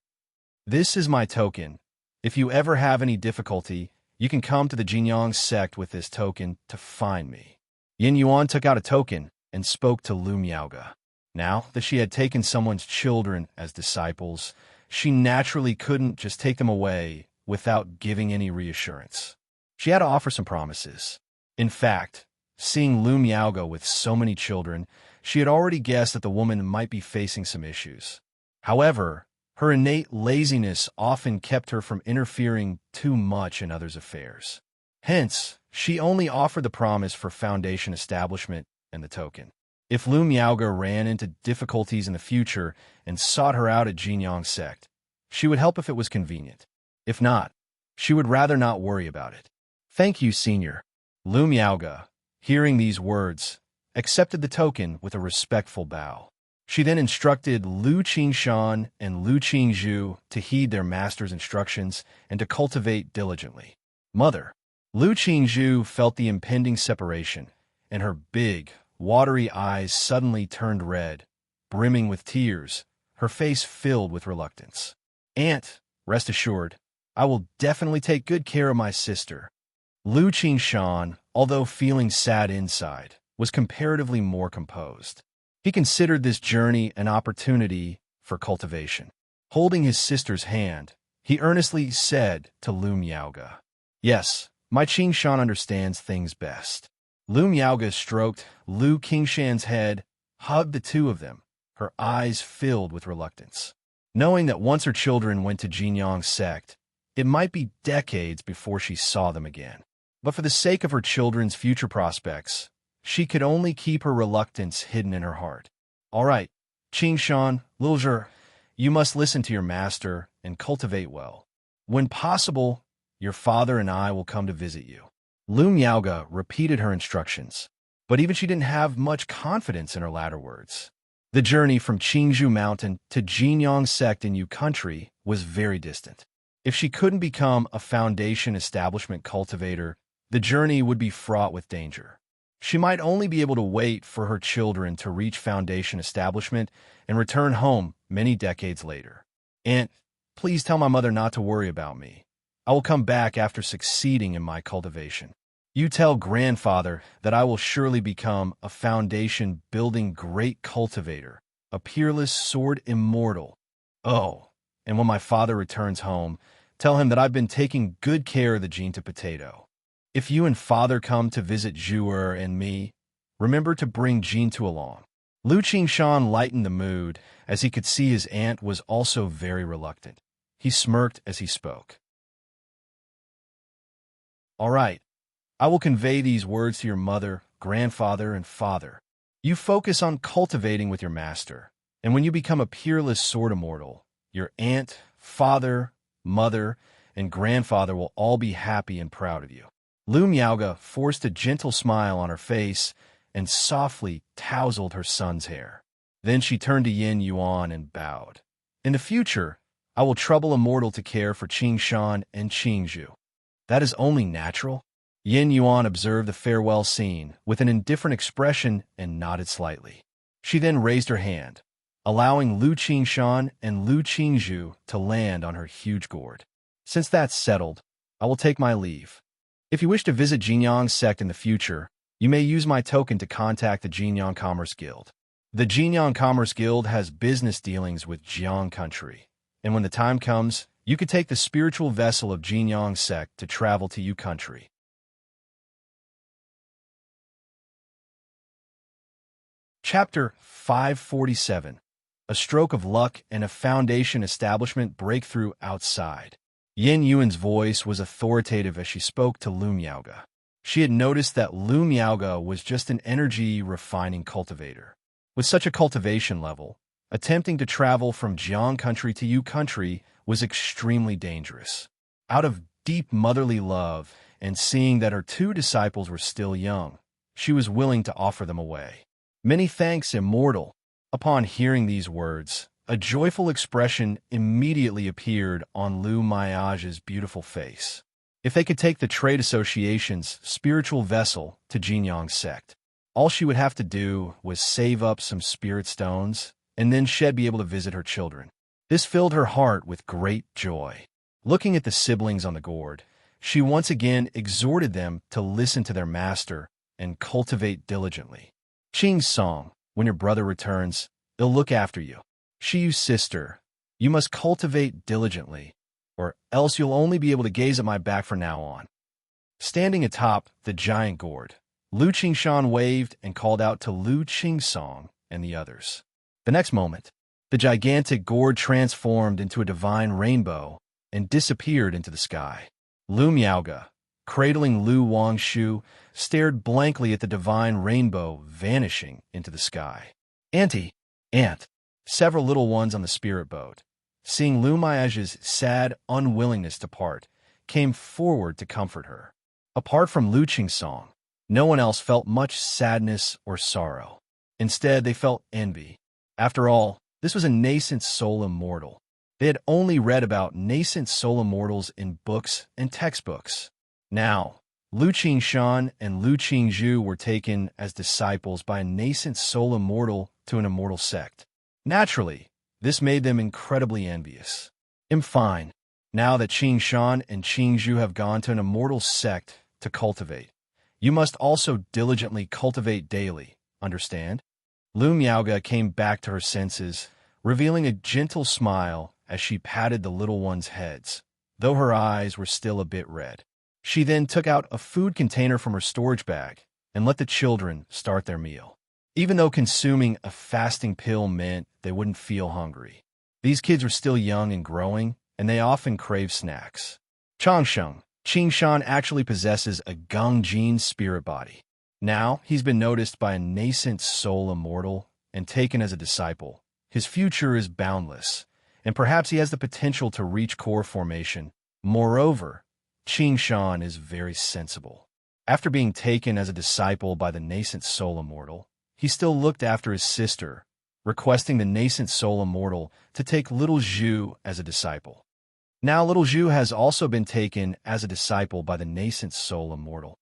This is my token. If you ever have any difficulty, you can come to the Jinyang sect with this token to find me. Yin Yuan took out a token and spoke to Lu Miaoge. Now that she had taken someone's children as disciples, she naturally couldn't just take them away without giving any reassurance. She had to offer some promises. In fact, seeing Lu Miaoge with so many children, she had already guessed that the woman might be facing some issues. However, her innate laziness often kept her from interfering too much in others' affairs. Hence, she only offered the promise for Foundation establishment and the token. If Lu Miaoge ran into difficulties in the future and sought her out at Jinyang sect, she would help if it was convenient. If not, she would rather not worry about it. Thank you, Senior. Lu Miaoge, hearing these words, accepted the token with a respectful bow. She then instructed Lu Qingshan and Lu Qingzhu to heed their master's instructions and to cultivate diligently. Mother, Lu Qingzhu felt the impending separation, and her big, watery eyes suddenly turned red, brimming with tears, her face filled with reluctance. Aunt, rest assured, I will definitely take good care of my sister. Lu Qingshan, although feeling sad inside, was comparatively more composed. He considered this journey an opportunity for cultivation. Holding his sister's hand, he earnestly said to Lu Miaoge, Yes, my Qingshan understands things best. Lu Miaoge stroked Lu Qingshan's head, hugged the two of them, her eyes filled with reluctance. Knowing that once her children went to Jinyang sect, it might be decades before she saw them again. But for the sake of her children's future prospects, she could only keep her reluctance hidden in her heart. All right, Qingshan, Luzher, you must listen to your master and cultivate well. When possible, your father and I will come to visit you. Lu Miaoge repeated her instructions, but even she didn't have much confidence in her latter words. The journey from Qingzhou Mountain to Jinyang sect in Yu country was very distant. If she couldn't become a Foundation establishment cultivator, the journey would be fraught with danger. She might only be able to wait for her children to reach Foundation establishment and return home many decades later. Aunt, please tell my mother not to worry about me. I will come back after succeeding in my cultivation. You tell grandfather that I will surely become a Foundation-building great cultivator, a peerless sword immortal. Oh, and when my father returns home, tell him that I've been taking good care of the Jinta potato. If you and father come to visit Zhuer and me, remember to bring Jintu along. Lu Qingshan lightened the mood, as he could see his aunt was also very reluctant. He smirked as he spoke. All right, I will convey these words to your mother, grandfather, and father. You focus on cultivating with your master, and when you become a peerless sword immortal, your aunt, father, mother, and grandfather will all be happy and proud of you. Lu Miaoge forced a gentle smile on her face and softly tousled her son's hair. Then she turned to Yin Yuan and bowed. In the future, I will trouble a mortal to care for Qingshan and Qingzhu. That is only natural. Yin Yuan observed the farewell scene with an indifferent expression and nodded slightly. She then raised her hand, allowing Lu Qingshan and Lu Qingzhu to land on her huge gourd. Since that's settled, I will take my leave. If you wish to visit Jinyang sect in the future, you may use my token to contact the Jinyang Commerce Guild. The Jinyang Commerce Guild has business dealings with Jiang country, and when the time comes, you could take the spiritual vessel of Jinyang sect to travel to Yu country. Chapter 547. A Stroke of Luck and a Foundation Establishment Breakthrough Outside. Yin Yuan's voice was authoritative as she spoke to Lu Miaoge. She had noticed that Lu Miaoge was just an energy-refining cultivator. With such a cultivation level, attempting to travel from Jiang country to Yu country was extremely dangerous. Out of deep motherly love and seeing that her two disciples were still young, she was willing to offer them away. Many thanks, Immortal. Upon hearing these words, a joyful expression immediately appeared on Lu Miaoge's beautiful face. If they could take the trade association's spiritual vessel to Jinyang sect, all she would have to do was save up some spirit stones, and then she'd be able to visit her children. This filled her heart with great joy. Looking at the siblings on the gourd, she once again exhorted them to listen to their master and cultivate diligently. Qing's song, when your brother returns, he'll look after you. Shiyu's sister, you must cultivate diligently, or else you'll only be able to gaze at my back from now on. Standing atop the giant gourd, Lu Qingshan waved and called out to Lu Qingsong and the others. The next moment, the gigantic gourd transformed into a divine rainbow and disappeared into the sky. Lu Miaoge, cradling Lu Wangshu, stared blankly at the divine rainbow vanishing into the sky. Auntie, Aunt, several little ones on the spirit boat, seeing Lu Miaoge's sad unwillingness to part, came forward to comfort her. Apart from Lu Qingsong, no one else felt much sadness or sorrow. Instead, they felt envy. After all, this was a nascent soul immortal. They had only read about nascent soul immortals in books and textbooks. Now, Lu Qingshan and Lu Qingzhu were taken as disciples by a nascent soul immortal to an immortal sect. Naturally, this made them incredibly envious. Fine. Now that Qingshan and Qingzhu have gone to an immortal sect to cultivate, you must also diligently cultivate daily, understand? Lu Miaoge came back to her senses, revealing a gentle smile as she patted the little ones' heads, though her eyes were still a bit red. She then took out a food container from her storage bag and let the children start their meal. Even though consuming a fasting pill meant they wouldn't feel hungry, these kids were still young and growing, and they often crave snacks. Qingshan actually possesses a Gangjin spirit body. Now, he's been noticed by a nascent soul immortal and taken as a disciple. His future is boundless, and perhaps he has the potential to reach core formation. Moreover, Qingshan is very sensible. After being taken as a disciple by the nascent soul immortal, he still looked after his sister, requesting the nascent soul immortal to take little Zhu as a disciple. Now little Zhu has also been taken as a disciple by the nascent soul immortal.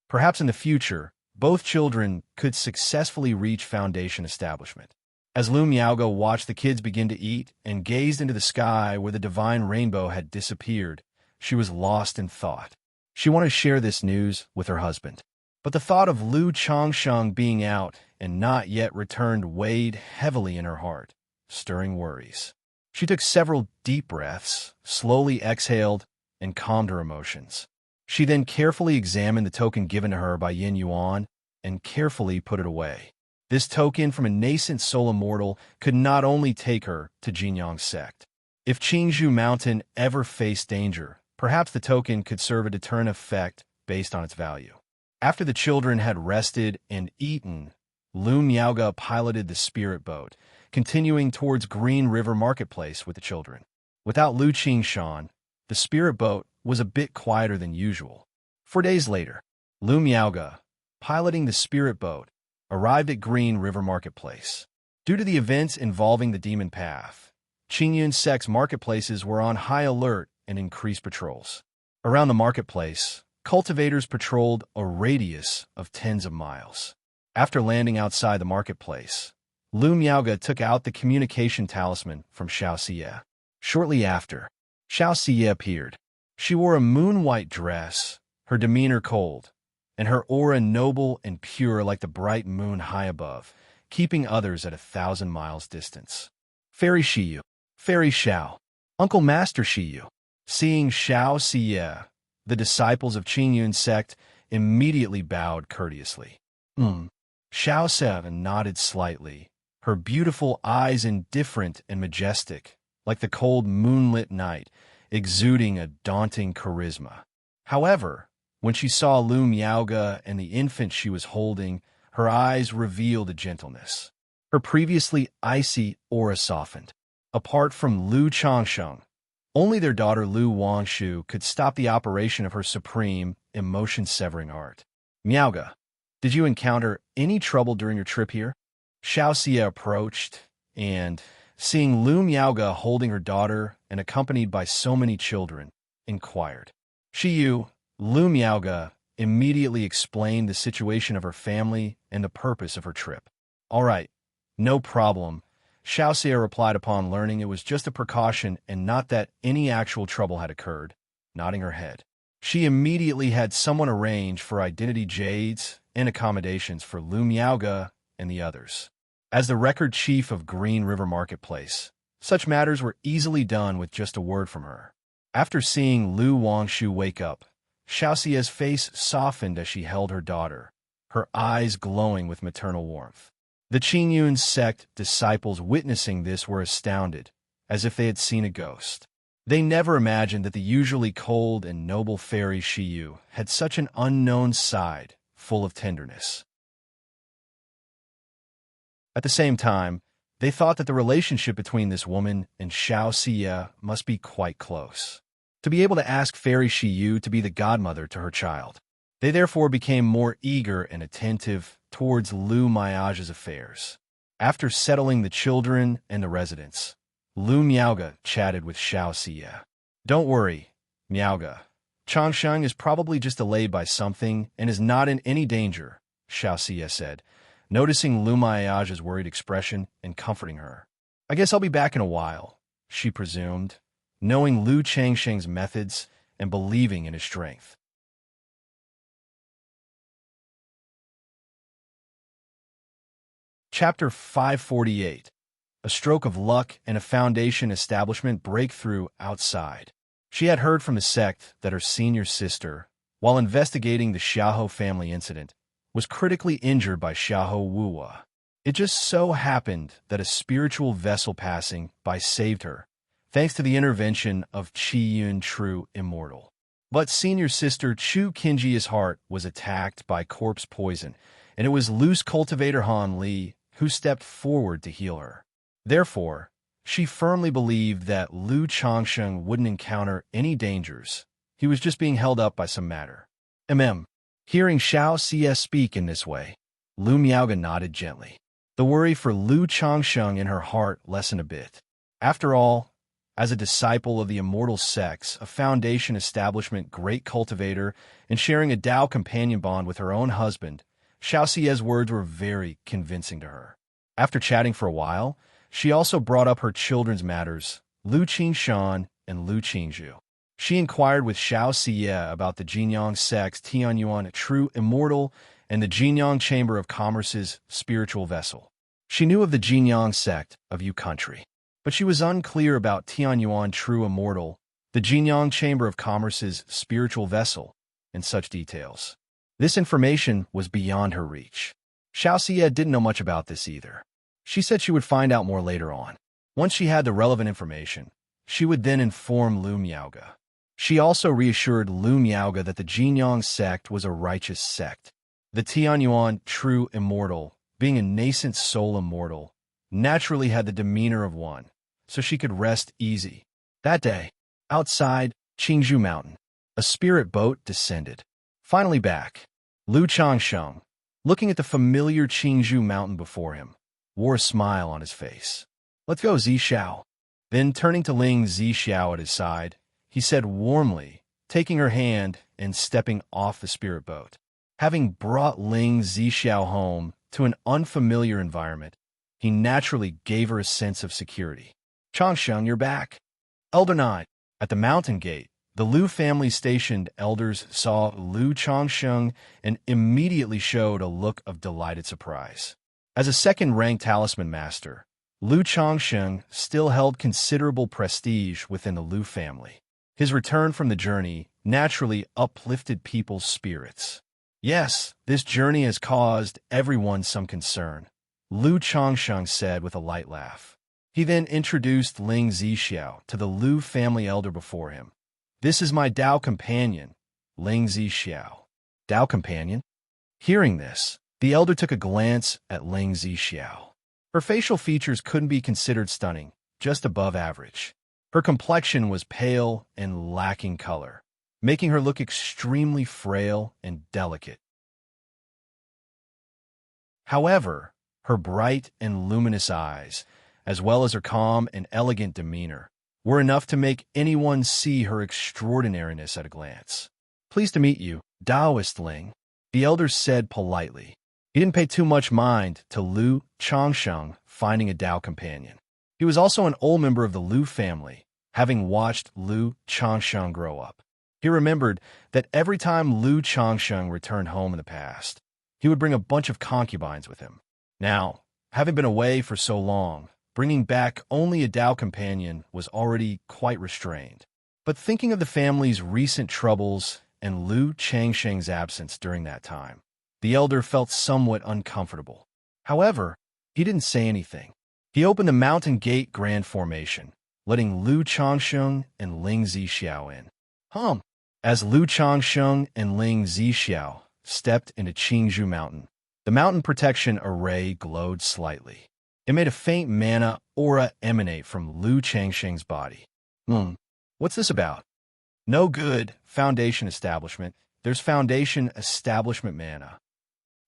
Perhaps in the future, both children could successfully reach foundation establishment. As Lu Miaoge watched the kids begin to eat and gazed into the sky where the divine rainbow had disappeared, she was lost in thought. She wanted to share this news with her husband. But the thought of Lu Changsheng being out and not yet returned weighed heavily in her heart, stirring worries. She took several deep breaths, slowly exhaled, and calmed her emotions. She then carefully examined the token given to her by Yin Yuan and carefully put it away. This token from a nascent soul immortal could not only take her to Jinyang sect. If Qingzhu Mountain ever faced danger, perhaps the token could serve a deterrent effect based on its value. After the children had rested and eaten, Lu Miaoge piloted the spirit boat, continuing towards Green River Marketplace with the children. Without Lu Qingshan, the spirit boat was a bit quieter than usual. 4 days later, Lu Miaoge, piloting the spirit boat, arrived at Green River Marketplace. Due to the events involving the Demon Path, Qingyun sect's marketplaces were on high alert and increased patrols. Around the marketplace, cultivators patrolled a radius of tens of miles. After landing outside the marketplace, Lu Miaoge took out the communication talisman from Xianxia. Shortly after, Xianxia appeared. She wore a moon-white dress, her demeanor cold, and her aura noble and pure like the bright moon high above, keeping others at 1,000 miles distance. Fairy Shiyu, Fairy Xiao, Uncle Master Shiyu. Seeing Xianxia, the disciples of Qingyun sect immediately bowed courteously. Hmm. Xiaoxia nodded slightly, her beautiful eyes indifferent and majestic, like the cold moonlit night, exuding a daunting charisma. However, when she saw Lu Miaoga and the infant she was holding, her eyes revealed a gentleness. Her previously icy aura softened. Apart from Lu Changsheng, only their daughter Lu Wangshu could stop the operation of her supreme, emotion-severing art. Miaoga, did you encounter any trouble during your trip here? Xiaoxia approached, and, seeing Lu Miaoga holding her daughter and accompanied by so many children, inquired. Shiyu, Lu Miaoga, immediately explained the situation of her family and the purpose of her trip. All right, no problem, Xiaoxia replied upon learning it was just a precaution and not that any actual trouble had occurred, nodding her head. She immediately had someone arrange for identity jades and accommodations for Lu Miaoga and the others. As the record chief of Green River Marketplace, such matters were easily done with just a word from her. After seeing Lu Wangshu wake up, Xiaoxia's face softened as she held her daughter, her eyes glowing with maternal warmth. The Qingyun sect disciples witnessing this were astounded, as if they had seen a ghost. They never imagined that the usually cold and noble fairy Shiyu had such an unknown side, full of tenderness. At the same time, they thought that the relationship between this woman and Xiaoxia must be quite close. To be able to ask fairy Shiyu to be the godmother to her child, they therefore became more eager and attentive towards Lu Miaoga's affairs. After settling the children and the residents, Lu Miaoga chatted with Xiaoxia. Don't worry, Miaoga. Changsheng is probably just delayed by something and is not in any danger, Xiaoxia said, noticing Lu Miaoga's worried expression and comforting her. I guess I'll be back in a while, she presumed, knowing Lu Changsheng's methods and believing in his strength. Chapter 548. A stroke of luck and a foundation establishment breakthrough outside. She had heard from the sect that her senior sister, while investigating the Xiaohou family incident, was critically injured by Xiaohou Wuwa. It just so happened that a spiritual vessel passing by saved her, thanks to the intervention of Qiyun True Immortal. But senior sister Chu Qinji's heart was attacked by corpse poison, and it was loose cultivator Han Li who stepped forward to heal her. Therefore, she firmly believed that Lu Changsheng wouldn't encounter any dangers. He was just being held up by some matter. Hearing Xiaoxia speak in this way, Lu Miaoga nodded gently. The worry for Lu Changsheng in her heart lessened a bit. After all, as a disciple of the immortal sects, a foundation establishment great cultivator, and sharing a Tao companion bond with her own husband, Xiaoxia's words were very convincing to her. After chatting for a while, she also brought up her children's matters, Lu Qingshan and Lu Qingzhu. She inquired with Xiaoxia about the Jinyang sect's Tianyuan True Immortal and the Jinyang Chamber of Commerce's spiritual vessel. She knew of the Jinyang sect of Yu Country, but she was unclear about Tianyuan True Immortal, the Jinyang Chamber of Commerce's spiritual vessel, and such details. This information was beyond her reach. Xiaoxia didn't know much about this either. She said she would find out more later on. Once she had the relevant information, she would then inform Lu Miaoga. She also reassured Lu Miaoga that the Jinyang sect was a righteous sect. The Tianyuan True Immortal, being a nascent soul immortal, naturally had the demeanor of one, so she could rest easy. That day, outside Qingzhou Mountain, a spirit boat descended. Finally back, Lu Changsheng, looking at the familiar Qingzhou Mountain before him, wore a smile on his face. Let's go, Zixiao. Then, turning to Ling Zixiao at his side, he said warmly, taking her hand and stepping off the spirit boat. Having brought Ling Zixiao home to an unfamiliar environment, he naturally gave her a sense of security. Changsheng, you're back. Elder 9. At the mountain gate, the Lu family stationed elders saw Lu Changsheng and immediately showed a look of delighted surprise. As a second-ranked talisman master, Lu Changsheng still held considerable prestige within the Lu family. His return from the journey naturally uplifted people's spirits. Yes, this journey has caused everyone some concern, Lu Changsheng said with a light laugh. He then introduced Ling Zixiao to the Lu family elder before him. This is my Dao companion, Ling Zixiao. Dao companion? Hearing this, the elder took a glance at Ling Zixiao. Her facial features couldn't be considered stunning, just above average. Her complexion was pale and lacking color, making her look extremely frail and delicate. However, her bright and luminous eyes, as well as her calm and elegant demeanor, were enough to make anyone see her extraordinariness at a glance. Pleased to meet you, Taoist Ling, the elder said politely. He didn't pay too much mind to Lu Changsheng finding a Dao companion. He was also an old member of the Lu family, having watched Lu Changsheng grow up. He remembered that every time Lu Changsheng returned home in the past, he would bring a bunch of concubines with him. Now, having been away for so long, bringing back only a Dao companion was already quite restrained. But thinking of the family's recent troubles and Lu Changsheng's absence during that time, the elder felt somewhat uncomfortable. However, he didn't say anything. He opened the Mountain Gate Grand Formation, letting Lu Changsheng and Ling Zixiao in. As Lu Changsheng and Ling Zixiao stepped into Qingzhou Mountain, the mountain protection array glowed slightly. It made a faint mana aura emanate from Lu Changsheng's body. What's this about? No good, Foundation Establishment. There's Foundation Establishment mana.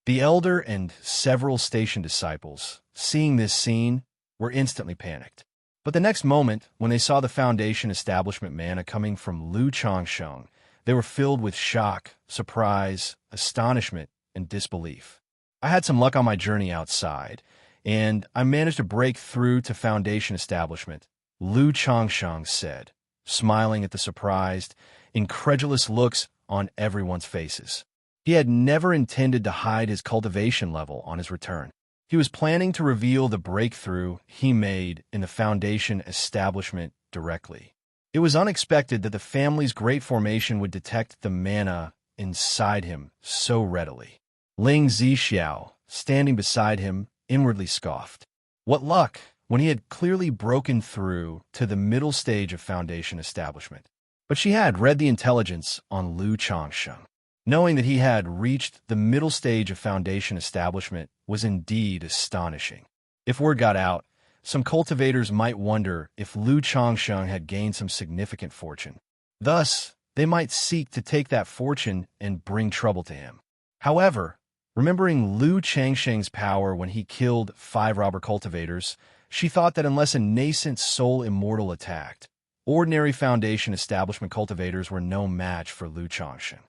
The elder and several station disciples, seeing this scene, were instantly panicked. But the next moment, when they saw the Foundation Establishment mana coming from Lu Changsheng, they were filled with shock, surprise, astonishment, and disbelief. I had some luck on my journey outside, and I managed to break through to Foundation Establishment, Lu Changsheng said, smiling at the surprised, incredulous looks on everyone's faces. He had never intended to hide his cultivation level on his return. He was planning to reveal the breakthrough he made in the Foundation Establishment directly. It was unexpected that the family's great formation would detect the mana inside him so readily. Ling Zixiao, standing beside him, inwardly scoffed. What luck, when he had clearly broken through to the middle stage of Foundation Establishment. But she had read the intelligence on Lu Changsheng. Knowing that he had reached the middle stage of Foundation Establishment was indeed astonishing. If word got out, some cultivators might wonder if Lu Changsheng had gained some significant fortune. Thus, they might seek to take that fortune and bring trouble to him. However, remembering Lu Changsheng's power when he killed 5 robber cultivators, she thought that unless a nascent soul immortal attacked, ordinary Foundation Establishment cultivators were no match for Lu Changsheng.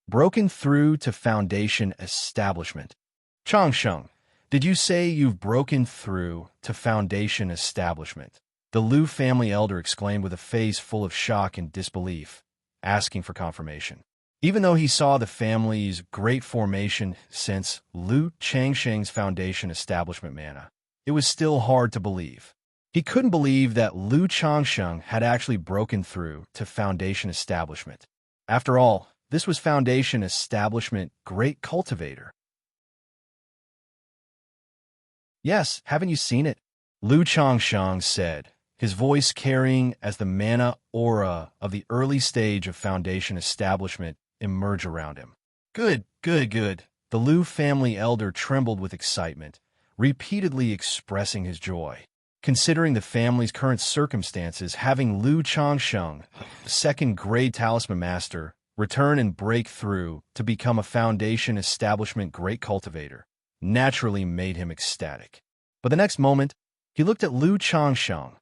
Broken through to Foundation Establishment. Changsheng, did you say you've broken through to Foundation Establishment? The Lu family elder exclaimed with a face full of shock and disbelief, asking for confirmation. Even though he saw the family's great formation since Lu Changsheng's Foundation Establishment mana, it was still hard to believe. He couldn't believe that Lu Changsheng had actually broken through to Foundation Establishment. After all, this was Foundation Establishment Great Cultivator. Yes, haven't you seen it? Lu Changsheng said, his voice carrying as the mana aura of the early stage of Foundation Establishment emerged around him. Good. The Lu family elder trembled with excitement, repeatedly expressing his joy. Considering the family's current circumstances, having Lu Changsheng, second-grade talisman master, return and break through to become a Foundation Establishment Great Cultivator naturally made him ecstatic. But the next moment, he looked at Lu Changsheng,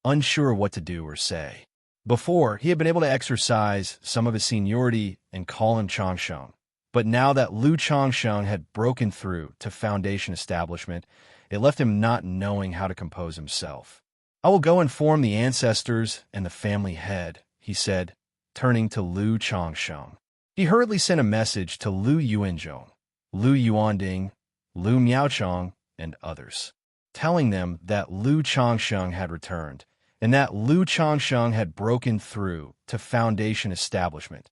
unsure what to do or say. Before, he had been able to exercise some of his seniority and call him Changsheng. But now that Lu Changsheng had broken through to Foundation Establishment, it left him not knowing how to compose himself. I will go inform the ancestors and the family head, he said, turning to Lu Changsheng. He hurriedly sent a message to Lu Yuanzhong, Lu Yuanding, Lu Miaochong, and others, telling them that Lu Changsheng had returned, and that Lu Changsheng had broken through to Foundation Establishment.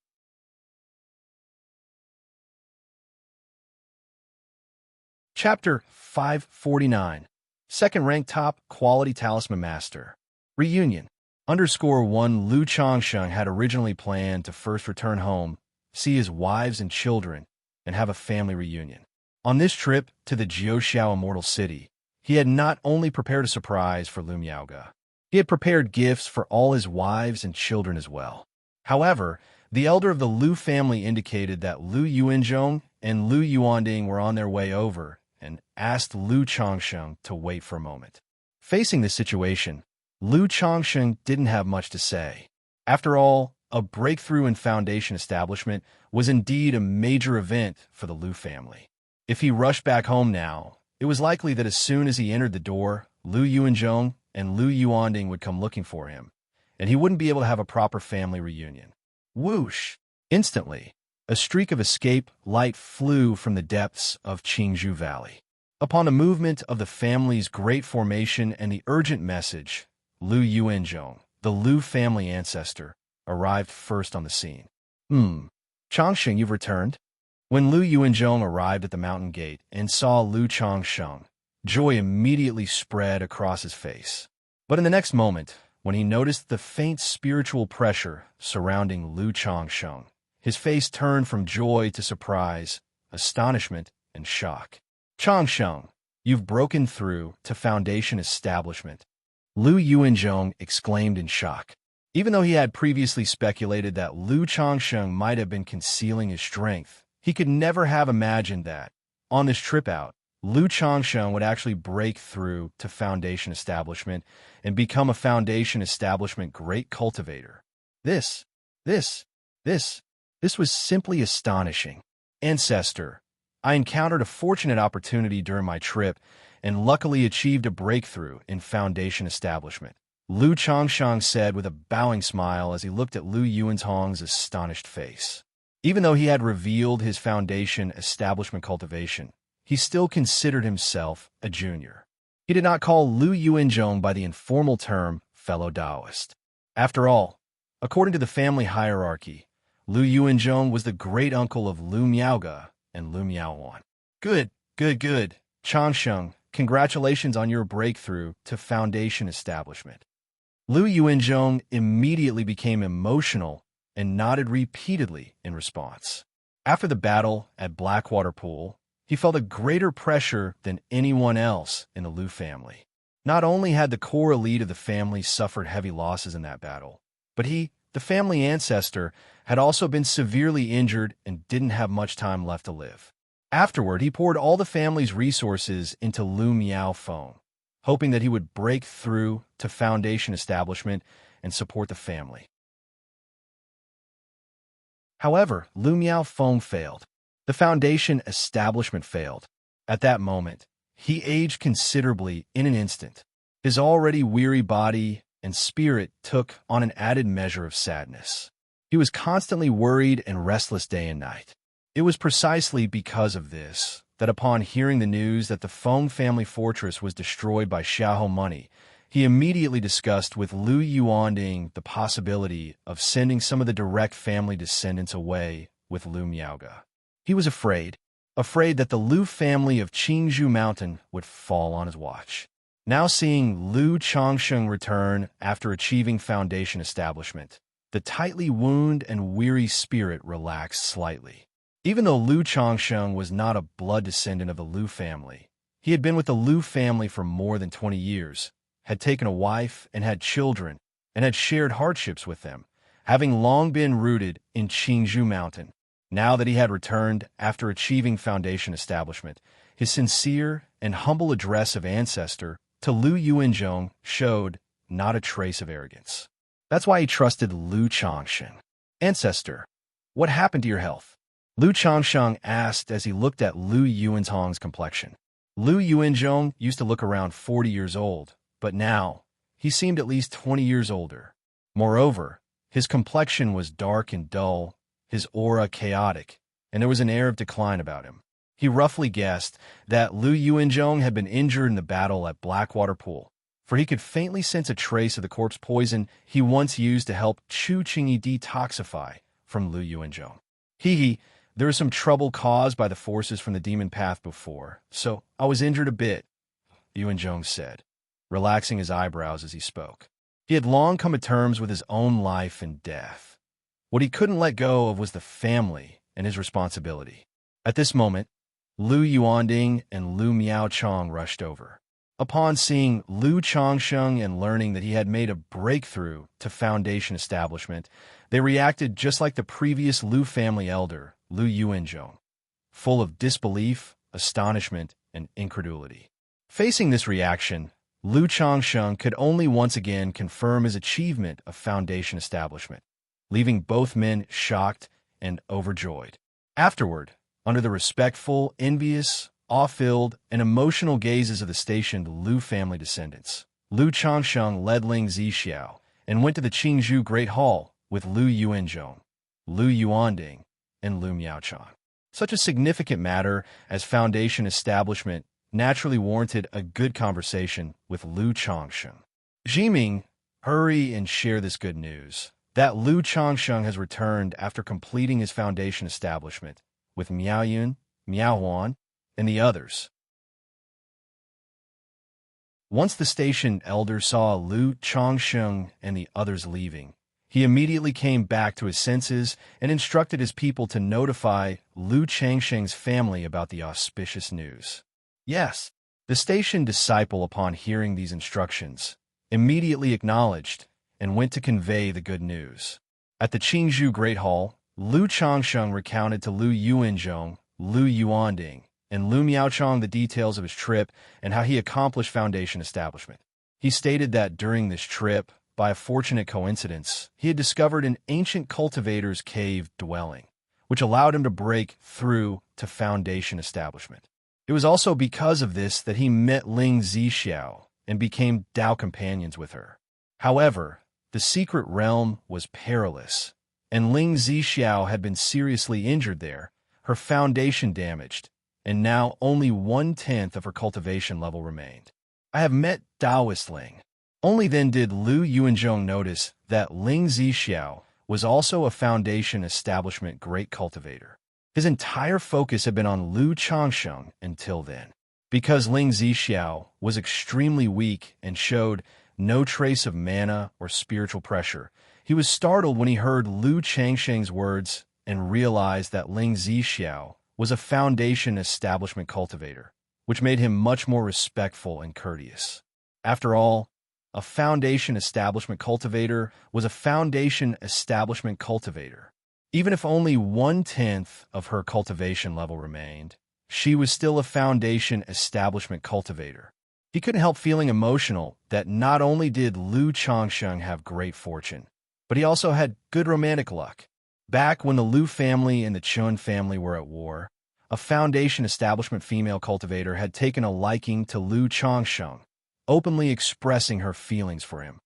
Chapter 549. Second-ranked top quality talisman master. Reunion. _1 Lu Changsheng had originally planned to first return home, see his wives and children, and have a family reunion. On this trip to the Jiuxiao Immortal City, he had not only prepared a surprise for Lu Miaoge, he had prepared gifts for all his wives and children as well. However, the elder of the Lu family indicated that Lu Yuanzhong and Lu Yuanding were on their way over and asked Lu Changsheng to wait for a moment. Facing this situation, Lu Changsheng didn't have much to say. After all, a breakthrough in foundation establishment was indeed a major event for the Lu family. If he rushed back home now, it was likely that as soon as he entered the door, Lu Yuanzhong and Lu Yuanding would come looking for him, and he wouldn't be able to have a proper family reunion. Whoosh! Instantly, a streak of escape light flew from the depths of Qingzhou Valley. Upon the movement of the family's great formation and the urgent message, Lu Yuanzhong, the Lu family ancestor, arrived first on the scene. Changsheng, you've returned? When Lu Yuanzhong arrived at the mountain gate and saw Lu Changsheng, joy immediately spread across his face. But in the next moment, when he noticed the faint spiritual pressure surrounding Lu Changsheng, his face turned from joy to surprise, astonishment, and shock. Changsheng, you've broken through to foundation establishment, Lu Yuanzhong exclaimed in shock. Even though he had previously speculated that Lu Changsheng might have been concealing his strength, he could never have imagined that, on this trip out, Lu Changsheng would actually break through to foundation establishment and become a foundation establishment great cultivator. This was simply astonishing. Ancestor, I encountered a fortunate opportunity during my trip and luckily achieved a breakthrough in foundation establishment, Lu Changsheng said with a bowing smile as he looked at Lu Yuanzhong's astonished face. Even though he had revealed his foundation establishment cultivation, he still considered himself a junior. He did not call Lu Yuanzhong by the informal term fellow Taoist. After all, according to the family hierarchy, Lu Yuanzhong was the great-uncle of Lu Miaoge and Lu Miaowan. Good. Changsheng, congratulations on your breakthrough to foundation establishment. Lu Yuanzhong immediately became emotional and nodded repeatedly in response. After the battle at Blackwater Pool, he felt a greater pressure than anyone else in the Lu family. Not only had the core elite of the family suffered heavy losses in that battle, but he, the family ancestor, had also been severely injured and didn't have much time left to live. Afterward, he poured all the family's resources into Lu Miaofeng, hoping that he would break through to foundation establishment and support the family. However, Lu Miaofeng failed. The foundation establishment failed. At that moment, he aged considerably in an instant. His already weary body and spirit took on an added measure of sadness. He was constantly worried and restless day and night. It was precisely because of this that upon hearing the news that the Feng family fortress was destroyed by Xiahou money, he immediately discussed with Lu Yuanding the possibility of sending some of the direct family descendants away with Lu Miaoge. He was afraid that the Lu family of Qingzhou Mountain would fall on his watch. Now seeing Lu Changsheng return after achieving foundation establishment, the tightly wounded and weary spirit relaxed slightly. Even though Lu Changsheng was not a blood descendant of the Lu family, he had been with the Lu family for more than 20 years, had taken a wife and had children, and had shared hardships with them, having long been rooted in Qingzhou Mountain. Now that he had returned after achieving foundation establishment, his sincere and humble address of ancestor to Lu Yuanzhong showed not a trace of arrogance. That's why he trusted Lu Changsheng. Ancestor, what happened to your health? Lu Changsheng asked as he looked at Lu Yuanzhong's complexion. Lu Yuanzhong used to look around 40 years old, but now he seemed at least 20 years older. Moreover, his complexion was dark and dull, his aura chaotic, and there was an air of decline about him. He roughly guessed that Lu Yuanzhong had been injured in the battle at Blackwater Pool, for he could faintly sense a trace of the corpse poison he once used to help Chu Qingyi detoxify from Lu Yuanzhong. There was some trouble caused by the forces from the demon path before, so I was injured a bit, Yuanzhong said, relaxing his eyebrows as he spoke. He had long come to terms with his own life and death. What he couldn't let go of was the family and his responsibility. At this moment, Lu Yuanding and Lu Miaochong rushed over. Upon seeing Lu Changsheng and learning that he had made a breakthrough to Foundation establishment, they reacted just like the previous Lu family elder, Lu Yuanzhong, full of disbelief, astonishment, and incredulity. Facing this reaction, Lu Changsheng could only once again confirm his achievement of Foundation establishment, leaving both men shocked and overjoyed. Afterward, under the respectful, envious, awe-filled, and emotional gazes of the stationed Lu family descendants, Lu Changsheng led Ling Zixiao and went to the Qingzhou Great Hall with Lu Yuanzhong, Lu Yuanding, and Lu Miaochong. Such a significant matter as Foundation establishment naturally warranted a good conversation with Lu Changsheng. Jiming, hurry and share this good news that Lu Changsheng has returned after completing his Foundation establishment with Miao Yun, Miao Huan, and the others. Once the station elder saw Lu Changsheng and the others leaving, he immediately came back to his senses and instructed his people to notify Lu Changsheng's family about the auspicious news. Yes, the station disciple, upon hearing these instructions, immediately acknowledged and went to convey the good news. At the Qingzhou Great Hall, Lu Changsheng recounted to Lu Yuanzhong, Lu Yuanding, and Lu Miaochong the details of his trip and how he accomplished Foundation establishment. He stated that during this trip, by a fortunate coincidence, he had discovered an ancient cultivator's cave dwelling, which allowed him to break through to Foundation establishment. It was also because of this that he met Ling Zixiao and became Dao companions with her. However, the secret realm was perilous, and Ling Zixiao had been seriously injured there, her foundation damaged, and now only 1/10 of her cultivation level remained. I have met Taoist Ling. Only then did Lu Yuanzhong notice that Ling Zixiao was also a Foundation establishment great cultivator. His entire focus had been on Lu Changsheng until then. Because Ling Zixiao was extremely weak and showed no trace of mana or spiritual pressure, he was startled when he heard Lu Changsheng's words and realized that Ling Zixiao was a Foundation establishment cultivator, which made him much more respectful and courteous. After all, a Foundation establishment cultivator was a Foundation establishment cultivator. Even if only 1/10 of her cultivation level remained, she was still a Foundation establishment cultivator. He couldn't help feeling emotional that not only did Lu Changsheng have great fortune, but he also had good romantic luck. Back when the Lu family and the Chun family were at war, a Foundation establishment female cultivator had taken a liking to Lu Changsheng, openly expressing her feelings for him.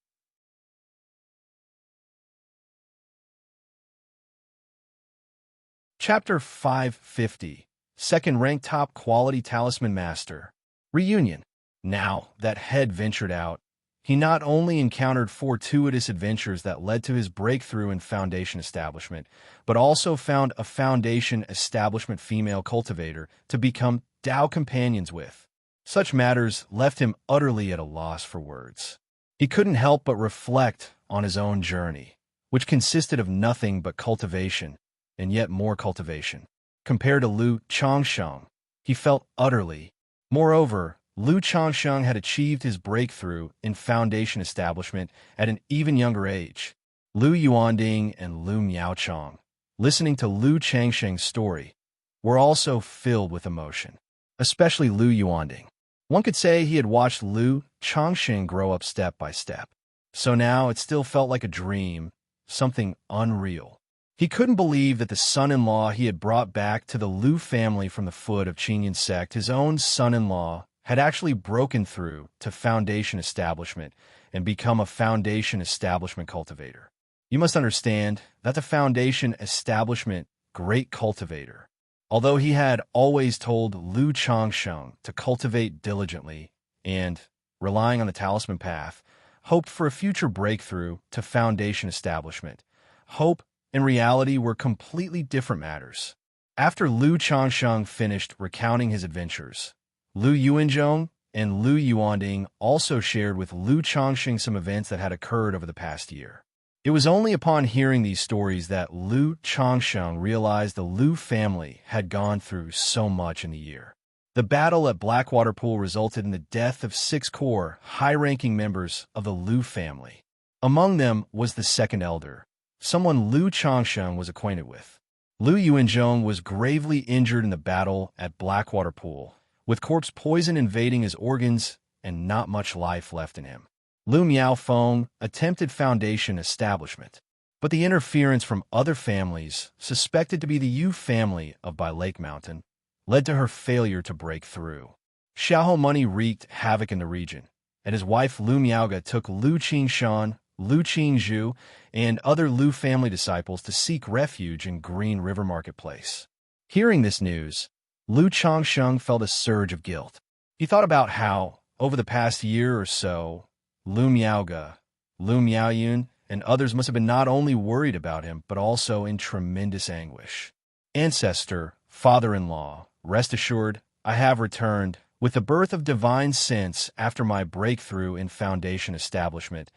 Chapter 550, Second-Ranked Top Quality Talisman Master, Reunion. Now that Head ventured out, he not only encountered fortuitous adventures that led to his breakthrough in Foundation establishment, but also found a Foundation establishment female cultivator to become Dao companions with. Such matters left him utterly at a loss for words. He couldn't help but reflect on his own journey, which consisted of nothing but cultivation, and yet more cultivation. Compared to Lu Changsheng, he felt utterly. Moreover, Lu Changsheng had achieved his breakthrough in Foundation establishment at an even younger age. Lu Yuanding and Lu Miaochong, listening to Lu Changsheng's story, were also filled with emotion, especially Lu Yuanding. One could say he had watched Lu Changsheng grow up step by step. So now it still felt like a dream, something unreal. He couldn't believe that the son-in-law he had brought back to the Lu family from the foot of Qinyan sect, his own son-in-law, had actually broken through to Foundation establishment and become a Foundation establishment cultivator. You must understand that the Foundation establishment great cultivator, although he had always told Lu Changsheng to cultivate diligently and, relying on the talisman path, hoped for a future breakthrough to Foundation establishment, hope and reality were completely different matters. After Lu Changsheng finished recounting his adventures, Lu Yuanzhong and Lu Yuanding also shared with Lu Changsheng some events that had occurred over the past year. It was only upon hearing these stories that Lu Changsheng realized the Lu family had gone through so much in the year. The battle at Blackwater Pool resulted in the death of 6 core, high-ranking members of the Lu family. Among them was the second elder, someone Lu Changsheng was acquainted with. Lu Yuanzhong was gravely injured in the battle at Blackwater Pool, with corpse poison invading his organs and not much life left in him. Lu Miaofeng attempted foundation establishment, but the interference from other families, suspected to be the Yu family of Bai Lake Mountain, led to her failure to break through. Xiaohou money wreaked havoc in the region, and his wife Lu Miaoga took Lu Qingshan, Lu Qingzhu, and other Lu family disciples to seek refuge in Green River Marketplace. Hearing this news, Lu Changsheng felt a surge of guilt. He thought about how, over the past year or so, Lu Miaoga, Lu Miaoyun, and others must have been not only worried about him, but also in tremendous anguish. Ancestor, father-in-law, rest assured, I have returned. With the birth of divine sense after my breakthrough in foundation establishment,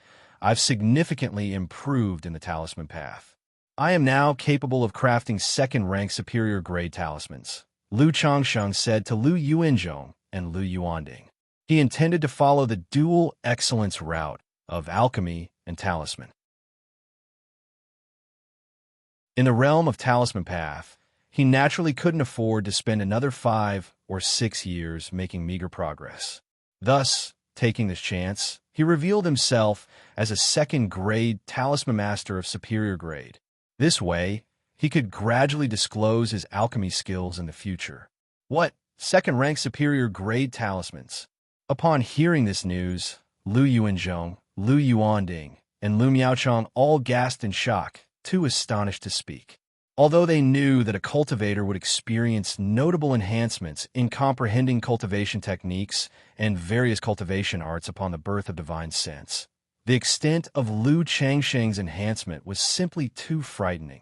I've significantly improved in the talisman path. I am now capable of crafting second-rank superior grade talismans, Lu Changsheng said to Lu Yuanzhong and Lu Yuanding. He intended to follow the dual excellence route of alchemy and talisman. In the realm of talisman path, he naturally couldn't afford to spend another 5 or 6 years making meager progress. Thus, taking this chance, he revealed himself as a second-grade talisman master of superior grade. This way, he could gradually disclose his alchemy skills in the future. What? Second-rank superior grade talismans? Upon hearing this news, Lu Yuanzhong, Lu Yuanding, and Lu Miaochang all gasped in shock, too astonished to speak. Although they knew that a cultivator would experience notable enhancements in comprehending cultivation techniques and various cultivation arts upon the birth of divine sense, the extent of Lu Changsheng's enhancement was simply too frightening,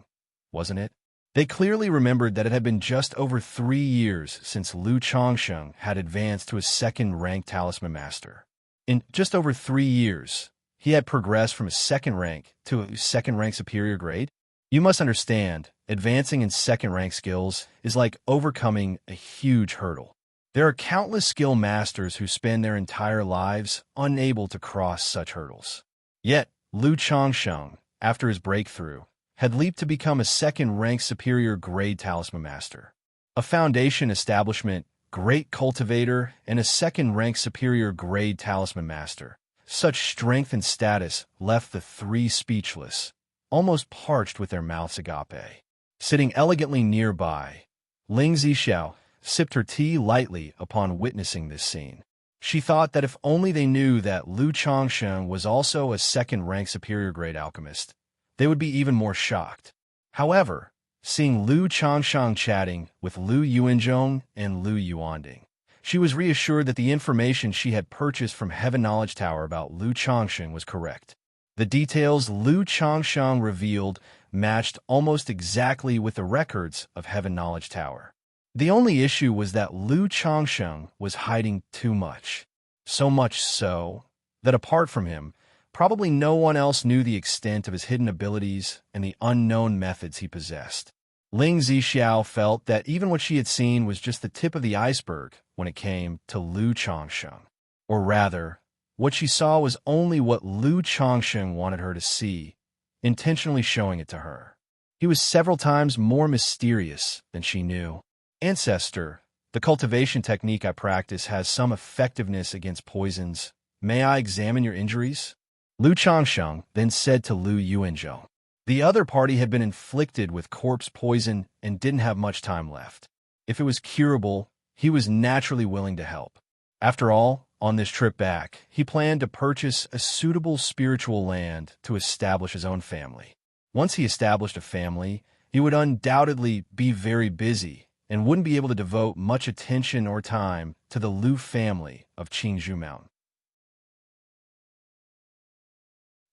wasn't it? They clearly remembered that it had been just over 3 years since Lu Changsheng had advanced to a second-rank talisman master. In just over 3 years, he had progressed from a second rank to a second-rank superior grade. You must understand, advancing in second-rank skills is like overcoming a huge hurdle. There are countless skill masters who spend their entire lives unable to cross such hurdles. Yet, Lu Changsheng, after his breakthrough, had leaped to become a second-rank superior grade talisman master. A foundation establishment, great cultivator, and a second-rank superior grade talisman master. Such strength and status left the 3 speechless, almost parched with their mouths agape. Sitting elegantly nearby, Ling Zixiao sipped her tea lightly upon witnessing this scene. She thought that if only they knew that Lu Changsheng was also a second-rank superior grade alchemist, they would be even more shocked. However, seeing Lu Changsheng chatting with Lu Yuanzhong and Lu Yuanding, she was reassured that the information she had purchased from Heaven Knowledge Tower about Lu Changsheng was correct. The details Lu Changsheng revealed matched almost exactly with the records of Heaven Knowledge Tower. The only issue was that Lu Changsheng was hiding too much. So much so that apart from him, probably no one else knew the extent of his hidden abilities and the unknown methods he possessed. Ling Zixiao felt that even what she had seen was just the tip of the iceberg when it came to Lu Changsheng. Or rather, what she saw was only what Lu Changsheng wanted her to see, intentionally showing it to her. He was several times more mysterious than she knew. Ancestor, the cultivation technique I practice has some effectiveness against poisons. May I examine your injuries? Lu Changsheng then said to Lu Yuanzhong. The other party had been inflicted with corpse poison and didn't have much time left. If it was curable, he was naturally willing to help. After all, on this trip back, he planned to purchase a suitable spiritual land to establish his own family. Once he established a family, he would undoubtedly be very busy and wouldn't be able to devote much attention or time to the Lu family of Qingzhou Mountain.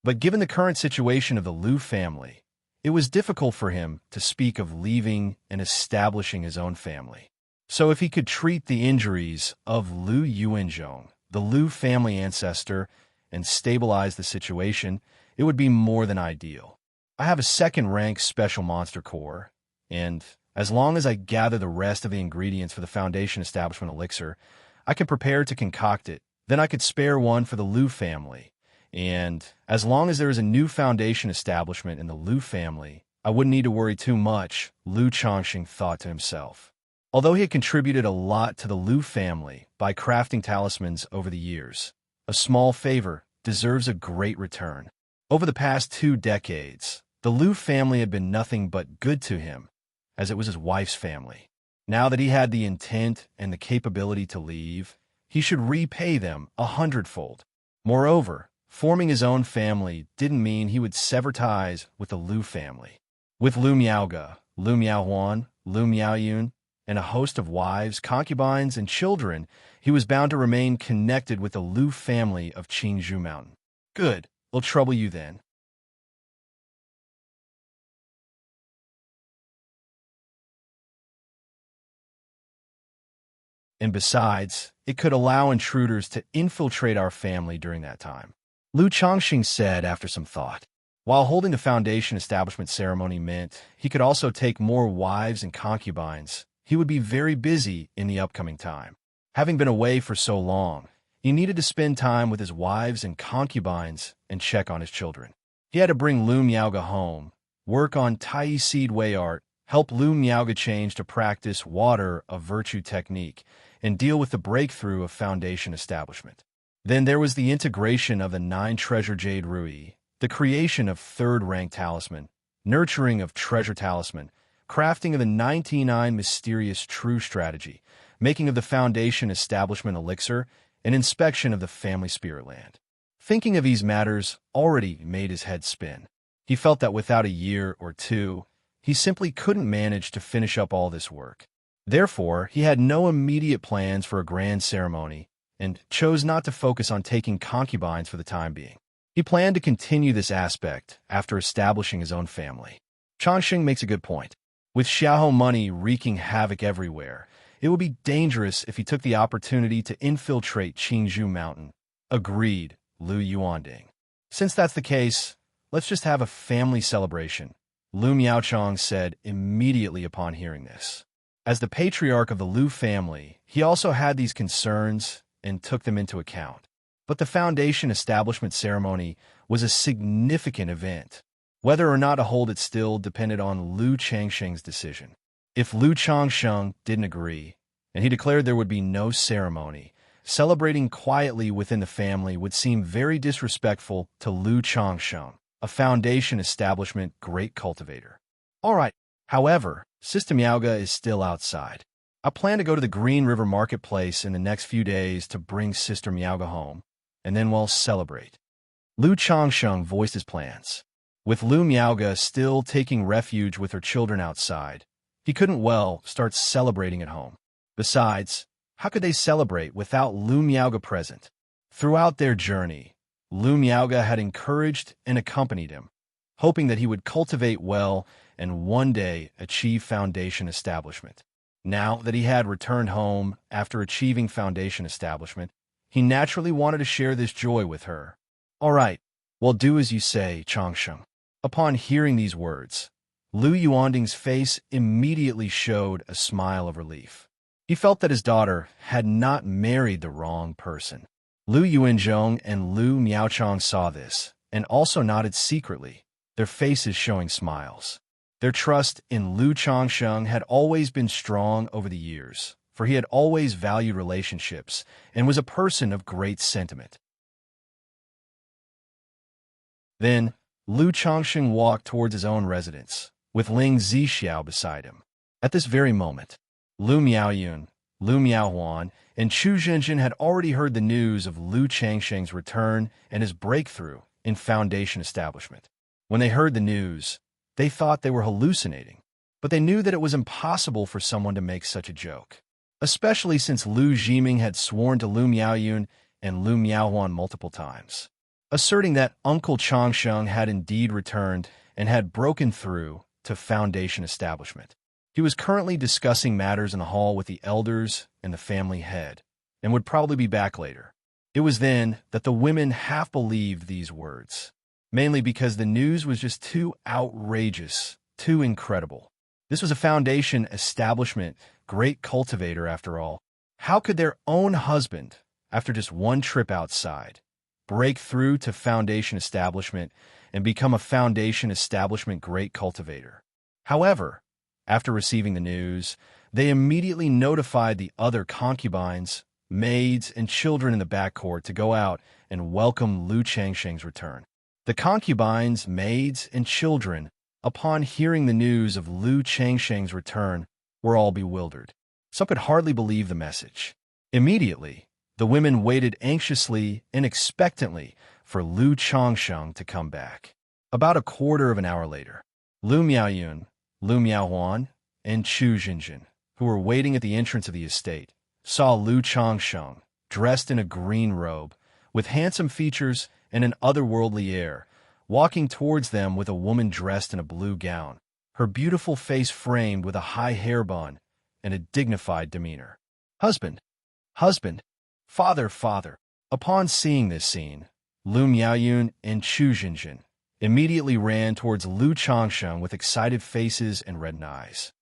But given the current situation of the Lu family, it was difficult for him to speak of leaving and establishing his own family. So if he could treat the injuries of Lu Yuanzhong, the Lu family ancestor, and stabilize the situation, it would be more than ideal. I have a second-rank special monster core, and as long as I gather the rest of the ingredients for the Foundation Establishment elixir, I can prepare to concoct it. Then I could spare one for the Lu family. And as long as there is a new Foundation Establishment in the Lu family, I wouldn't need to worry too much, Lu Chongqing thought to himself. Although he had contributed a lot to the Lu family by crafting talismans over the years, a small favor deserves a great return. Over the past 2 decades, the Lu family had been nothing but good to him, as it was his wife's family. Now that he had the intent and the capability to leave, he should repay them 100-fold. Moreover, forming his own family didn't mean he would sever ties with the Lu family. With Lu Miaoge, Lu Miaohuan, Lu Miaoyun, and a host of wives, concubines, and children, he was bound to remain connected with the Lu family of Qingzhou Mountain. Good, we'll trouble you then. And besides, it could allow intruders to infiltrate our family during that time. Lu Chongqing said after some thought. While holding the Foundation Establishment ceremony meant he could also take more wives and concubines, he would be very busy in the upcoming time. Having been away for so long, he needed to spend time with his wives and concubines and check on his children. He had to bring Lu Miaoge home, work on Tai Seed Way art, help Lu Miaoge change to practice Water of Virtue technique, and deal with the breakthrough of Foundation Establishment. Then there was the integration of the 9 Treasure Jade Rui, the creation of 3rd-rank Talisman, nurturing of Treasure Talisman, crafting of the 99 Mysterious True Strategy, making of the Foundation Establishment Elixir, and inspection of the Family Spirit Land. Thinking of these matters already made his head spin. He felt that without a year or 2, he simply couldn't manage to finish up all this work. Therefore, he had no immediate plans for a grand ceremony and chose not to focus on taking concubines for the time being. He planned to continue this aspect after establishing his own family. Chongqing makes a good point. With Xiaohou money wreaking havoc everywhere, it would be dangerous if he took the opportunity to infiltrate Qingzhou Mountain. Agreed, Lu Yuanding. Since that's the case, let's just have a family celebration, Lu Miaochong said immediately upon hearing this. As the patriarch of the Lu family, he also had these concerns and took them into account. But the Foundation Establishment ceremony was a significant event. Whether or not to hold it still depended on Lu Changsheng's decision. If Lu Chongsheng didn't agree, and he declared there would be no ceremony, celebrating quietly within the family would seem very disrespectful to Lu Chongsheng, a Foundation Establishment great cultivator. All right, however, Sister Miaoge is still outside. I plan to go to the Green River Marketplace in the next few days to bring Sister Miaoge home, and then we'll celebrate. Lu Chongsheng voiced his plans. With Lu Miaoge still taking refuge with her children outside, he couldn't start celebrating at home. Besides, how could they celebrate without Lu Miaoge present? Throughout their journey, Lu Miaoge had encouraged and accompanied him, hoping that he would cultivate well and one day achieve Foundation Establishment. Now that he had returned home after achieving Foundation Establishment, he naturally wanted to share this joy with her. All right, well, do as you say, Chongsheng. Upon hearing these words, Lu Yuanding's face immediately showed a smile of relief. He felt that his daughter had not married the wrong person. Lu Yuanzhong and Lu Miaochong saw this, and also nodded secretly, their faces showing smiles. Their trust in Lu Chongsheng had always been strong over the years, for he had always valued relationships and was a person of great sentiment. Then, Lu Chongsheng walked towards his own residence, with Ling Zixiao beside him. At this very moment, Lu Miaoyun, Lu Miaohuan, and Chu Zhenjin had already heard the news of Lu Changsheng's return and his breakthrough in Foundation Establishment. When they heard the news, they thought they were hallucinating, but they knew that it was impossible for someone to make such a joke, especially since Lu Zhiming had sworn to Lu Miaoyun and Lu Miaohuan multiple times. asserting that Uncle Changsheng had indeed returned and had broken through to Foundation establishment. He was currently discussing matters in the hall with the elders and the family head, and would probably be back later. It was then that the women half believed these words, mainly because the news was just too outrageous, too incredible. This was a Foundation establishment, great cultivator after all. How could their own husband, after just one trip outside, break through to Foundation establishment and become a Foundation establishment great cultivator? However, after receiving the news, they immediately notified the other concubines, maids, and children in the back court to go out and welcome Lu Changsheng's return. The concubines, maids, and children, upon hearing the news of Lu Changsheng's return, were all bewildered. Some could hardly believe the message. Immediately, the women waited anxiously and expectantly for Lu Changsheng to come back. About a quarter of an hour later, Lu Miaoyun, Lu Miaohuan, and Chu Jinjin, who were waiting at the entrance of the estate, saw Lu Changsheng, dressed in a green robe, with handsome features and an otherworldly air, walking towards them with a woman dressed in a blue gown, her beautiful face framed with a high hair bun and a dignified demeanor. Husband, husband, father, father. Upon seeing this scene, Lu Miaoyun and Chu Jinjin immediately ran towards Lu Changsheng with excited faces and reddened eyes.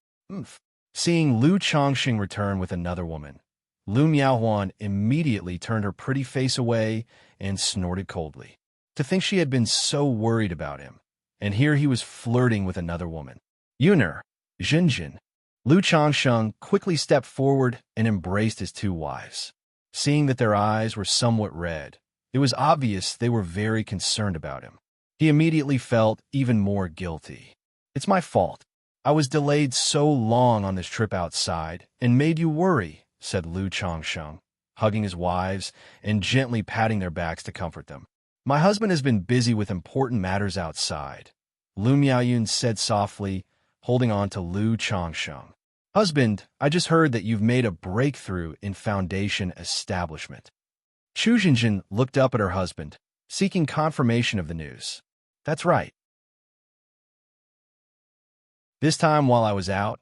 Seeing Lu Changsheng return with another woman, Lu Miaohuan immediately turned her pretty face away and snorted coldly. To think she had been so worried about him, and here he was flirting with another woman. Yuner, Jinjin. Lu Changsheng quickly stepped forward and embraced his two wives. Seeing that their eyes were somewhat red, it was obvious they were very concerned about him. He immediately felt even more guilty. It's my fault. I was delayed so long on this trip outside and made you worry, said Lu Changsheng, hugging his wives and gently patting their backs to comfort them. My husband has been busy with important matters outside, Lu Miaoyun said softly, holding on to Lu Changsheng. Husband, I just heard that you've made a breakthrough in Foundation establishment. Chu Jinjin looked up at her husband, seeking confirmation of the news. That's right. This time while I was out,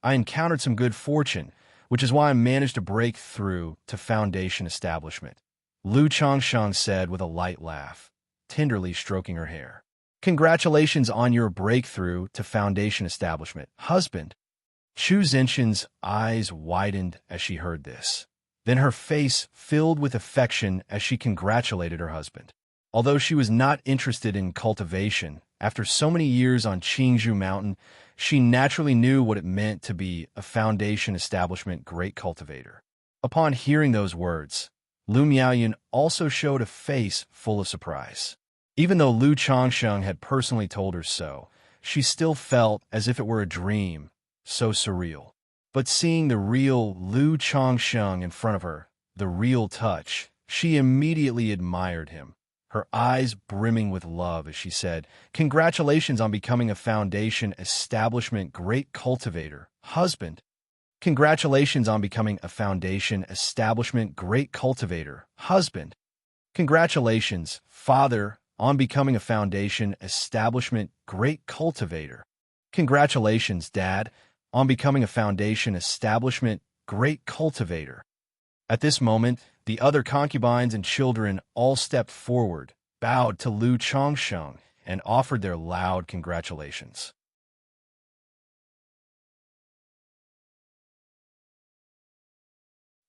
I encountered some good fortune, which is why I managed to break through to Foundation establishment, Lu Changsheng said with a light laugh, tenderly stroking her hair. Congratulations on your breakthrough to Foundation establishment, husband. Chu Zenshin's eyes widened as she heard this. Then her face filled with affection as she congratulated her husband. Although she was not interested in cultivation, after so many years on Qingzhou Mountain, she naturally knew what it meant to be a Foundation establishment great cultivator. Upon hearing those words, Lu Miaoyun also showed a face full of surprise. Even though Lu Changsheng had personally told her so, she still felt as if it were a dream, so surreal. But seeing the real Lu Changsheng in front of her, the real touch, she immediately admired him, her eyes brimming with love as she said, Congratulations on becoming a Foundation establishment great cultivator, husband. Congratulations on becoming a Foundation establishment great cultivator, husband. Congratulations, father, on becoming a Foundation establishment great cultivator. Congratulations, dad, on becoming a Foundation establishment great cultivator. At this moment, the other concubines and children all stepped forward, bowed to Lu Changsheng, and offered their loud congratulations.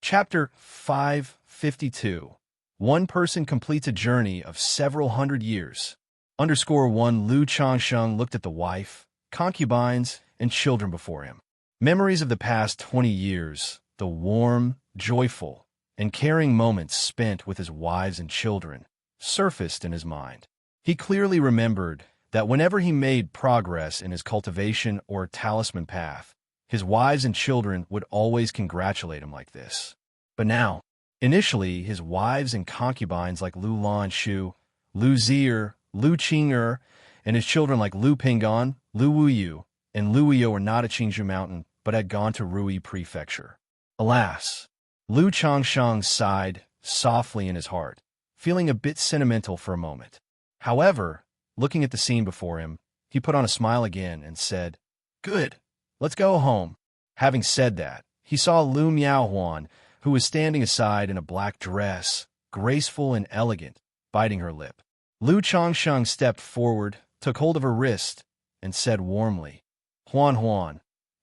Chapter 552. One person completes a journey of several hundred years. _1 Lu Changsheng looked at the wife, concubines, and children before him. Memories of the past 20 years, the warm, joyful, and caring moments spent with his wives and children, surfaced in his mind. He clearly remembered that whenever he made progress in his cultivation or talisman path, his wives and children would always congratulate him like this. But now, initially, his wives and concubines like Lu Lan Shu, Lu Zier, Lu Qing'er, and his children like Lu Pinggan, Lu Wuyu, and Lu Wuyo were not at Qingzhou Mountain, but had gone to Rui Prefecture. Alas! Lu Changsheng sighed softly in his heart, feeling a bit sentimental for a moment. However, looking at the scene before him, he put on a smile again and said, "Good, let's go home." Having said that, he saw Lu Miaohuan, who was standing aside in a black dress, graceful and elegant, biting her lip. Lu Changsheng stepped forward, took hold of her wrist, and said warmly, "Huan Huan,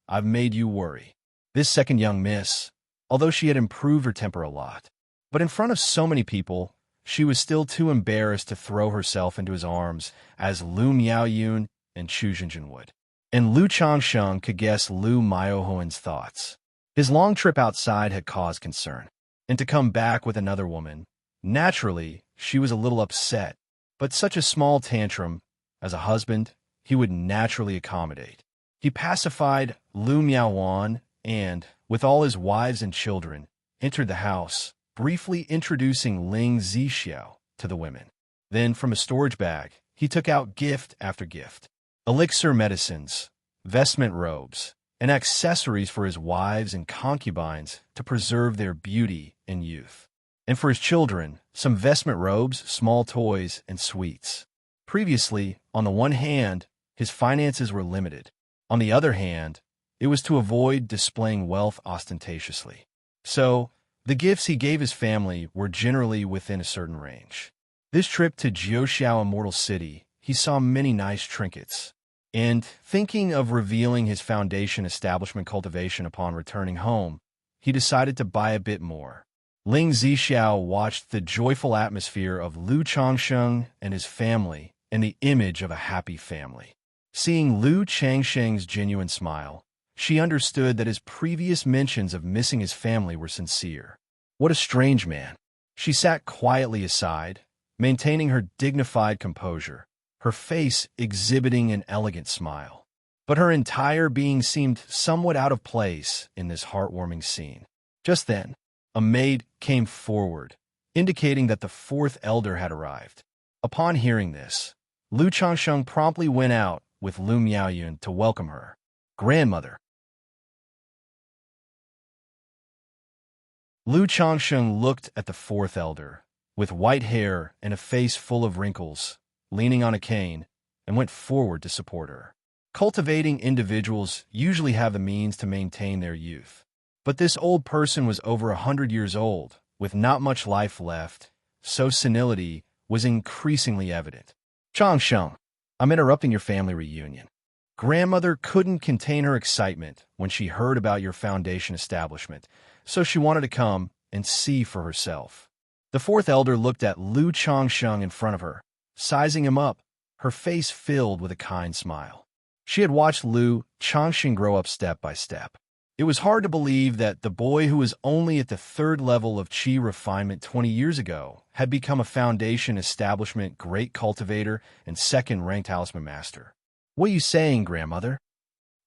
I've made you worry." This second young miss, although she had improved her temper a lot, but in front of so many people, she was still too embarrassed to throw herself into his arms as Lu Miaoyun and Chu Jinjin would. And Lu Changsheng could guess Lu Miaohuan's thoughts. His long trip outside had caused concern, and to come back with another woman, naturally, she was a little upset, but such a small tantrum, as a husband, he would naturally accommodate. He pacified Lu Miaohuan and, with all his wives and children, entered the house, briefly introducing Ling Zixiao to the women. Then, from a storage bag, he took out gift after gift. Elixir medicines, vestment robes, and accessories for his wives and concubines to preserve their beauty and youth. And for his children, some vestment robes, small toys, and sweets. Previously, on the one hand, his finances were limited. On the other hand, it was to avoid displaying wealth ostentatiously. So, the gifts he gave his family were generally within a certain range. This trip to Jiuxiao Immortal City, he saw many nice trinkets. And, thinking of revealing his foundation establishment Cultivation upon returning home, he decided to buy a bit more. Ling Zixiao watched the joyful atmosphere of Lu Changsheng and his family and the image of a happy family. Seeing Lu Changsheng's genuine smile, she understood that his previous mentions of missing his family were sincere. What a strange man. She sat quietly aside, maintaining her dignified composure, her face exhibiting an elegant smile. But her entire being seemed somewhat out of place in this heartwarming scene. Just then, a maid came forward, indicating that the fourth elder had arrived. Upon hearing this, Lu Changsheng promptly went out with Lu Miaoyun to welcome her. "Grandmother." Lu Changsheng looked at the fourth elder, with white hair and a face full of wrinkles, leaning on a cane, and went forward to support her. Cultivating individuals usually have the means to maintain their youth. But this old person was over 100 years old, with not much life left, so senility was increasingly evident. "Changsheng, I'm interrupting your family reunion." Grandmother couldn't contain her excitement when she heard about your foundation establishment, so she wanted to come and see for herself. The fourth elder looked at Lu Changsheng in front of her, sizing him up, her face filled with a kind smile. She had watched Lu Changsheng grow up step by step. It was hard to believe that the boy who was only at the third level of Qi refinement 20 years ago had become a foundation establishment great cultivator and second-ranked talisman master. "What are you saying, grandmother?"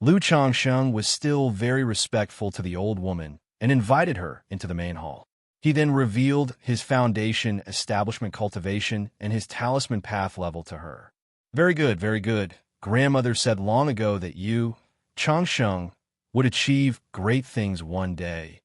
Lu Changsheng was still very respectful to the old woman and invited her into the main hall. He then revealed his foundation establishment cultivation and his talisman path level to her. Very good. Grandmother said long ago that you, Changsheng, would achieve great things one day."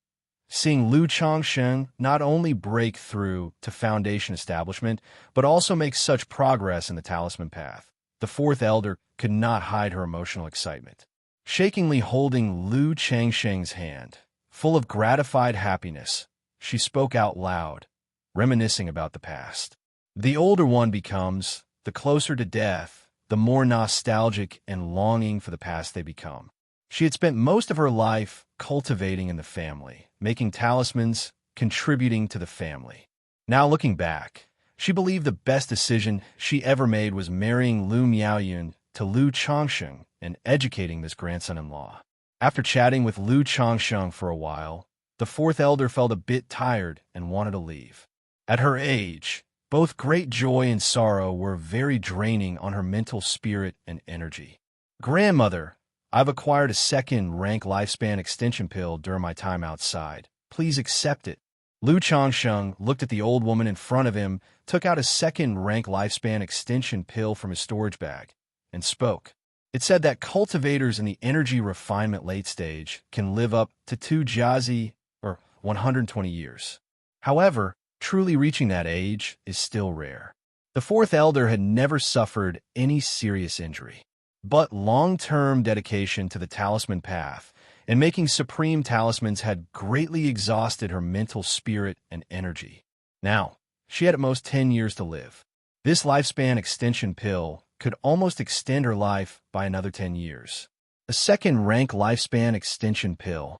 Seeing Lu Changsheng not only break through to foundation establishment, but also make such progress in the talisman path, the fourth elder could not hide her emotional excitement. Shakingly holding Lu Changsheng's hand, full of gratified happiness, she spoke out loud, reminiscing about the past. The older one becomes, the closer to death, the more nostalgic and longing for the past they become. She had spent most of her life cultivating in the family, making talismans, contributing to the family. Now looking back, she believed the best decision she ever made was marrying Lu Miaoyun to Lu Changsheng and educating this grandson-in-law. After chatting with Lu Changsheng for a while, the fourth elder felt a bit tired and wanted to leave. At her age, both great joy and sorrow were very draining on her mental spirit and energy. "Grandmother, I've acquired a second-rank lifespan extension pill during my time outside. Please accept it." Lu Changsheng looked at the old woman in front of him, took out a second-rank lifespan extension pill from his storage bag, and spoke. It said that cultivators in the energy refinement late stage can live up to 2 jiazi, or 120 years. However, truly reaching that age is still rare. The fourth elder had never suffered any serious injury, but long-term dedication to the talisman path and making supreme talismans had greatly exhausted her mental spirit and energy. Now, she had at most 10 years to live. This lifespan extension pill could almost extend her life by another 10 years. A second-rank lifespan extension pill.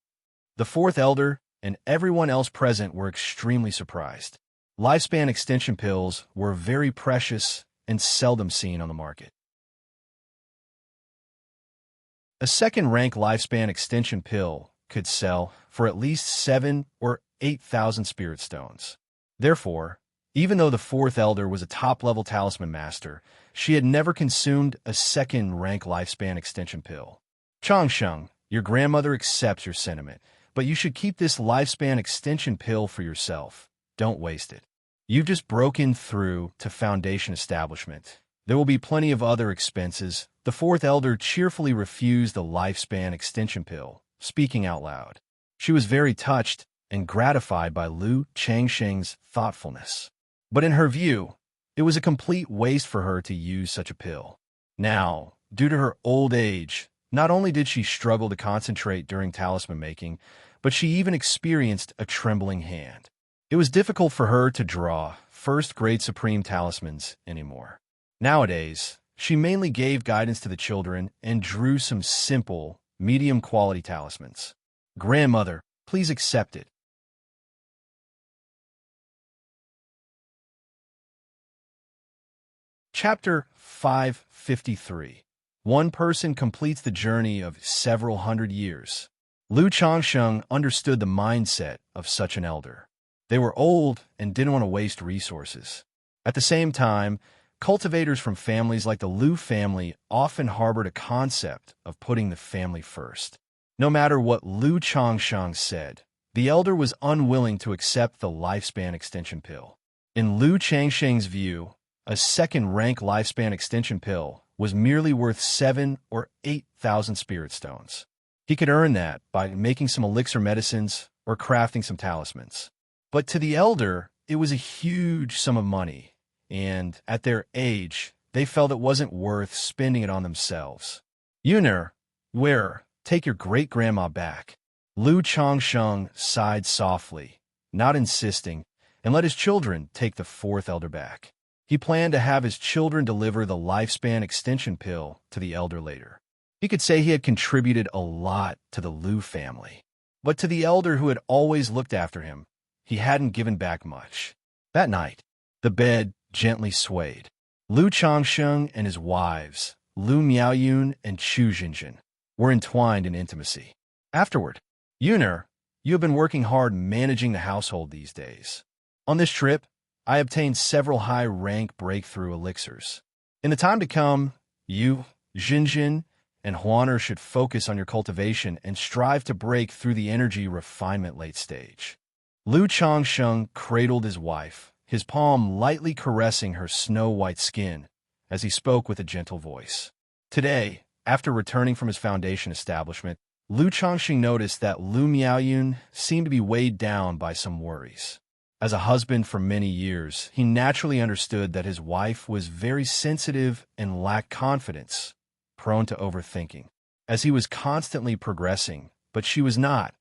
The fourth elder and everyone else present were extremely surprised. Lifespan extension pills were very precious and seldom seen on the market. A second-rank lifespan extension pill could sell for at least 7 or 8,000 spirit stones. Therefore, even though the fourth elder was a top-level talisman master, she had never consumed a second-rank lifespan extension pill. Xianxia, your grandmother accepts your sentiment, but you should keep this lifespan extension pill for yourself. Don't waste it. You've just broken through to foundation establishment. There will be plenty of other expenses. The fourth elder cheerfully refused the lifespan extension pill, speaking out loud. She was very touched and gratified by Lu Changsheng's thoughtfulness. But in her view, it was a complete waste for her to use such a pill. Now, due to her old age, not only did she struggle to concentrate during talisman making, but she even experienced a trembling hand. It was difficult for her to draw first-grade supreme talismans anymore. Nowadays, she mainly gave guidance to the children and drew some simple, medium-quality talismans. Grandmother, please accept it. Chapter 553. One person completes the journey of several hundred years. Lu Changsheng understood the mindset of such an elder. They were old and didn't want to waste resources. At the same time, cultivators from families like the Lu family often harbored a concept of putting the family first. No matter what Lu Changsheng said, the elder was unwilling to accept the lifespan extension pill. In Lu Changsheng's view, a second-rank lifespan extension pill was merely worth 7 or 8,000 spirit stones. He could earn that by making some elixir medicines or crafting some talismans. But to the elder, it was a huge sum of money, and at their age, they felt it wasn't worth spending it on themselves. Yuner, take your great-grandma back. Lu Changsheng sighed softly, not insisting, and let his children take the fourth elder back. He planned to have his children deliver the lifespan extension pill to the elder later. He could say he had contributed a lot to the Lu family. But to the elder who had always looked after him, he hadn't given back much. That night, the bed gently swayed. Lu Changsheng and his wives, Lu Miaoyun and Chu Jinjin, were entwined in intimacy. Afterward, Yuner, you have been working hard managing the household these days. On this trip, I obtained several high-rank breakthrough elixirs. In the time to come, you, Jinjin, and Huaner should focus on your cultivation and strive to break through the energy refinement late stage. Lu Changsheng cradled his wife, his palm lightly caressing her snow-white skin, as he spoke with a gentle voice. Today, after returning from his foundation establishment, Lu Changsheng noticed that Lu Miaoyun seemed to be weighed down by some worries. As a husband for many years, he naturally understood that his wife was very sensitive and lacked confidence, prone to overthinking. As he was constantly progressing, but she was not,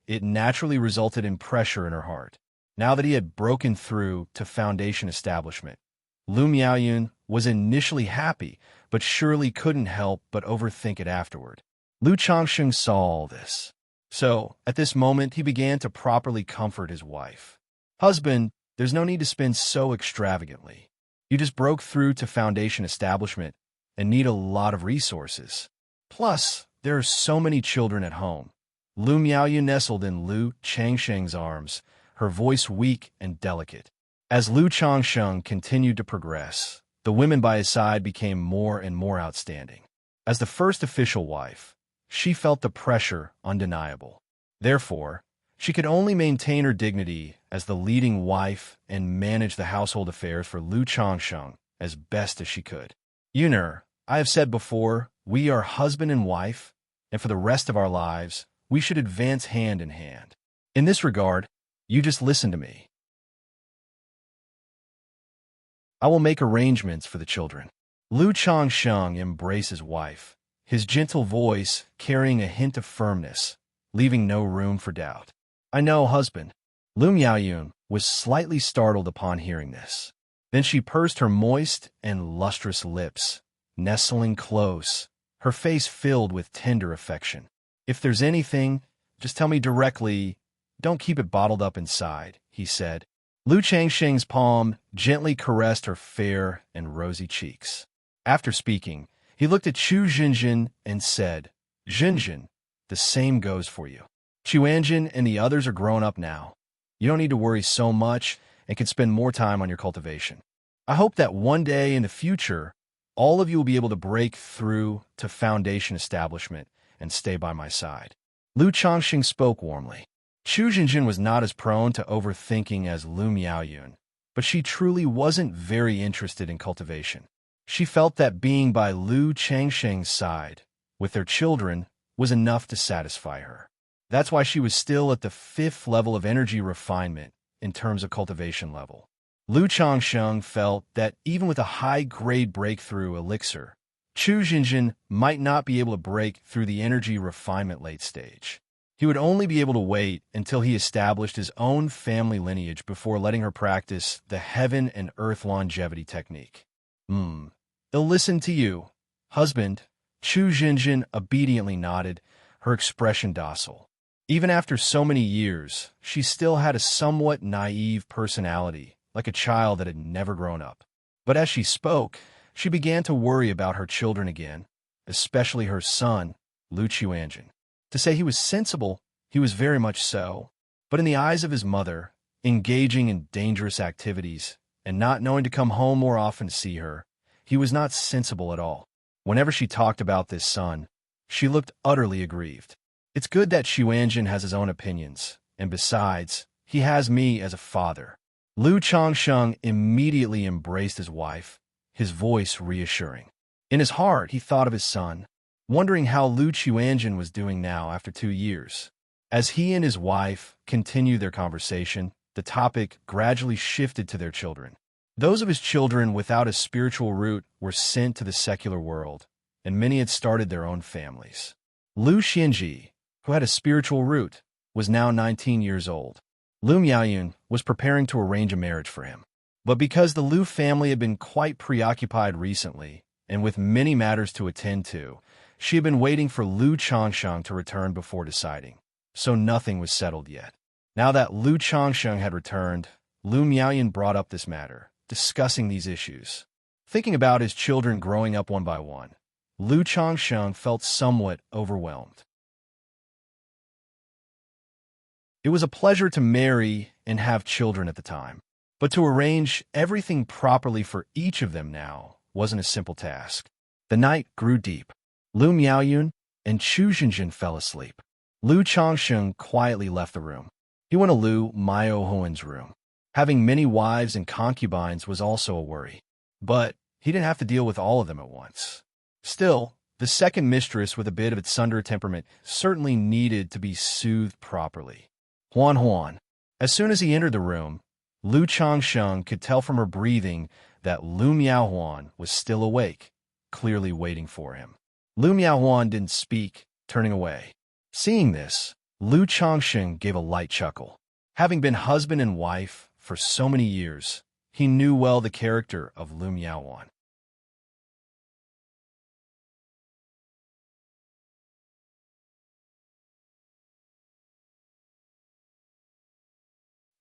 it naturally resulted in pressure in her heart. Now that he had broken through to foundation establishment, Lu Miaoyun was initially happy, but surely couldn't help but overthink it afterward. Lu Changsheng saw all this. So, at this moment, he began to properly comfort his wife. Husband, there's no need to spend so extravagantly. You just broke through to foundation establishment and need a lot of resources. Plus, there are so many children at home. Lu Miaoyun nestled in Lu Changsheng's arms, her voice weak and delicate. As Lu Changsheng continued to progress, the women by his side became more and more outstanding. As the first official wife, she felt the pressure undeniable. Therefore, she could only maintain her dignity as the leading wife and manage the household affairs for Lu Changsheng as best as she could. Yuner, I have said before, we are husband and wife, and for the rest of our lives, we should advance hand in hand. In this regard, you just listen to me. I will make arrangements for the children. Lu Changsheng embraced his wife, his gentle voice carrying a hint of firmness, leaving no room for doubt. I know, husband. Lu Miaoyun was slightly startled upon hearing this. Then she pursed her moist and lustrous lips, nestling close, her face filled with tender affection. If there's anything, just tell me directly. Don't keep it bottled up inside, he said. Lu Changsheng's palm gently caressed her fair and rosy cheeks. After speaking, he looked at Chu Xinjin and said, Xinjin, the same goes for you. Xianxia and the others are grown up now. You don't need to worry so much and can spend more time on your cultivation. I hope that one day in the future, all of you will be able to break through to foundation establishment and stay by my side. Lu Changxing spoke warmly. Chu Xinjin was not as prone to overthinking as Lu Miaoyun, but she truly wasn't very interested in cultivation. She felt that being by Lu Changsheng's side, with their children, was enough to satisfy her. That's why she was still at the 5th level of energy refinement in terms of cultivation level. Lu Changsheng felt that even with a high-grade breakthrough elixir, Chu Xinjin might not be able to break through the energy refinement late stage. He would only be able to wait until he established his own family lineage before letting her practice the heaven and earth longevity technique. They'll listen to you, husband. Chu Xinjin obediently nodded, her expression docile. Even after so many years, she still had a somewhat naive personality, like a child that had never grown up. But as she spoke, she began to worry about her children again, especially her son, Lu Qianjin. To say he was sensible, he was very much so, but in the eyes of his mother, engaging in dangerous activities and not knowing to come home more often to see her, he was not sensible at all. Whenever she talked about this son, she looked utterly aggrieved. It's good that Xianxia has his own opinions, and besides, he has me as a father. Lu Changsheng immediately embraced his wife, his voice reassuring. In his heart, he thought of his son, wondering how Lu Qianjin was doing now after 2 years. As he and his wife continued their conversation, the topic gradually shifted to their children. Those of his children without a spiritual root were sent to the secular world, and many had started their own families. Lu Xianji, who had a spiritual root, was now 19 years old. Lu Miaoyun was preparing to arrange a marriage for him. But because the Lu family had been quite preoccupied recently, and with many matters to attend to, she had been waiting for Lu Changsheng to return before deciding. So nothing was settled yet. Now that Lu Changsheng had returned, Lu Miaoyun brought up this matter, discussing these issues. Thinking about his children growing up one by one, Lu Changsheng felt somewhat overwhelmed. It was a pleasure to marry and have children at the time, but to arrange everything properly for each of them now wasn't a simple task. The night grew deep. Lu Miaoyun and Chu Xinjin fell asleep. Lu Changsheng quietly left the room. He went to Lu Miaohuan's room. Having many wives and concubines was also a worry, but he didn't have to deal with all of them at once. Still, the second mistress with a bit of its Sunder temperament certainly needed to be soothed properly. Huan. As soon as he entered the room, Lu Changsheng could tell from her breathing that Lu Miaohuan was still awake, clearly waiting for him. Lu Miaohuan didn't speak, turning away. Seeing this, Lu Changsheng gave a light chuckle. Having been husband and wife for so many years, he knew well the character of Lu Miaohuan.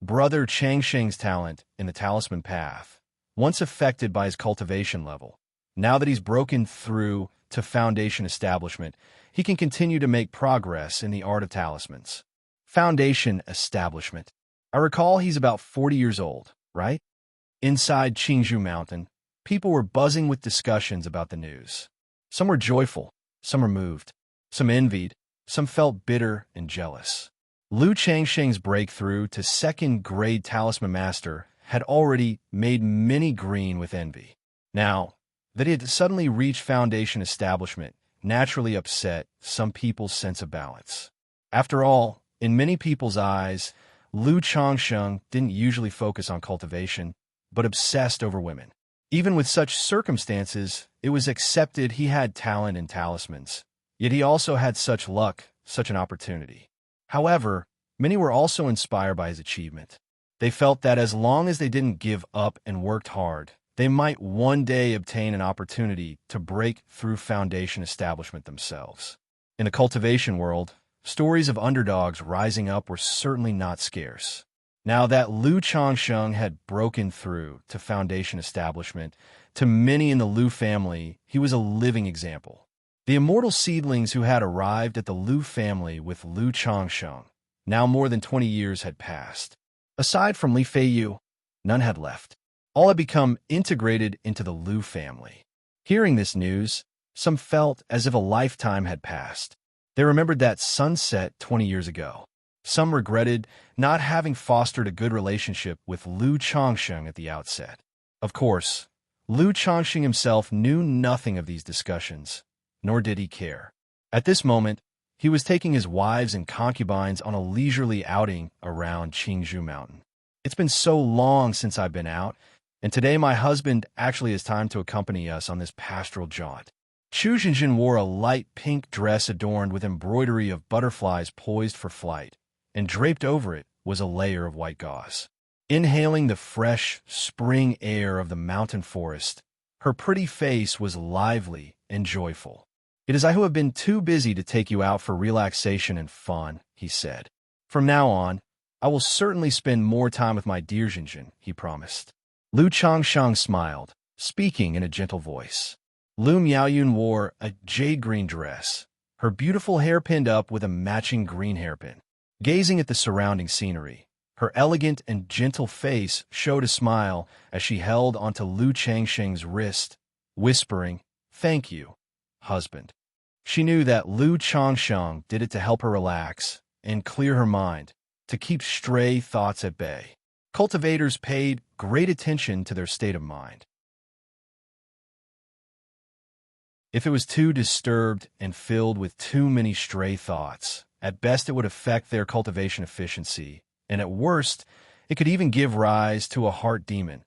Brother Changsheng's talent in the talisman path, once affected by his cultivation level, now that he's broken through to foundation establishment, he can continue to make progress in the art of talismans. Foundation establishment. I recall he's about 40 years old, right? Inside Qingzhou Mountain, people were buzzing with discussions about the news. Some were joyful, some were moved, some envied, some felt bitter and jealous. Lu Changsheng's breakthrough to second-grade talisman master had already made many green with envy. Now, that he had suddenly reached foundation establishment naturally upset some people's sense of balance. After all, in many people's eyes, Lu Changsheng didn't usually focus on cultivation, but obsessed over women. Even with such circumstances, it was accepted he had talent and talismans. Yet he also had such luck, such an opportunity. However, many were also inspired by his achievement. They felt that as long as they didn't give up and worked hard, they might one day obtain an opportunity to break through foundation establishment themselves. In the cultivation world, stories of underdogs rising up were certainly not scarce. Now that Lu Changsheng had broken through to foundation establishment, to many in the Lu family, he was a living example. The immortal seedlings who had arrived at the Lu family with Lu Changsheng, now more than 20 years had passed. Aside from Li Feiyu, none had left. All had become integrated into the Lu family. Hearing this news, some felt as if a lifetime had passed. They remembered that sunset 20 years ago. Some regretted not having fostered a good relationship with Lu Changsheng at the outset. Of course, Lu Changsheng himself knew nothing of these discussions, nor did he care. At this moment, he was taking his wives and concubines on a leisurely outing around Qingzhou Mountain. It's been so long since I've been out, and today my husband actually has time to accompany us on this pastoral jaunt. Chu Xinjin wore a light pink dress adorned with embroidery of butterflies poised for flight, and draped over it was a layer of white gauze. Inhaling the fresh spring air of the mountain forest, her pretty face was lively and joyful. "It is I who have been too busy to take you out for relaxation and fun," he said. "From now on, I will certainly spend more time with my dear Xinjin," he promised. Lu Changsheng smiled, speaking in a gentle voice. Lu Miaoyun wore a jade-green dress, her beautiful hair pinned up with a matching green hairpin. Gazing at the surrounding scenery, her elegant and gentle face showed a smile as she held onto Lu Changsheng's wrist, whispering, "Thank you, husband." She knew that Lu Changsheng did it to help her relax and clear her mind, to keep stray thoughts at bay. Cultivators paid great attention to their state of mind. If it was too disturbed and filled with too many stray thoughts, at best it would affect their cultivation efficiency, and at worst, it could even give rise to a heart demon,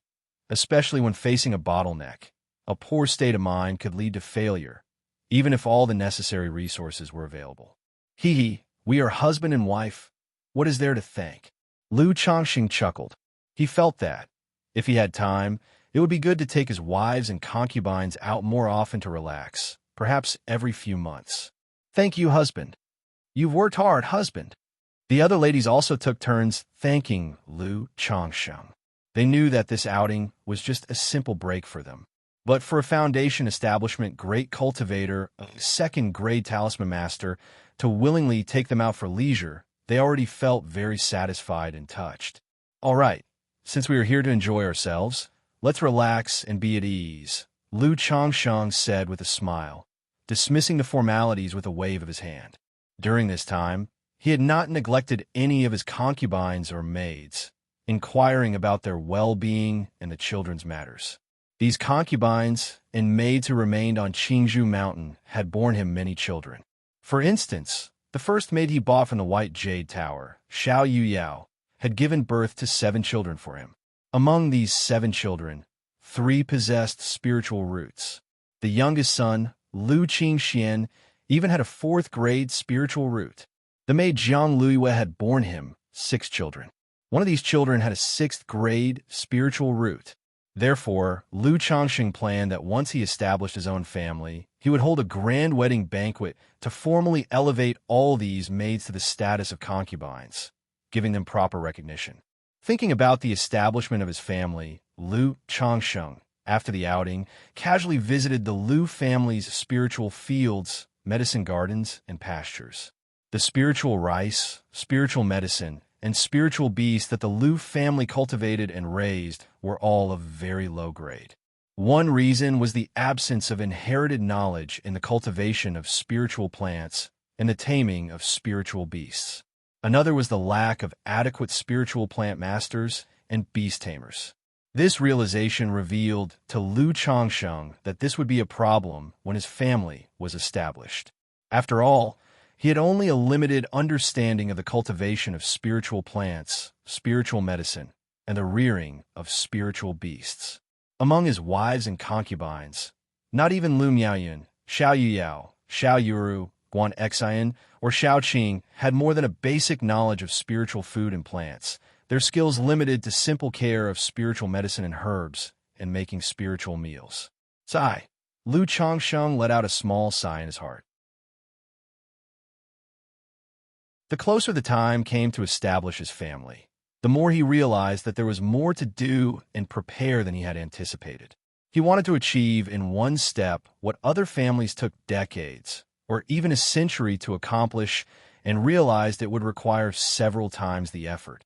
especially when facing a bottleneck. A poor state of mind could lead to failure, even if all the necessary resources were available. We are husband and wife. What is there to thank?" Lu Changxing chuckled. He felt that, if he had time, it would be good to take his wives and concubines out more often to relax, perhaps every few months. "Thank you, husband. You've worked hard, husband." The other ladies also took turns thanking Lu Changsheng. They knew that this outing was just a simple break for them. But for a foundation establishment great cultivator, a second-grade talisman master, to willingly take them out for leisure, they already felt very satisfied and touched. "All right, since we are here to enjoy ourselves, let's relax and be at ease," Lu Changsheng said with a smile, dismissing the formalities with a wave of his hand. During this time, he had not neglected any of his concubines or maids, inquiring about their well-being and the children's matters. These concubines and maids who remained on Qingzhou Mountain had borne him many children. For instance, the first maid he bought from the White Jade Tower, Xiao Yuyao, had given birth to 7 children for him. Among these 7 children, 3 possessed spiritual roots. The youngest son, Lu Qingxian, even had a 4th-grade spiritual root. The maid Jiang Luiyue had borne him 6 children. One of these children had a 6th-grade spiritual root. Therefore, Lu Changxing planned that once he established his own family, he would hold a grand wedding banquet to formally elevate all these maids to the status of concubines, giving them proper recognition. Thinking about the establishment of his family, Lu Changsheng, after the outing, casually visited the Lu family's spiritual fields, medicine gardens, and pastures. The spiritual rice, spiritual medicine, and spiritual beasts that the Lu family cultivated and raised were all of very low grade. One reason was the absence of inherited knowledge in the cultivation of spiritual plants and the taming of spiritual beasts. Another was the lack of adequate spiritual plant masters and beast tamers. This realization revealed to Lu Changsheng that this would be a problem when his family was established. After all, he had only a limited understanding of the cultivation of spiritual plants, spiritual medicine, and the rearing of spiritual beasts. Among his wives and concubines, not even Lu Miaoyun, Xiao Yuyao, Xiao Yuru, Guan Xian, or Xiao Qing had more than a basic knowledge of spiritual food and plants, their skills limited to simple care of spiritual medicine and herbs, and making spiritual meals. Sigh. Lu Changsheng let out a small sigh in his heart. The closer the time came to establish his family, the more he realized that there was more to do and prepare than he had anticipated. He wanted to achieve in one step what other families took decades, or even a century to accomplish, and realized it would require several times the effort.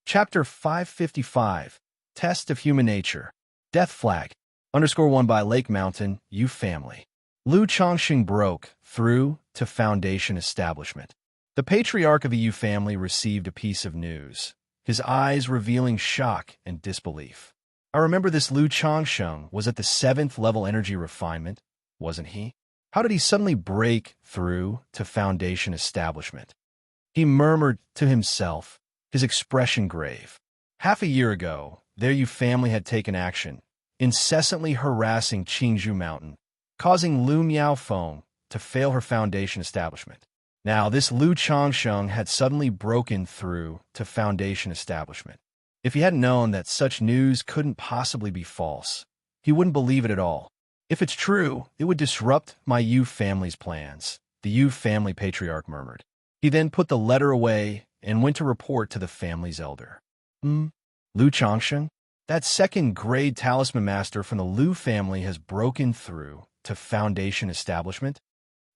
Chapter 555, Test of Human Nature. Death Flag. _1 by Lake Mountain, Yu Family. Lu Chongqing broke through to foundation establishment. The patriarch of the Yu family received a piece of news, his eyes revealing shock and disbelief. I remember this Lu Chongsheng was at the 7th level energy refinement, wasn't he? How did he suddenly break through to foundation establishment? He murmured to himself, his expression grave. Half a year ago, their Yu family had taken action, incessantly harassing Qingzhou Mountain, causing Lu Miaofeng to fail her foundation establishment. Now, this Lu Changsheng had suddenly broken through to foundation establishment. If he hadn't known that such news couldn't possibly be false, he wouldn't believe it at all. If it's true, it would disrupt my Yu family's plans, the Yu family patriarch murmured. He then put the letter away and went to report to the family's elder. Lu Changsheng? That second-grade talisman master from the Lu family has broken through to foundation establishment?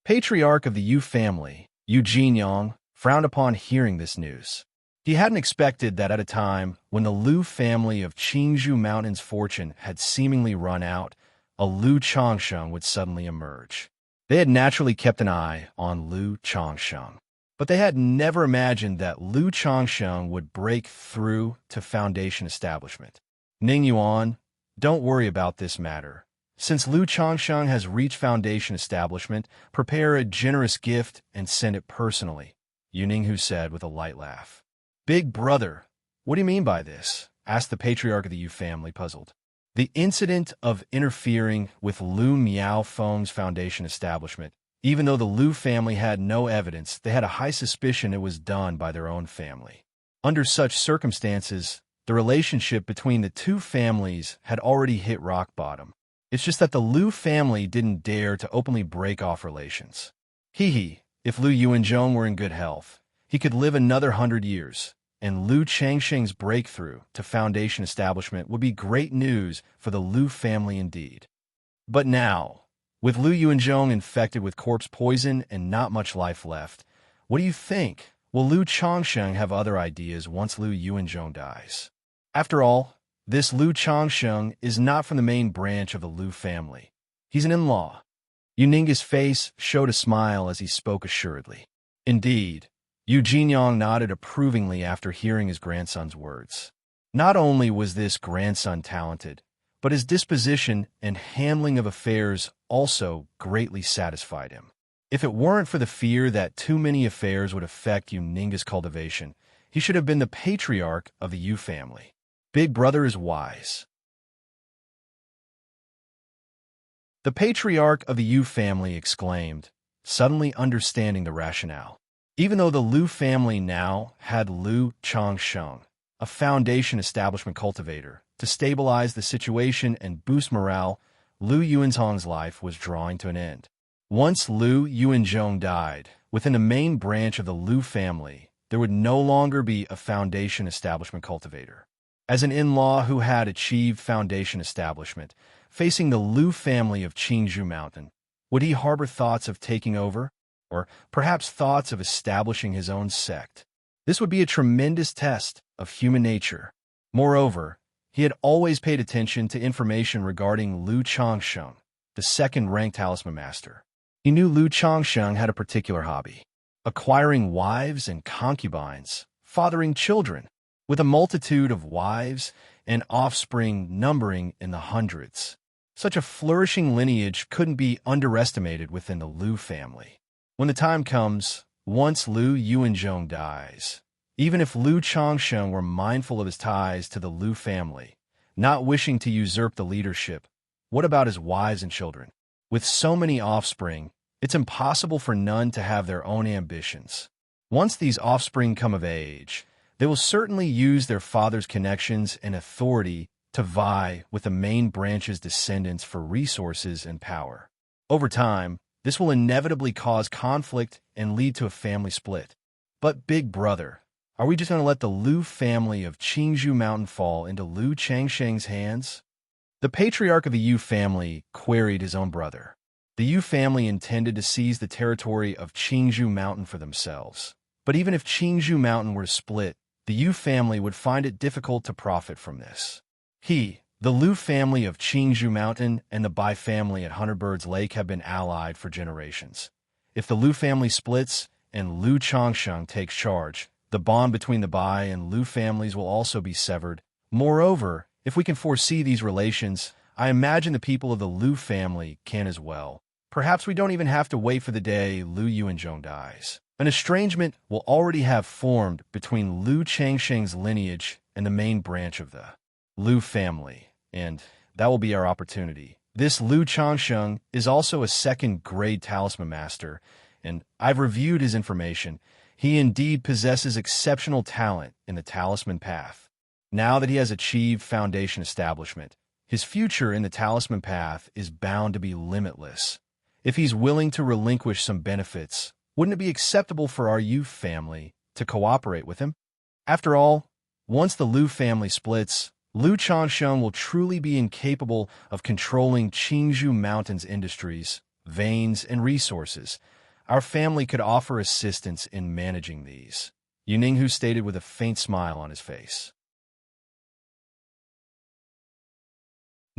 Patriarch of the Yu family, Yu Jinyang, frowned upon hearing this news. He hadn't expected that at a time when the Lu family of Qingzhou Mountain's fortune had seemingly run out, a Lu Changsheng would suddenly emerge. They had naturally kept an eye on Lu Changsheng, but they had never imagined that Lu Changsheng would break through to foundation establishment. Ning Yuan, don't worry about this matter. Since Lu Changsheng has reached foundation establishment, prepare a generous gift and send it personally, Yu Ninghu said with a light laugh. Big brother, what do you mean by this? Asked the patriarch of the Yu family, puzzled. The incident of interfering with Lu Miaofeng's foundation establishment. Even though the Lu family had no evidence, they had a high suspicion it was done by their own family. Under such circumstances, the relationship between the two families had already hit rock bottom. It's just that the Lu family didn't dare to openly break off relations. If Lu Yuanzhong were in good health, he could live another 100 years, and Lu Changsheng's breakthrough to foundation establishment would be great news for the Lu family indeed. But now, with Lu Yuanzhong infected with corpse poison and not much life left, what do you think? Will Lu Changsheng have other ideas once Lu Yuanzhong dies? After all, this Lu Changsheng is not from the main branch of the Lu family. He's an in-law. Yu Ning's face showed a smile as he spoke assuredly. Indeed, Yu Jinyang nodded approvingly after hearing his grandson's words. Not only was this grandson talented, but his disposition and handling of affairs also greatly satisfied him. If it weren't for the fear that too many affairs would affect Yu Ning's cultivation, he should have been the patriarch of the Yu family. Big brother is wise. The patriarch of the Yu family exclaimed, suddenly understanding the rationale. Even though the Lu family now had Lu Changsheng, a foundation establishment cultivator, to stabilize the situation and boost morale, Lu Yuanzhong's life was drawing to an end. Once Lu Yuanzhong died, within the main branch of the Lu family, there would no longer be a foundation establishment cultivator. As an in-law who had achieved foundation establishment, facing the Lu family of Qingzhou Mountain, would he harbor thoughts of taking over? Or perhaps thoughts of establishing his own sect? This would be a tremendous test of human nature. Moreover, he had always paid attention to information regarding Lu Changsheng, the second-ranked talisman master. He knew Lu Changsheng had a particular hobby: acquiring wives and concubines, fathering children, with a multitude of wives and offspring numbering in the hundreds. Such a flourishing lineage couldn't be underestimated within the Lu family. When the time comes, once Lu Yuanzhong dies. Even if Lu Changsheng were mindful of his ties to the Lu family, not wishing to usurp the leadership, what about his wives and children? With so many offspring, it's impossible for none to have their own ambitions. Once these offspring come of age, they will certainly use their father's connections and authority to vie with the main branch's descendants for resources and power. Over time, this will inevitably cause conflict and lead to a family split. But big brother, are we just going to let the Lu family of Qingzhou Mountain fall into Lu Changsheng's hands? The patriarch of the Yu family queried his own brother. The Yu family intended to seize the territory of Qingzhou Mountain for themselves. But even if Qingzhou Mountain were to split, the Yu family would find it difficult to profit from this. The Lu family of Qingzhou Mountain and the Bai family at Hundredbird's Lake have been allied for generations. If the Lu family splits and Lu Changsheng takes charge, the bond between the Bai and Lu families will also be severed. Moreover, if we can foresee these relations, I imagine the people of the Lu family can as well. Perhaps we don't even have to wait for the day Lu Yuanzhong dies. An estrangement will already have formed between Lu Changsheng's lineage and the main branch of the Lu family, and that will be our opportunity. This Lu Changsheng is also a second-grade talisman master, and I've reviewed his information. He indeed possesses exceptional talent in the talisman path. Now that he has achieved foundation establishment, his future in the talisman path is bound to be limitless. If he's willing to relinquish some benefits, wouldn't it be acceptable for our Yu family to cooperate with him? After all, once the Lu family splits, Lu Changsheng will truly be incapable of controlling Qingzhou Mountain's industries, veins, and resources. Our family could offer assistance in managing these, Yuninghu stated with a faint smile on his face.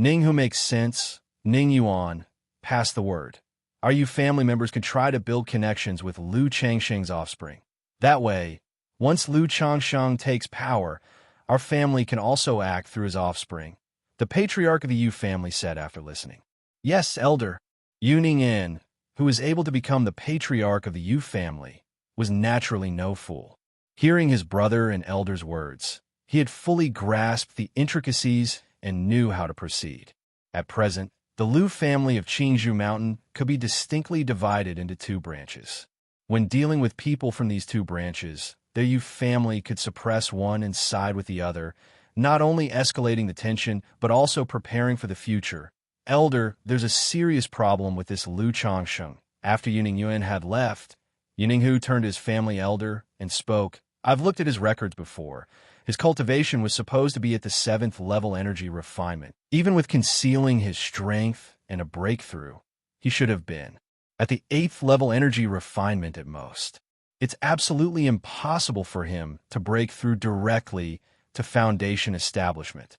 Ninghu makes sense. Ning Yuan, pass the word. Our Yu family members can try to build connections with Lu Changsheng's offspring. That way, once Lu Changsheng takes power, our family can also act through his offspring, the patriarch of the Yu family said after listening. Yes, elder. Yu Ning'an, who was able to become the patriarch of the Yu family, was naturally no fool. Hearing his brother and elder's words, he had fully grasped the intricacies and knew how to proceed. At present, the Lu family of Qingzhou Mountain could be distinctly divided into two branches. When dealing with people from these two branches, the Yu family could suppress one and side with the other, not only escalating the tension, but also preparing for the future. Elder, there's a serious problem with this Lu Changsheng. After Yuningyuan had left, Yuninghu turned to his family elder and spoke. I've looked at his records before. His cultivation was supposed to be at the 7th level energy refinement. Even with concealing his strength and a breakthrough, he should have been at the 8th level energy refinement at most. It's absolutely impossible for him to break through directly to foundation establishment.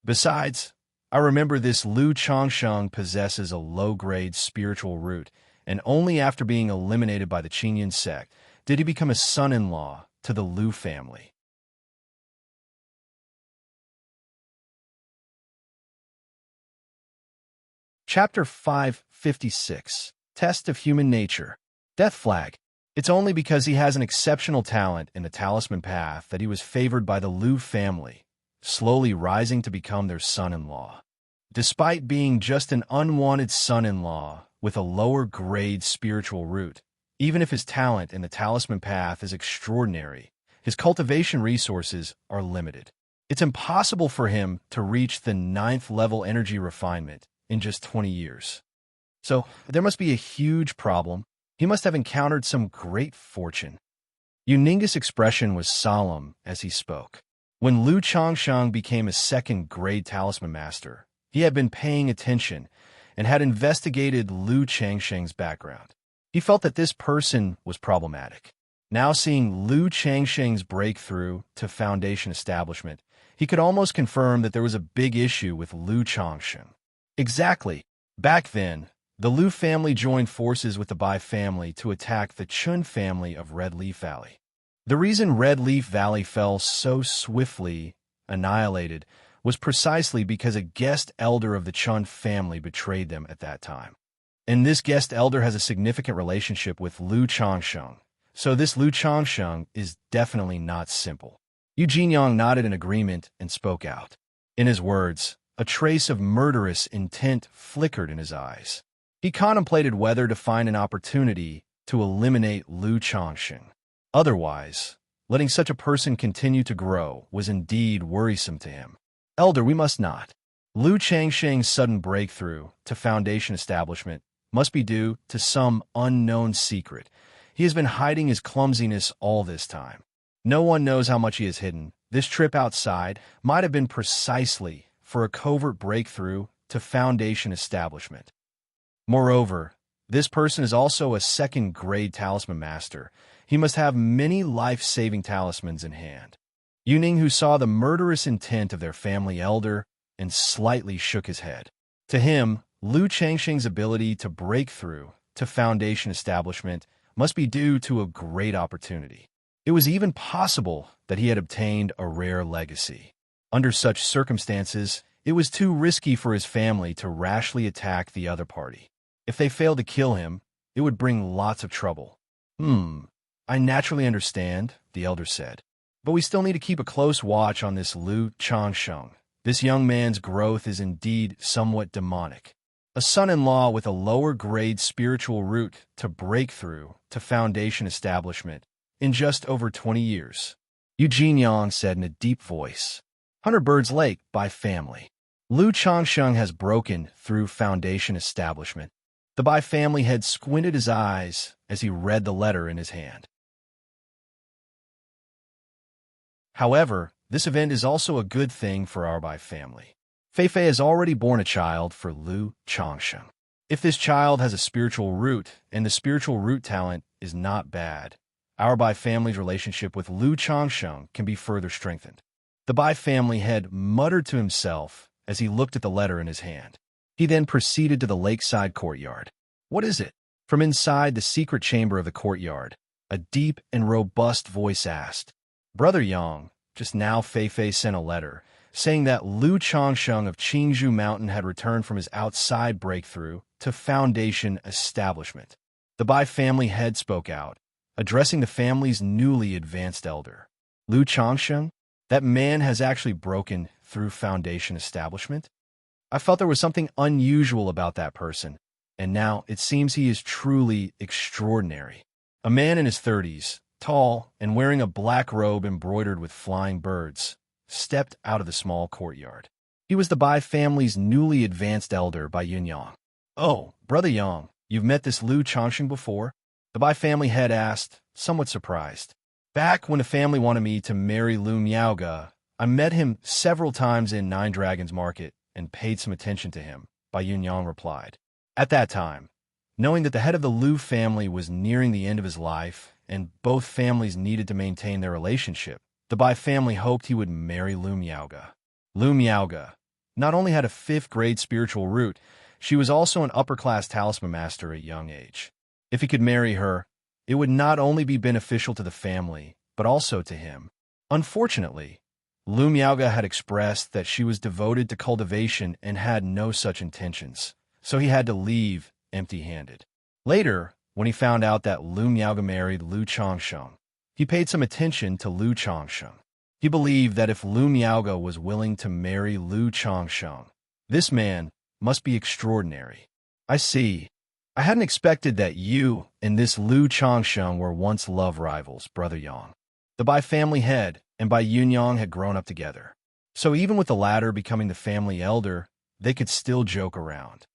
Besides, I remember this Lu Changsheng possesses a low-grade spiritual root, and only after being eliminated by the Qingyan sect did he become a son-in-law to the Lu family. Chapter 556, Test of Human Nature. Death Flag. It's only because he has an exceptional talent in the talisman path that he was favored by the Lu family, slowly rising to become their son-in-law. Despite being just an unwanted son-in-law with a lower-grade spiritual root, even if his talent in the talisman path is extraordinary, his cultivation resources are limited. It's impossible for him to reach the 9th level energy refinement in just 20 years. So there must be a huge problem. He must have encountered some great fortune. Yuninga's expression was solemn as he spoke. When Lu Changsheng became a second-grade talisman master, he had been paying attention and had investigated Lu Changsheng's background. He felt that this person was problematic. Now seeing Lu Changsheng's breakthrough to foundation establishment, he could almost confirm that there was a big issue with Lu Changsheng. Exactly. Back then, the Lu family joined forces with the Bai family to attack the Chun family of Red Leaf Valley. The reason Red Leaf Valley fell so swiftly annihilated was precisely because a guest elder of the Chun family betrayed them at that time. And this guest elder has a significant relationship with Lu Changsheng, So this Lu Changsheng is definitely not simple. Yu Jinyang nodded in agreement and spoke out. In his words, a trace of murderous intent flickered in his eyes. He contemplated whether to find an opportunity to eliminate Lu Changsheng. Otherwise, letting such a person continue to grow was indeed worrisome to him. Elder, we must not. Lu Changsheng's sudden breakthrough to Foundation establishment must be due to some unknown secret. He has been hiding his clumsiness all this time. No one knows how much he has hidden. This trip outside might have been precisely for a covert breakthrough to Foundation establishment. Moreover, this person is also a second-grade talisman master. He must have many life-saving talismans in hand. Yuning, who saw the murderous intent of their family elder, and slightly shook his head. To him, Lu Changsheng's ability to break through to Foundation establishment must be due to a great opportunity. It was even possible that he had obtained a rare legacy. Under such circumstances, it was too risky for his family to rashly attack the other party. If they failed to kill him, it would bring lots of trouble. I naturally understand, the elder said. But we still need to keep a close watch on this Lu Changsheng. This young man's growth is indeed somewhat demonic. A son-in-law with a lower-grade spiritual root to break through to Foundation establishment in just over 20 years. Yu Jinyang said in a deep voice. Hunter Bird's Lake by family. Lu Changsheng has broken through Foundation establishment. The Bai family head squinted his eyes as he read the letter in his hand. However, this event is also a good thing for our Bai family. Feifei has already borne a child for Lu Changsheng. If this child has a spiritual root, and the spiritual root talent is not bad, our Bai family's relationship with Lu Changsheng can be further strengthened. The Bai family head muttered to himself as he looked at the letter in his hand. He then proceeded to the lakeside courtyard. What is it? From inside the secret chamber of the courtyard, a deep and robust voice asked. Brother Yang, just now Feifei sent a letter, saying that Lu Changsheng of Qingzhou Mountain had returned from his outside breakthrough to Foundation establishment. The Bai family head spoke out, addressing the family's newly advanced elder. Lu Changsheng? That man has actually broken through Foundation establishment? I felt there was something unusual about that person, and now it seems he is truly extraordinary. A man in his 30s, tall and wearing a black robe embroidered with flying birds, stepped out of the small courtyard. He was the Bai family's newly advanced elder, Bai Yunyang. Oh, Brother Yang, you've met this Lu Changsheng before? The Bai family head asked, somewhat surprised. Back when the family wanted me to marry Lu Miaoga, I met him several times in Nine Dragons Market and paid some attention to him, Bai Yunyang replied. At that time, knowing that the head of the Lu family was nearing the end of his life and both families needed to maintain their relationship, the Bai family hoped he would marry Lu Miaoga. Lu Miaoga not only had a 5th-grade spiritual root, she was also an upper-class talisman master at young age. If he could marry her, it would not only be beneficial to the family, but also to him. Unfortunately, Lu Miaoga had expressed that she was devoted to cultivation and had no such intentions, so he had to leave empty-handed. Later, when he found out that Lu Miaoga married Lu Changsheng, he paid some attention to Lu Changsheng. He believed that if Lu Miaoga was willing to marry Lu Changsheng, this man must be extraordinary. I see. I hadn't expected that you and this Lu Changsheng were once love rivals, Brother Yang. The Bai family head and Bai Yunyang had grown up together. So even with the latter becoming the family elder, they could still joke around.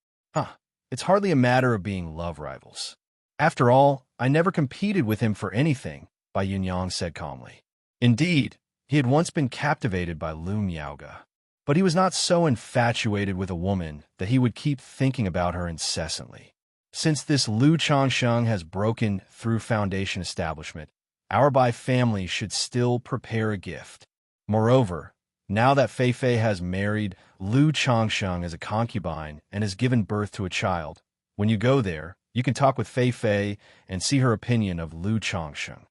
It's hardly a matter of being love rivals. After all, I never competed with him for anything, Bai Yunyang said calmly. Indeed, he had once been captivated by Lu Miaoga, but he was not so infatuated with a woman that he would keep thinking about her incessantly. Since this Lu Changsheng has broken through Foundation establishment, our Bai family should still prepare a gift. Moreover, now that Feifei has married Lu Changsheng as a concubine and has given birth to a child, when you go there, you can talk with Feifei and see her opinion of Lu Changsheng.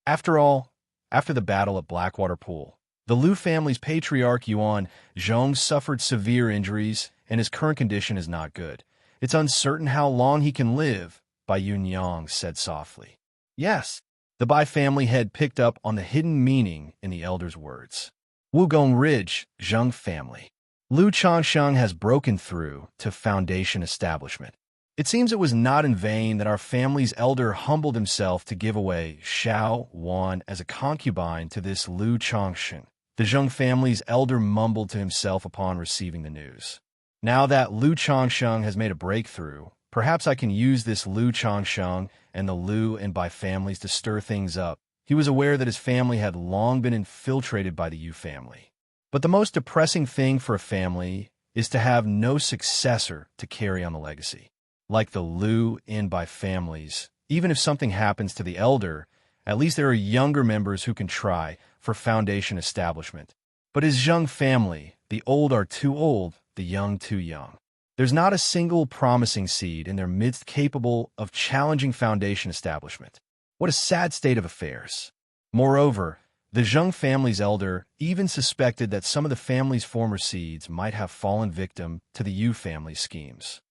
After all, after the battle at Blackwater Pool, the Lu family's patriarch Yuan Zhong suffered severe injuries and his current condition is not good. It's uncertain how long he can live, Bai Yunyang said softly. Yes. The Bai family had picked up on the hidden meaning in the elder's words. Wugong Ridge, Zheng family. Lu Changsheng has broken through to Foundation establishment. It seems it was not in vain that our family's elder humbled himself to give away Xiao Wan as a concubine to this Lu Changsheng. The Zheng family's elder mumbled to himself upon receiving the news. Now that Lu Changsheng has made a breakthrough, perhaps I can use this Lu Changsheng and the Lu and Bai families to stir things up. He was aware that his family had long been infiltrated by the Yu family. But the most depressing thing for a family is to have no successor to carry on the legacy. Like the Lu and Bai families, even if something happens to the elder, at least there are younger members who can try for Foundation establishment. But his Zheng family, the old are too old, the young too young. There's not a single promising seed in their midst capable of challenging Foundation establishment. What a sad state of affairs. Moreover, the Zheng family's elder even suspected that some of the family's former seeds might have fallen victim to the Yu family schemes.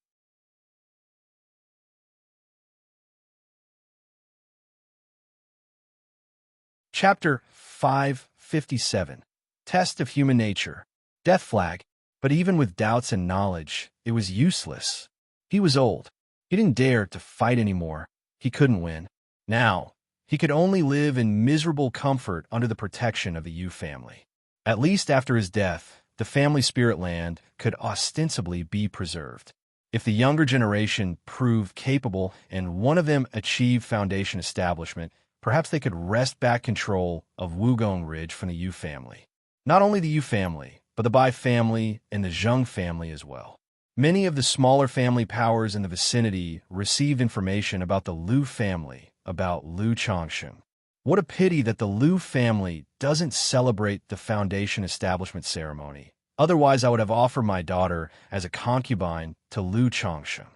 Chapter 557. Test of Human Nature. Death Flag. But even with doubts and knowledge, it was useless. He was old. He didn't dare to fight anymore. He couldn't win. Now, he could only live in miserable comfort under the protection of the Yu family. At least after his death, the family spirit land could ostensibly be preserved. If the younger generation proved capable and one of them achieved Foundation establishment, perhaps they could wrest back control of Wugong Ridge from the Yu family. Not only the Yu family, but the Bai family and the Zheng family as well. Many of the smaller family powers in the vicinity received information about the Lu family, about Lu Changsheng. What a pity that the Lu family doesn't celebrate the Foundation establishment ceremony. Otherwise, I would have offered my daughter as a concubine to Lu Changsheng.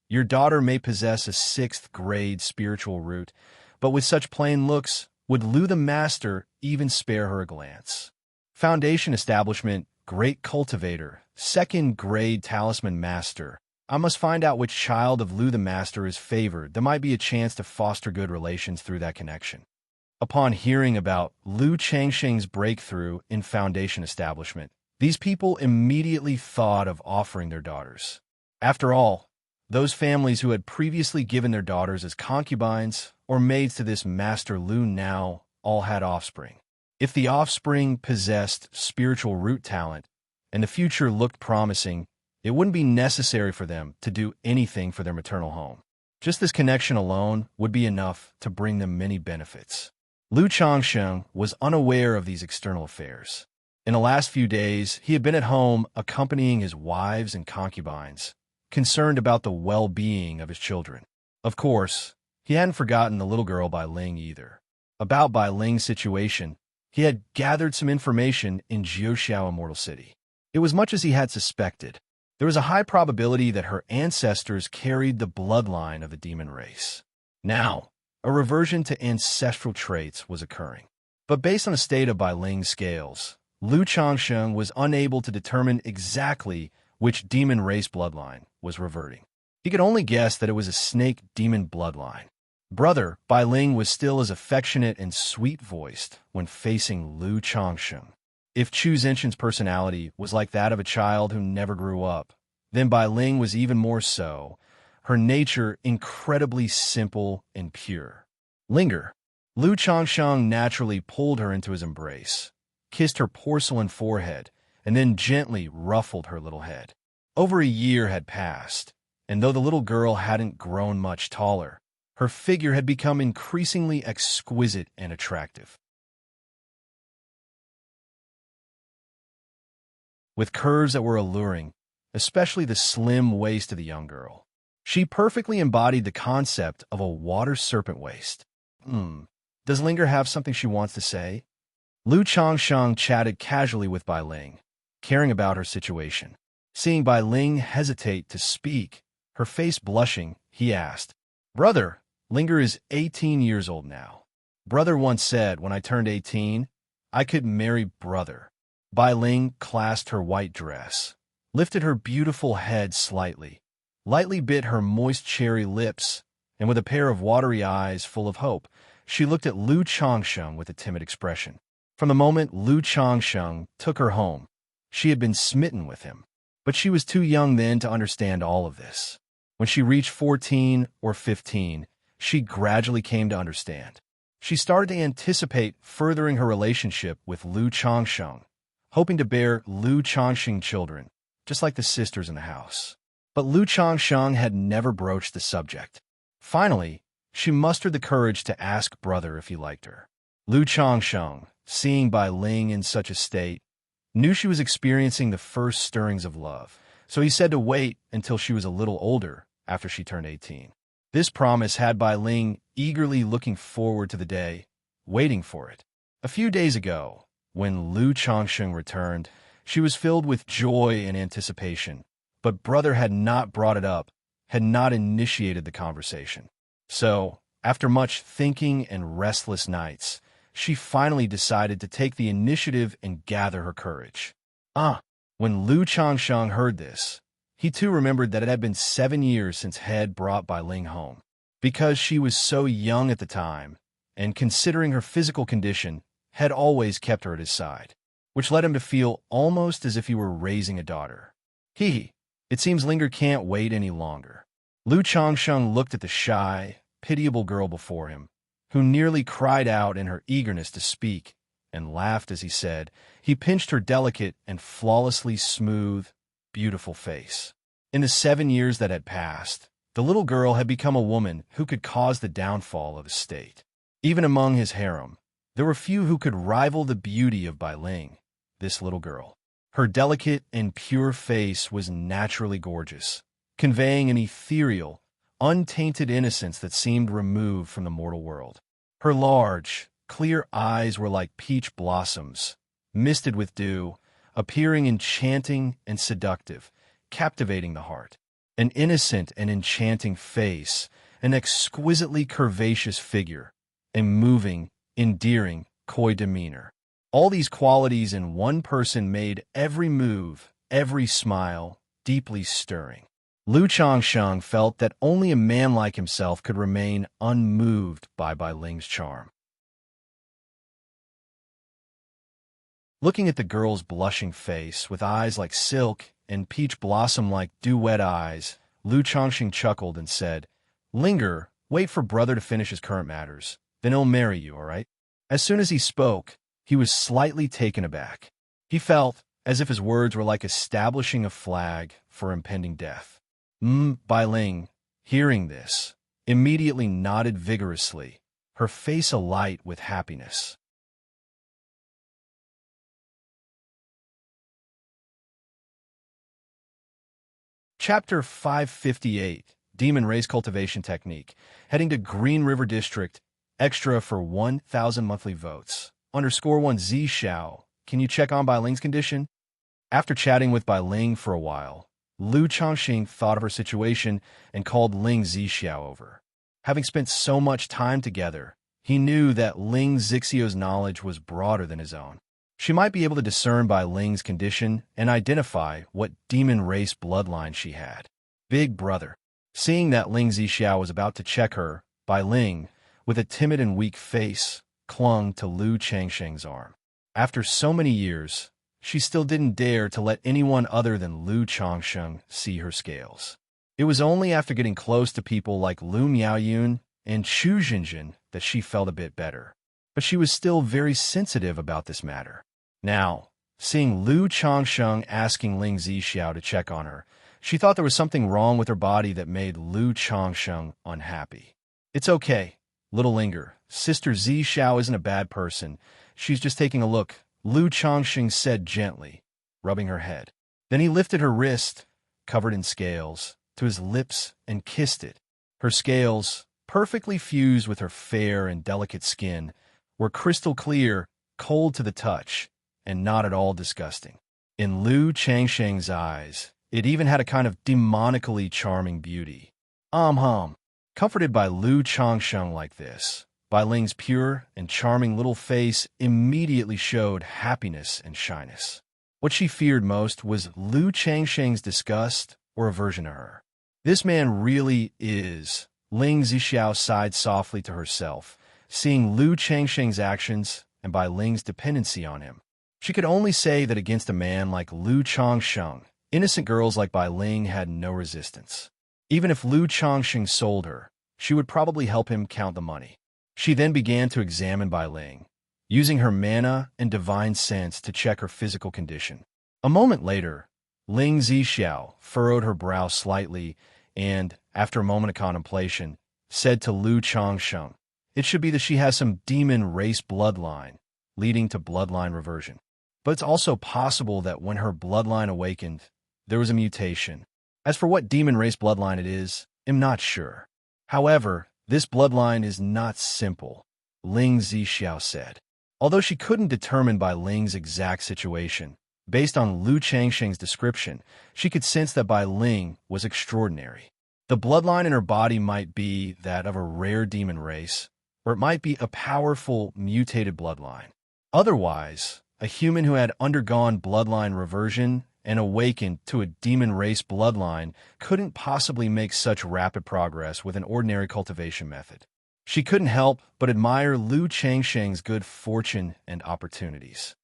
Your daughter may possess a 6th grade spiritual root, but with such plain looks, would Lu the Master even spare her a glance? Foundation establishment, great cultivator, 2nd grade talisman master. I must find out which child of Lu the Master is favored. There might be a chance to foster good relations through that connection. Upon hearing about Lu Changsheng's breakthrough in Foundation establishment, these people immediately thought of offering their daughters. After all, those families who had previously given their daughters as concubines or maids to this Master Lu now all had offspring. If the offspring possessed spiritual root talent and the future looked promising, it wouldn't be necessary for them to do anything for their maternal home. Just this connection alone would be enough to bring them many benefits. Lu Changsheng was unaware of these external affairs. In the last few days, he had been at home accompanying his wives and concubines, concerned about the well-being of his children. Of course, he hadn't forgotten the little girl Bai Ling either. About Bai Ling's situation, he had gathered some information in Jiuxiao Immortal City. It was much as he had suspected. There was a high probability that her ancestors carried the bloodline of the demon race. Now, a reversion to ancestral traits was occurring. But based on the state of Bai Ling's scales, Lu Changsheng was unable to determine exactly which demon race bloodline was reverting. He could only guess that it was a snake demon bloodline. Brother Bai Ling was still as affectionate and sweet-voiced when facing Lu Changsheng. If Chu Zenshin's personality was like that of a child who never grew up, then Bai Ling was even more so, her nature incredibly simple and pure. Linger. Lu Changsheng naturally pulled her into his embrace, kissed her porcelain forehead, and then gently ruffled her little head. Over a year had passed, and though the little girl hadn't grown much taller, her figure had become increasingly exquisite and attractive. With curves that were alluring, especially the slim waist of the young girl. She perfectly embodied the concept of a water serpent waist. Does Linger have something she wants to say? Lu Changsheng chatted casually with Bai Ling, caring about her situation. Seeing Bai Ling hesitate to speak, her face blushing, he asked, "Brother, Linger is 18 years old now. Brother once said when I turned 18, I could marry brother." Bai Ling clasped her white dress, lifted her beautiful head slightly. lightly bit her moist cherry lips, and with a pair of watery eyes full of hope, she looked at Lu Changsheng with a timid expression. From the moment Lu Changsheng took her home, she had been smitten with him. But she was too young then to understand all of this. When she reached 14 or 15, she gradually came to understand. She started to anticipate furthering her relationship with Lu Changsheng, hoping to bear Lu Changsheng children, just like the sisters in the house. But Lu Changsheng had never broached the subject. Finally, she mustered the courage to ask brother if he liked her. Lu Changsheng, seeing Bai Ling in such a state, knew she was experiencing the first stirrings of love, so he said to wait until she was a little older after she turned 18. This promise had Bai Ling eagerly looking forward to the day, waiting for it. A few days ago, when Lu Changsheng returned, she was filled with joy and anticipation, but brother had not brought it up, had not initiated the conversation. So, after much thinking and restless nights, she finally decided to take the initiative and gather her courage. When Lu Changsheng heard this, he too remembered that it had been 7 years since He had brought Bai Ling home. Because she was so young at the time, and considering her physical condition, had always kept her at his side, which led him to feel almost as if he were raising a daughter. It seems Linger can't wait any longer. Lu Changsheng looked at the shy, pitiable girl before him, who nearly cried out in her eagerness to speak, and laughed as he said. He pinched her delicate and flawlessly smooth, beautiful face. In the 7 years that had passed, the little girl had become a woman who could cause the downfall of a state. Even among his harem, there were few who could rival the beauty of Bai Ling, this little girl. Her delicate and pure face was naturally gorgeous, conveying an ethereal, untainted innocence that seemed removed from the mortal world. Her large, clear eyes were like peach blossoms, misted with dew, appearing enchanting and seductive, captivating the heart. An innocent and enchanting face, an exquisitely curvaceous figure, a moving, endearing, coy demeanor. All these qualities in one person made every move, every smile, deeply stirring. Lu Changsheng felt that only a man like himself could remain unmoved by Bai Ling's charm. Looking at the girl's blushing face, with eyes like silk and peach blossom-like dew-wet eyes, Lu Changsheng chuckled and said, "Linger, wait for brother to finish his current matters, then he'll marry you, all right?" As soon as he spoke, he was slightly taken aback. He felt as if his words were like establishing a flag for impending death. Bai Ling, hearing this, immediately nodded vigorously, her face alight with happiness. Chapter 558, Demon Race Cultivation Technique. Heading to Green River District, extra for 1,000 monthly votes. _1 Xiao, can you check on Bai Ling's condition? After chatting with Bai Ling for a while, Lu Changxing thought of her situation and called Ling Zixiao over. Having spent so much time together, he knew that Ling Zixiao's knowledge was broader than his own. She might be able to discern Bai Ling's condition and identify what demon race bloodline she had. Big brother. Seeing that Ling Zixiao was about to check her, Bai Ling, with a timid and weak face, clung to Lu Changxing's arm. After so many years, she still didn't dare to let anyone other than Lu Changsheng see her scales. It was only after getting close to people like Lu Miaoyun and Chu Jinjin that she felt a bit better. But she was still very sensitive about this matter. Now, seeing Lu Changsheng asking Ling Zixiao to check on her, she thought there was something wrong with her body that made Lu Changsheng unhappy. "It's okay, little Linger. Sister Zixiao isn't a bad person. She's just taking a look," Lu Changsheng said gently, rubbing her head. Then he lifted her wrist, covered in scales, to his lips and kissed it. Her scales, perfectly fused with her fair and delicate skin, were crystal clear, cold to the touch, and not at all disgusting. In Lu Changsheng's eyes, it even had a kind of demonically charming beauty. Comforted by Lu Changsheng like this, Bai Ling's pure and charming little face immediately showed happiness and shyness. What she feared most was Lu Changsheng's disgust or aversion to her. This man really is. Ling Zixiao sighed softly to herself, seeing Lu Changsheng's actions and by Ling's dependency on him. She could only say that against a man like Lu Changsheng, innocent girls like Bai Ling had no resistance. Even if Lu Changsheng sold her, she would probably help him count the money. She then began to examine Bai Ling, using her mana and divine sense to check her physical condition. A moment later, Ling Zixiao furrowed her brow slightly and, after a moment of contemplation, said to Lu Changsheng, "It should be that she has some demon race bloodline, leading to bloodline reversion. But it's also possible that when her bloodline awakened, there was a mutation. As for what demon race bloodline it is, I'm not sure. However, this bloodline is not simple," Ling Zixiao said. Although she couldn't determine Bai Ling's exact situation, based on Lu Changsheng's description, she could sense that Bai Ling was extraordinary. The bloodline in her body might be that of a rare demon race, or it might be a powerful, mutated bloodline. Otherwise, a human who had undergone bloodline reversion and awakened to a demon race bloodline couldn't possibly make such rapid progress with an ordinary cultivation method. She couldn't help but admire Lu Changsheng's good fortune and opportunities.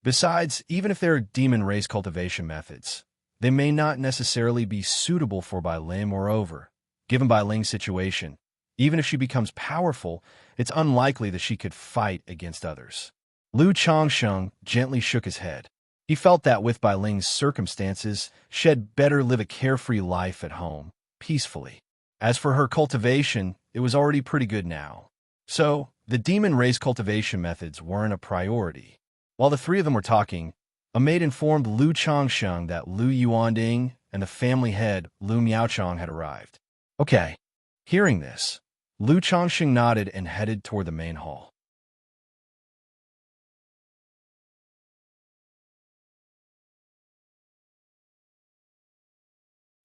Besides, even if there are demon race cultivation methods, they may not necessarily be suitable for Bai Ling. Moreover, given Bai Ling's situation, even if she becomes powerful, it's unlikely that she could fight against others. Lu Changsheng gently shook his head. He felt that with Bai Ling's circumstances, she'd better live a carefree life at home, peacefully. As for her cultivation, it was already pretty good now. So, the demon race cultivation methods weren't a priority. While the three of them were talking, a maid informed Lu Changsheng that Lu Yuanding and the family head, Lu Miaochong, had arrived. Okay. Hearing this, Lu Changsheng nodded and headed toward the main hall.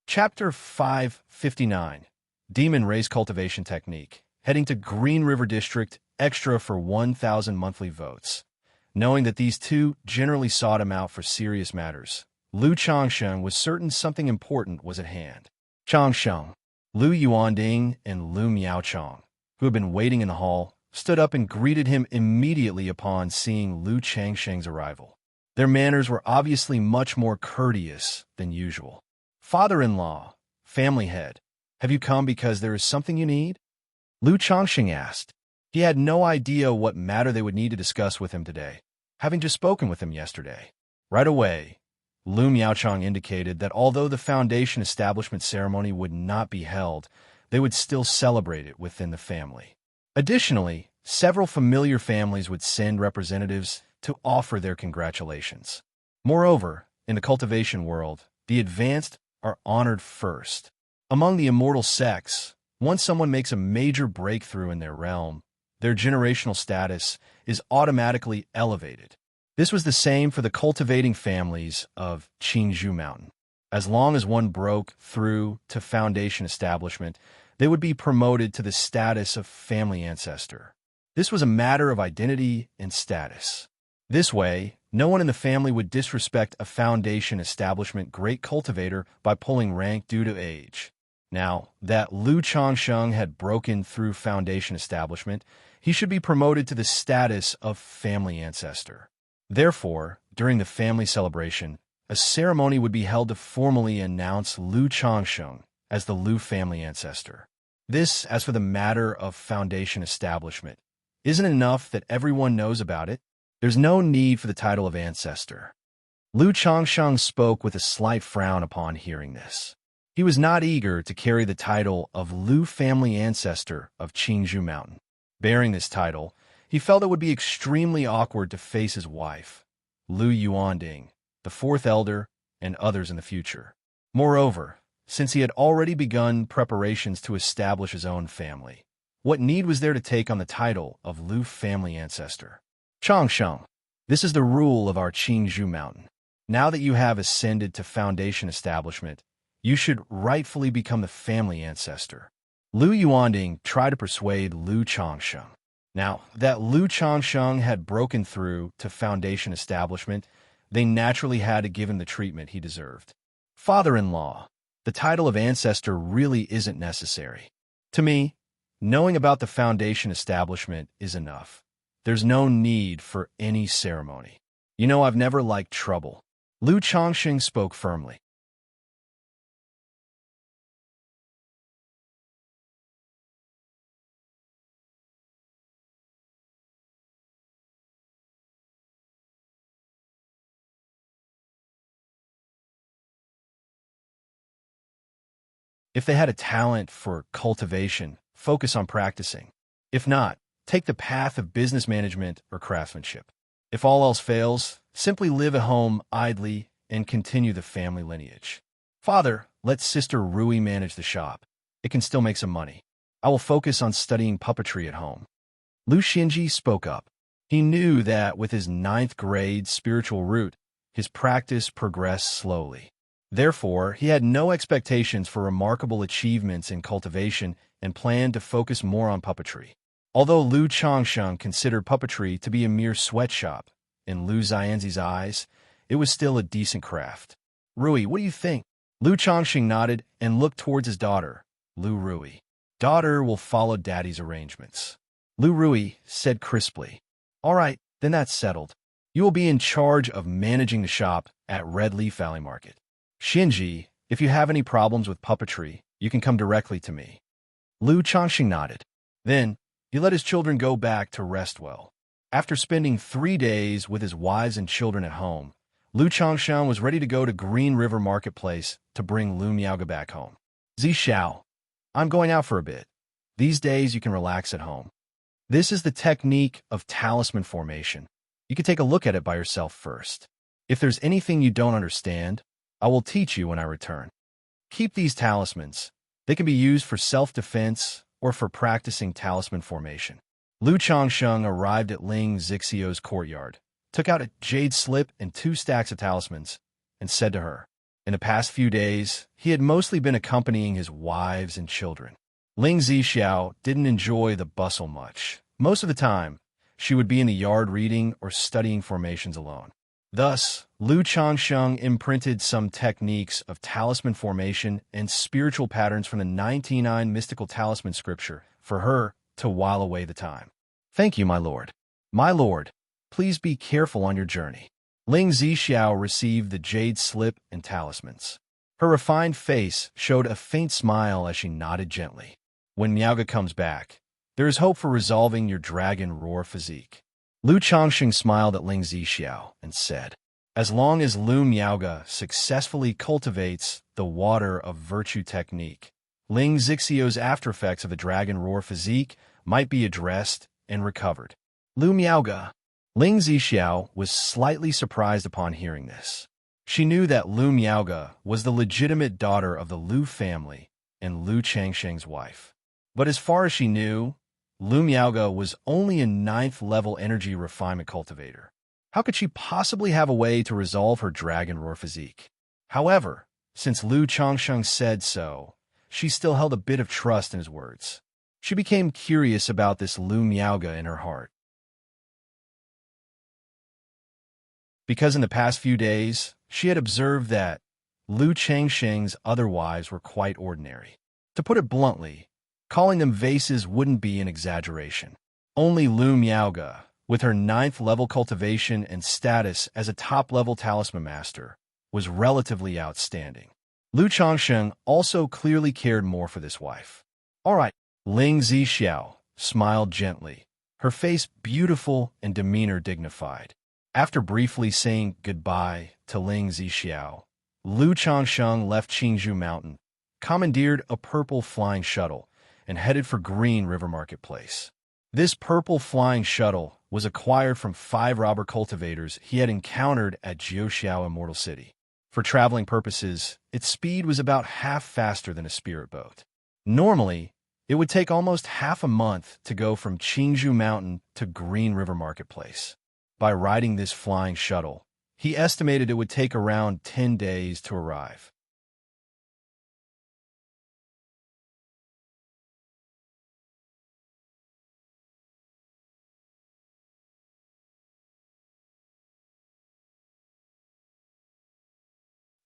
Chapter 559, Demon Race Cultivation Technique. Heading to Green River District, extra for 1,000 monthly votes. Knowing that these two generally sought him out for serious matters, Lu Changsheng was certain something important was at hand. Changsheng, Lu Yuanding, and Lu Miaochong, who had been waiting in the hall, stood up and greeted him immediately upon seeing Lu Changsheng's arrival. Their manners were obviously much more courteous than usual. "Father-in-law, family head, have you come because there is something you need?" Lu Changsheng asked. He had no idea what matter they would need to discuss with him today, having just spoken with him yesterday. Right away, Lu Miaochong indicated that although the foundation establishment ceremony would not be held, they would still celebrate it within the family. Additionally, several familiar families would send representatives to offer their congratulations. Moreover, in the cultivation world, the advanced are honored first. Among the immortal sects, once someone makes a major breakthrough in their realm, their generational status is automatically elevated. This was the same for the cultivating families of Qingzhou Mountain. As long as one broke through to foundation establishment, they would be promoted to the status of family ancestor. This was a matter of identity and status. This way, no one in the family would disrespect a foundation establishment great cultivator by pulling rank due to age. Now that Lu Changsheng had broken through foundation establishment, he should be promoted to the status of family ancestor. Therefore, during the family celebration, a ceremony would be held to formally announce Lu Changsheng as the Lu family ancestor. This, as for the matter of foundation establishment, isn't enough that everyone knows about it. There's no need for the title of ancestor. Lu Changsheng spoke with a slight frown upon hearing this. He was not eager to carry the title of Lu family ancestor of Qingzhou Mountain. Bearing this title, he felt it would be extremely awkward to face his wife, Lu Yuanding, the fourth elder, and others in the future. Moreover, since he had already begun preparations to establish his own family, what need was there to take on the title of Lu family ancestor? Changsheng, this is the rule of our Qingzhou Mountain. Now that you have ascended to foundation establishment, you should rightfully become the family ancestor. Lu Yuanding tried to persuade Lu Changsheng. Now, that Lu Changsheng had broken through to Foundation establishment, they naturally had to give him the treatment he deserved. Father-in-law, the title of ancestor really isn't necessary. To me, knowing about the Foundation establishment is enough. There's no need for any ceremony. You know, I've never liked trouble. Lu Changsheng spoke firmly. If they had a talent for cultivation, focus on practicing. If not, take the path of business management or craftsmanship. If all else fails, simply live at home idly and continue the family lineage. Father, let Sister Rui manage the shop. It can still make some money. I will focus on studying puppetry at home. Lu Xinji spoke up. He knew that with his ninth grade spiritual root, his practice progressed slowly. Therefore, he had no expectations for remarkable achievements in cultivation and planned to focus more on puppetry. Although Lu Changsheng considered puppetry to be a mere sweatshop, in Lu Xianxi's eyes, it was still a decent craft. Rui, what do you think? Lu Changsheng nodded and looked towards his daughter, Lu Rui. Daughter will follow daddy's arrangements. Lu Rui said crisply. All right, then that's settled. You will be in charge of managing the shop at Red Leaf Valley Market. Xinji, if you have any problems with puppetry, you can come directly to me. Lu Changxing nodded. Then, he let his children go back to rest well. After spending 3 days with his wives and children at home, Lu Changsheng was ready to go to Green River Marketplace to bring Lu Miaoga back home. Xiao, I'm going out for a bit. These days you can relax at home. This is the technique of talisman formation. You can take a look at it by yourself first. If there's anything you don't understand, I will teach you when I return. Keep these talismans. They can be used for self-defense or for practicing talisman formation. Lu Changsheng arrived at Ling Zixio's courtyard, took out a jade slip and 2 stacks of talismans, and said to her, in the past few days, he had mostly been accompanying his wives and children. Ling Zixiao didn't enjoy the bustle much. Most of the time, she would be in the yard reading or studying formations alone. Thus, Lu Changsheng imprinted some techniques of talisman formation and spiritual patterns from the 99 mystical talisman scripture for her to while away the time. Thank you, my lord. My lord, please be careful on your journey. Ling Zixiao received the jade slip and talismans. Her refined face showed a faint smile as she nodded gently. When Miaoga comes back, there is hope for resolving your dragon roar physique. Lu Changxing smiled at Ling Zixiao and said, as long as Lu Miaoga successfully cultivates the water of virtue technique, Ling Zixio's aftereffects of the dragon roar physique might be addressed and recovered. Lu Miaoga. Ling Zixiao was slightly surprised upon hearing this. She knew that Lu Miaoga was the legitimate daughter of the Lu family and Lu Changsheng's wife. But as far as she knew, Lu Miaoga was only a 9th level energy refinement cultivator. How could she possibly have a way to resolve her dragon roar physique? However, since Lu Changsheng said so, she still held a bit of trust in his words. She became curious about this Lu Miaoga in her heart. Because in the past few days, she had observed that Lu Changsheng's other wives were quite ordinary. To put it bluntly, calling them vases wouldn't be an exaggeration. Only Lu Miaoga, with her 9th level cultivation and status as a top-level talisman master, was relatively outstanding. Lu Changsheng also clearly cared more for this wife. All right, Ling Zixiao smiled gently, her face beautiful and demeanor dignified. After briefly saying goodbye to Ling Zixiao, Lu Changsheng left Qingzhou Mountain, commandeered a purple flying shuttle, and headed for Green River Marketplace. This purple flying shuttle was acquired from 5 robber cultivators he had encountered at Jiuxiao Immortal City. For traveling purposes, its speed was about half faster than a spirit boat. Normally, it would take almost half a month to go from Qingzhou Mountain to Green River Marketplace. By riding this flying shuttle, he estimated it would take around 10 days to arrive.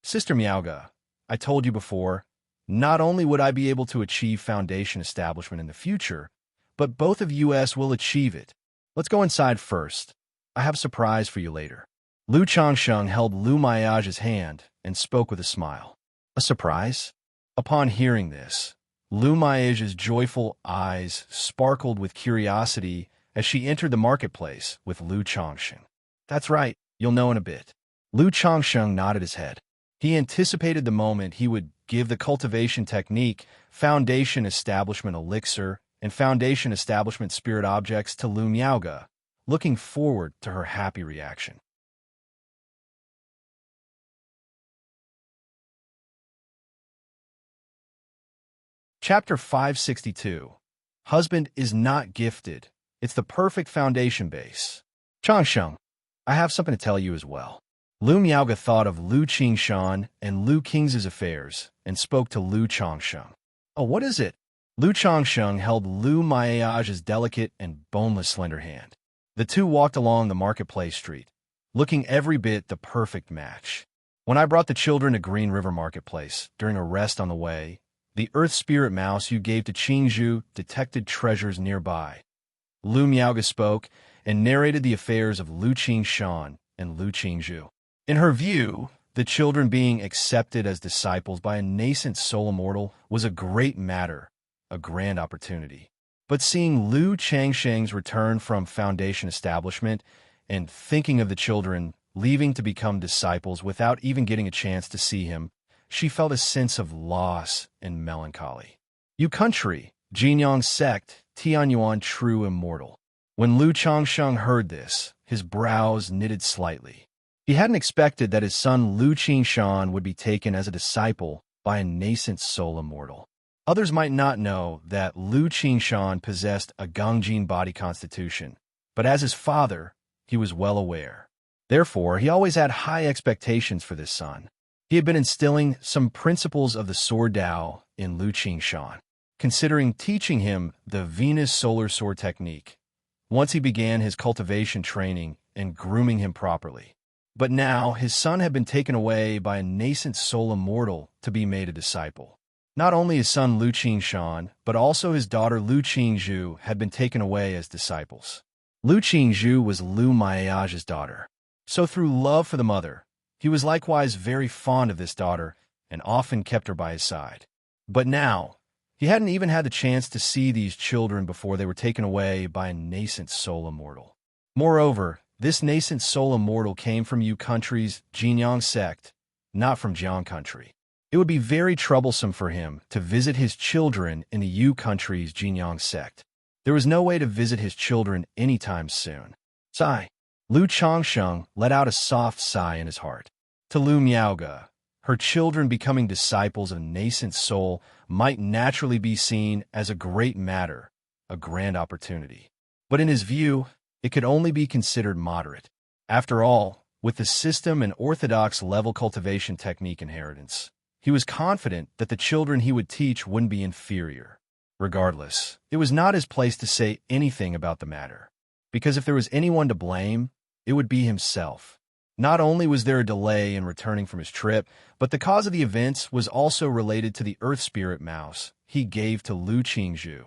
Sister Miaoga, I told you before, not only would I be able to achieve foundation establishment in the future, but both of us will achieve it. Let's go inside first. I have a surprise for you later. Lu Changsheng held Lu Maiage's hand and spoke with a smile. A surprise? Upon hearing this, Lu Maiage's joyful eyes sparkled with curiosity as she entered the marketplace with Lu Changsheng. That's right, you'll know in a bit. Lu Changsheng nodded his head. He anticipated the moment he would give the cultivation technique, foundation establishment elixir, and foundation establishment spirit objects to Lu Miaoga, looking forward to her happy reaction. Chapter 562. Husband is not gifted. It's the perfect foundation base. Changsheng, I have something to tell you as well. Lu Miaoga thought of Lu Qingshan and Lu King's affairs and spoke to Lu Changsheng. Oh, what is it? Lu Changsheng held Lu Maiage's delicate and boneless slender hand. The two walked along the marketplace street, looking every bit the perfect match. When I brought the children to Green River Marketplace during a rest on the way, the Earth Spirit Mouse you gave to Qingzhu detected treasures nearby. Lu Miaoga spoke and narrated the affairs of Lu Qingshan and Lu Qingzhu. In her view, the children being accepted as disciples by a nascent soul immortal was a great matter, a grand opportunity. But seeing Lu Changsheng's return from foundation establishment and thinking of the children leaving to become disciples without even getting a chance to see him, she felt a sense of loss and melancholy. You country, Jinyang sect, Tianyuan true immortal. When Lu Changsheng heard this, his brows knitted slightly. He hadn't expected that his son Lu Qingshan would be taken as a disciple by a nascent soul immortal. Others might not know that Lu Qingshan possessed a Gangjin body constitution, but as his father, he was well aware. Therefore, he always had high expectations for this son. He had been instilling some principles of the Sword Dao in Lu Qingshan, considering teaching him the Venus Solar Sword technique, once he began his cultivation training and grooming him properly. But now, his son had been taken away by a nascent soul immortal to be made a disciple. Not only his son Lu Qingshan, but also his daughter Lu Qingzhu had been taken away as disciples. Lu Qingzhu was Lu Maiage's daughter. So through love for the mother, he was likewise very fond of this daughter and often kept her by his side. But now, he hadn't even had the chance to see these children before they were taken away by a nascent soul immortal. Moreover, this nascent soul immortal came from Yu country's Jinyang sect, not from Jiang country. It would be very troublesome for him to visit his children in the Yu country's Jinyang sect. There was no way to visit his children anytime soon. Sigh. Lu Changsheng let out a soft sigh in his heart. To Lu Miaoga, her children becoming disciples of nascent soul might naturally be seen as a great matter, a grand opportunity. But in his view, it could only be considered moderate. After all, with the system and orthodox level cultivation technique inheritance, he was confident that the children he would teach wouldn't be inferior. Regardless, it was not his place to say anything about the matter, because if there was anyone to blame, it would be himself. Not only was there a delay in returning from his trip, but the cause of the events was also related to the Earth Spirit Mouse he gave to Lu Qingzhu.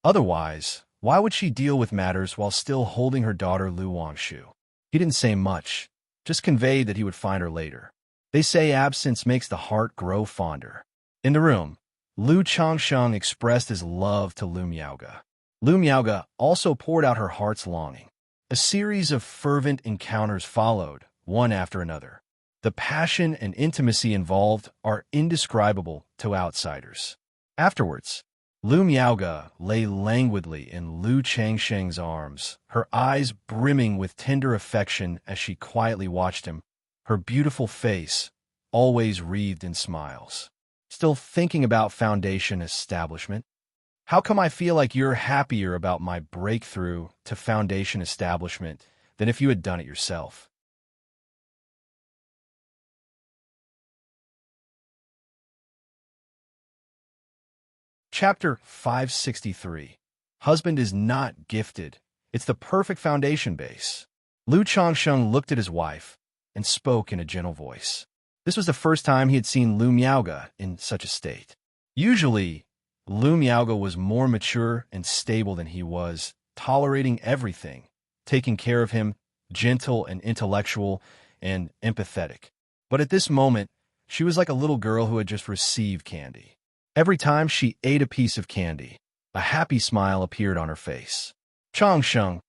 Otherwise, why would she deal with matters while still holding her daughter Lu Wangshu? He didn't say much, just conveyed that he would find her later. They say absence makes the heart grow fonder. In the room, Lu Changsheng expressed his love to Lu Miaoga. Lu Miaoga also poured out her heart's longing. A series of fervent encounters followed, one after another. The passion and intimacy involved are indescribable to outsiders. Afterwards, Lu Miaoga lay languidly in Lu Changsheng's arms, her eyes brimming with tender affection as she quietly watched him, her beautiful face always wreathed in smiles. Still thinking about foundation establishment? How come I feel like you're happier about my breakthrough to foundation establishment than if you had done it yourself? Chapter 563. Husband is not gifted. It's the perfect foundation base. Lu Changsheng looked at his wife and spoke in a gentle voice. This was the first time he had seen Lu Miaoge in such a state. Usually, Lu Miaoge was more mature and stable than he was, tolerating everything, taking care of him, gentle and intellectual and empathetic. But at this moment, she was like a little girl who had just received candy. Every time she ate a piece of candy, a happy smile appeared on her face. Changsheng,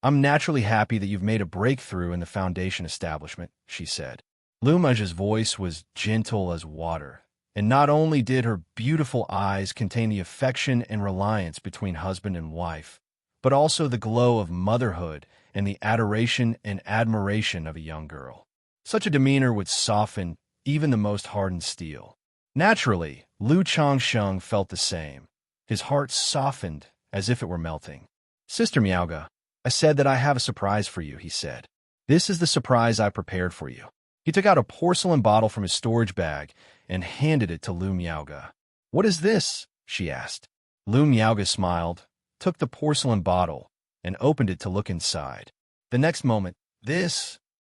I'm naturally happy that you've made a breakthrough in the foundation establishment, she said. Lu Miaoge's voice was gentle as water, and not only did her beautiful eyes contain the affection and reliance between husband and wife, but also the glow of motherhood and the adoration and admiration of a young girl. Such a demeanor would soften even the most hardened steel. Naturally, Lu Changsheng felt the same. His heart softened as if it were melting. Sister Miaoge, I said that I have a surprise for you, he said. This is the surprise I prepared for you. He took out a porcelain bottle from his storage bag and handed it to Lu Miaoge. What is this? She asked. Lu Miaoge smiled, took the porcelain bottle, and opened it to look inside. The next moment,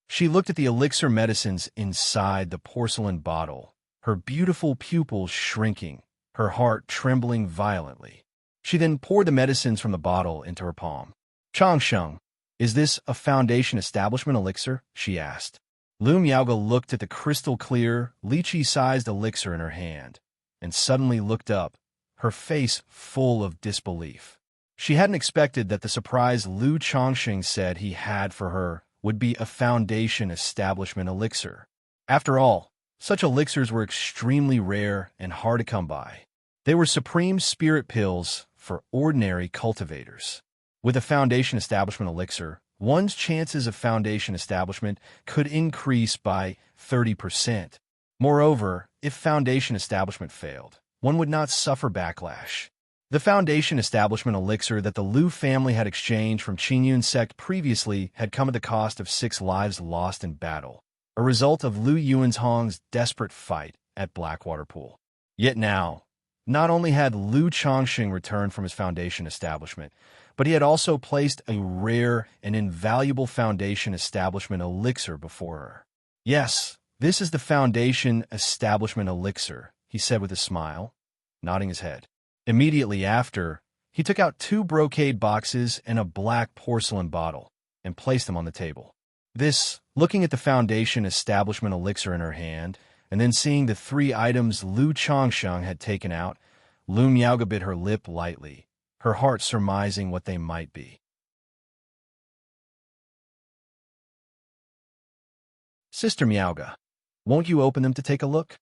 she looked at the elixir medicines inside the porcelain bottle, her beautiful pupils shrinking, her heart trembling violently. She then poured the medicines from the bottle into her palm. Changsheng, is this a foundation establishment elixir? She asked. Lu Miaoge looked at the crystal-clear, lychee-sized elixir in her hand, and suddenly looked up, her face full of disbelief. She hadn't expected that the surprise Lu Changsheng said he had for her would be a foundation establishment elixir. After all, such elixirs were extremely rare and hard to come by. They were supreme spirit pills for ordinary cultivators. With a foundation establishment elixir, one's chances of foundation establishment could increase by 30%. Moreover, if foundation establishment failed, one would not suffer backlash. The foundation establishment elixir that the Lu family had exchanged from Qingyun sect previously had come at the cost of 6 lives lost in battle, a result of Lu Yuanzhong's desperate fight at Blackwater Pool. Yet now, not only had Lu Changsheng returned from his foundation establishment, but he had also placed a rare and invaluable foundation establishment elixir before her. Yes, this is the foundation establishment elixir, he said with a smile, nodding his head. Immediately after, he took out 2 brocade boxes and a black porcelain bottle and placed them on the table. Looking at the foundation establishment elixir in her hand, and then seeing the 3 items Lu Changsheng had taken out, Lu Miaoge bit her lip lightly, her heart surmising what they might be. Sister Miaoge, won't you open them to take a look?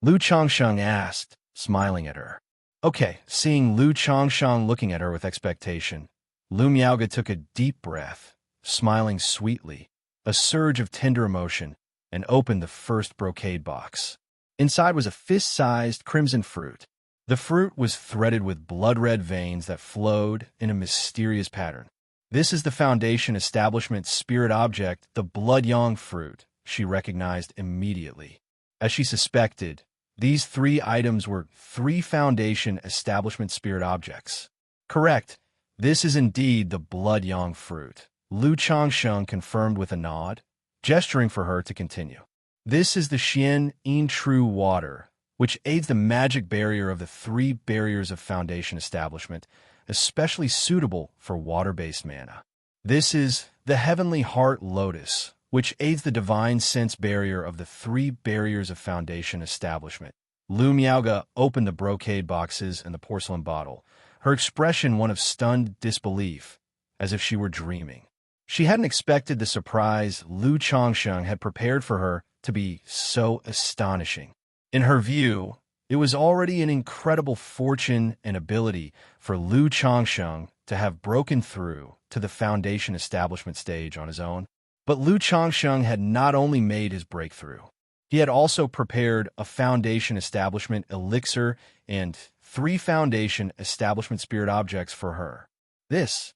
Lu Changsheng asked, smiling at her. Okay, seeing Lu Changsheng looking at her with expectation, Lu Miaoge took a deep breath, smiling sweetly, a surge of tender emotion, and opened the first brocade box. Inside was a fist-sized crimson fruit. The fruit was threaded with blood-red veins that flowed in a mysterious pattern. This is the foundation establishment spirit object, the blood yang fruit, she recognized immediately. As she suspected, these 3 items were 3 foundation establishment spirit objects. Correct, this is indeed the blood yang fruit, Lu Changsheng confirmed with a nod, gesturing for her to continue. This is the Xian Yin True Water, which aids the magic barrier of the 3 barriers of foundation establishment, especially suitable for water-based mana. This is the Heavenly Heart Lotus, which aids the divine sense barrier of the 3 barriers of foundation establishment. Lu Miaoge opened the brocade boxes and the porcelain bottle, her expression one of stunned disbelief, as if she were dreaming. She hadn't expected the surprise Lu Changsheng had prepared for her to be so astonishing. In her view, it was already an incredible fortune and ability for Lu Changsheng to have broken through to the foundation establishment stage on his own. But Lu Changsheng had not only made his breakthrough, he had also prepared a foundation establishment elixir and 3 foundation establishment spirit objects for her. This.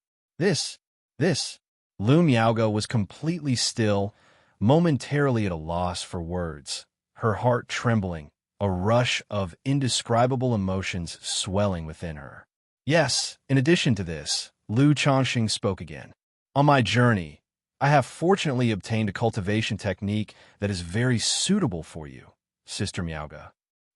Lu Miaoge was completely still, momentarily at a loss for words, her heart trembling, a rush of indescribable emotions swelling within her. Yes, in addition to this, Lu Changxing spoke again. On my journey, I have fortunately obtained a cultivation technique that is very suitable for you, Sister Miaoga.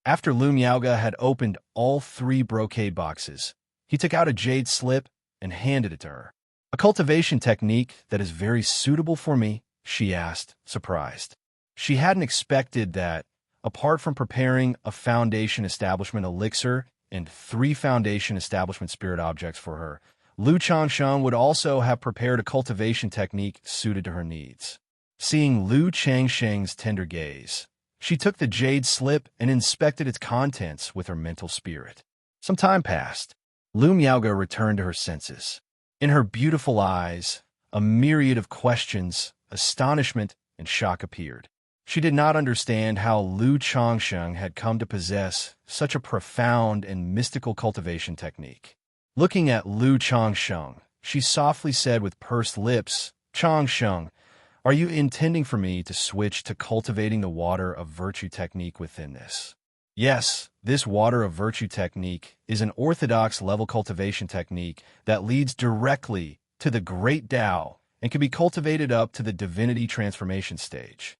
After Lu Miaoga had opened all 3 brocade boxes, he took out a jade slip and handed it to her. A cultivation technique that is very suitable for me, she asked, surprised. She hadn't expected that, apart from preparing a foundation establishment elixir and 3 foundation establishment spirit objects for her, Lu Changsheng would also have prepared a cultivation technique suited to her needs. Seeing Lu Changsheng's tender gaze, she took the jade slip and inspected its contents with her mental spirit. Some time passed. Lu Miaoga returned to her senses. In her beautiful eyes, a myriad of questions, astonishment, and shock appeared. She did not understand how Lu Changsheng had come to possess such a profound and mystical cultivation technique. Looking at Lu Changsheng, she softly said with pursed lips, "Changsheng, are you intending for me to switch to cultivating the water of virtue technique within this?" Yes, this water of virtue technique is an orthodox level cultivation technique that leads directly to the great Tao and can be cultivated up to the divinity transformation stage.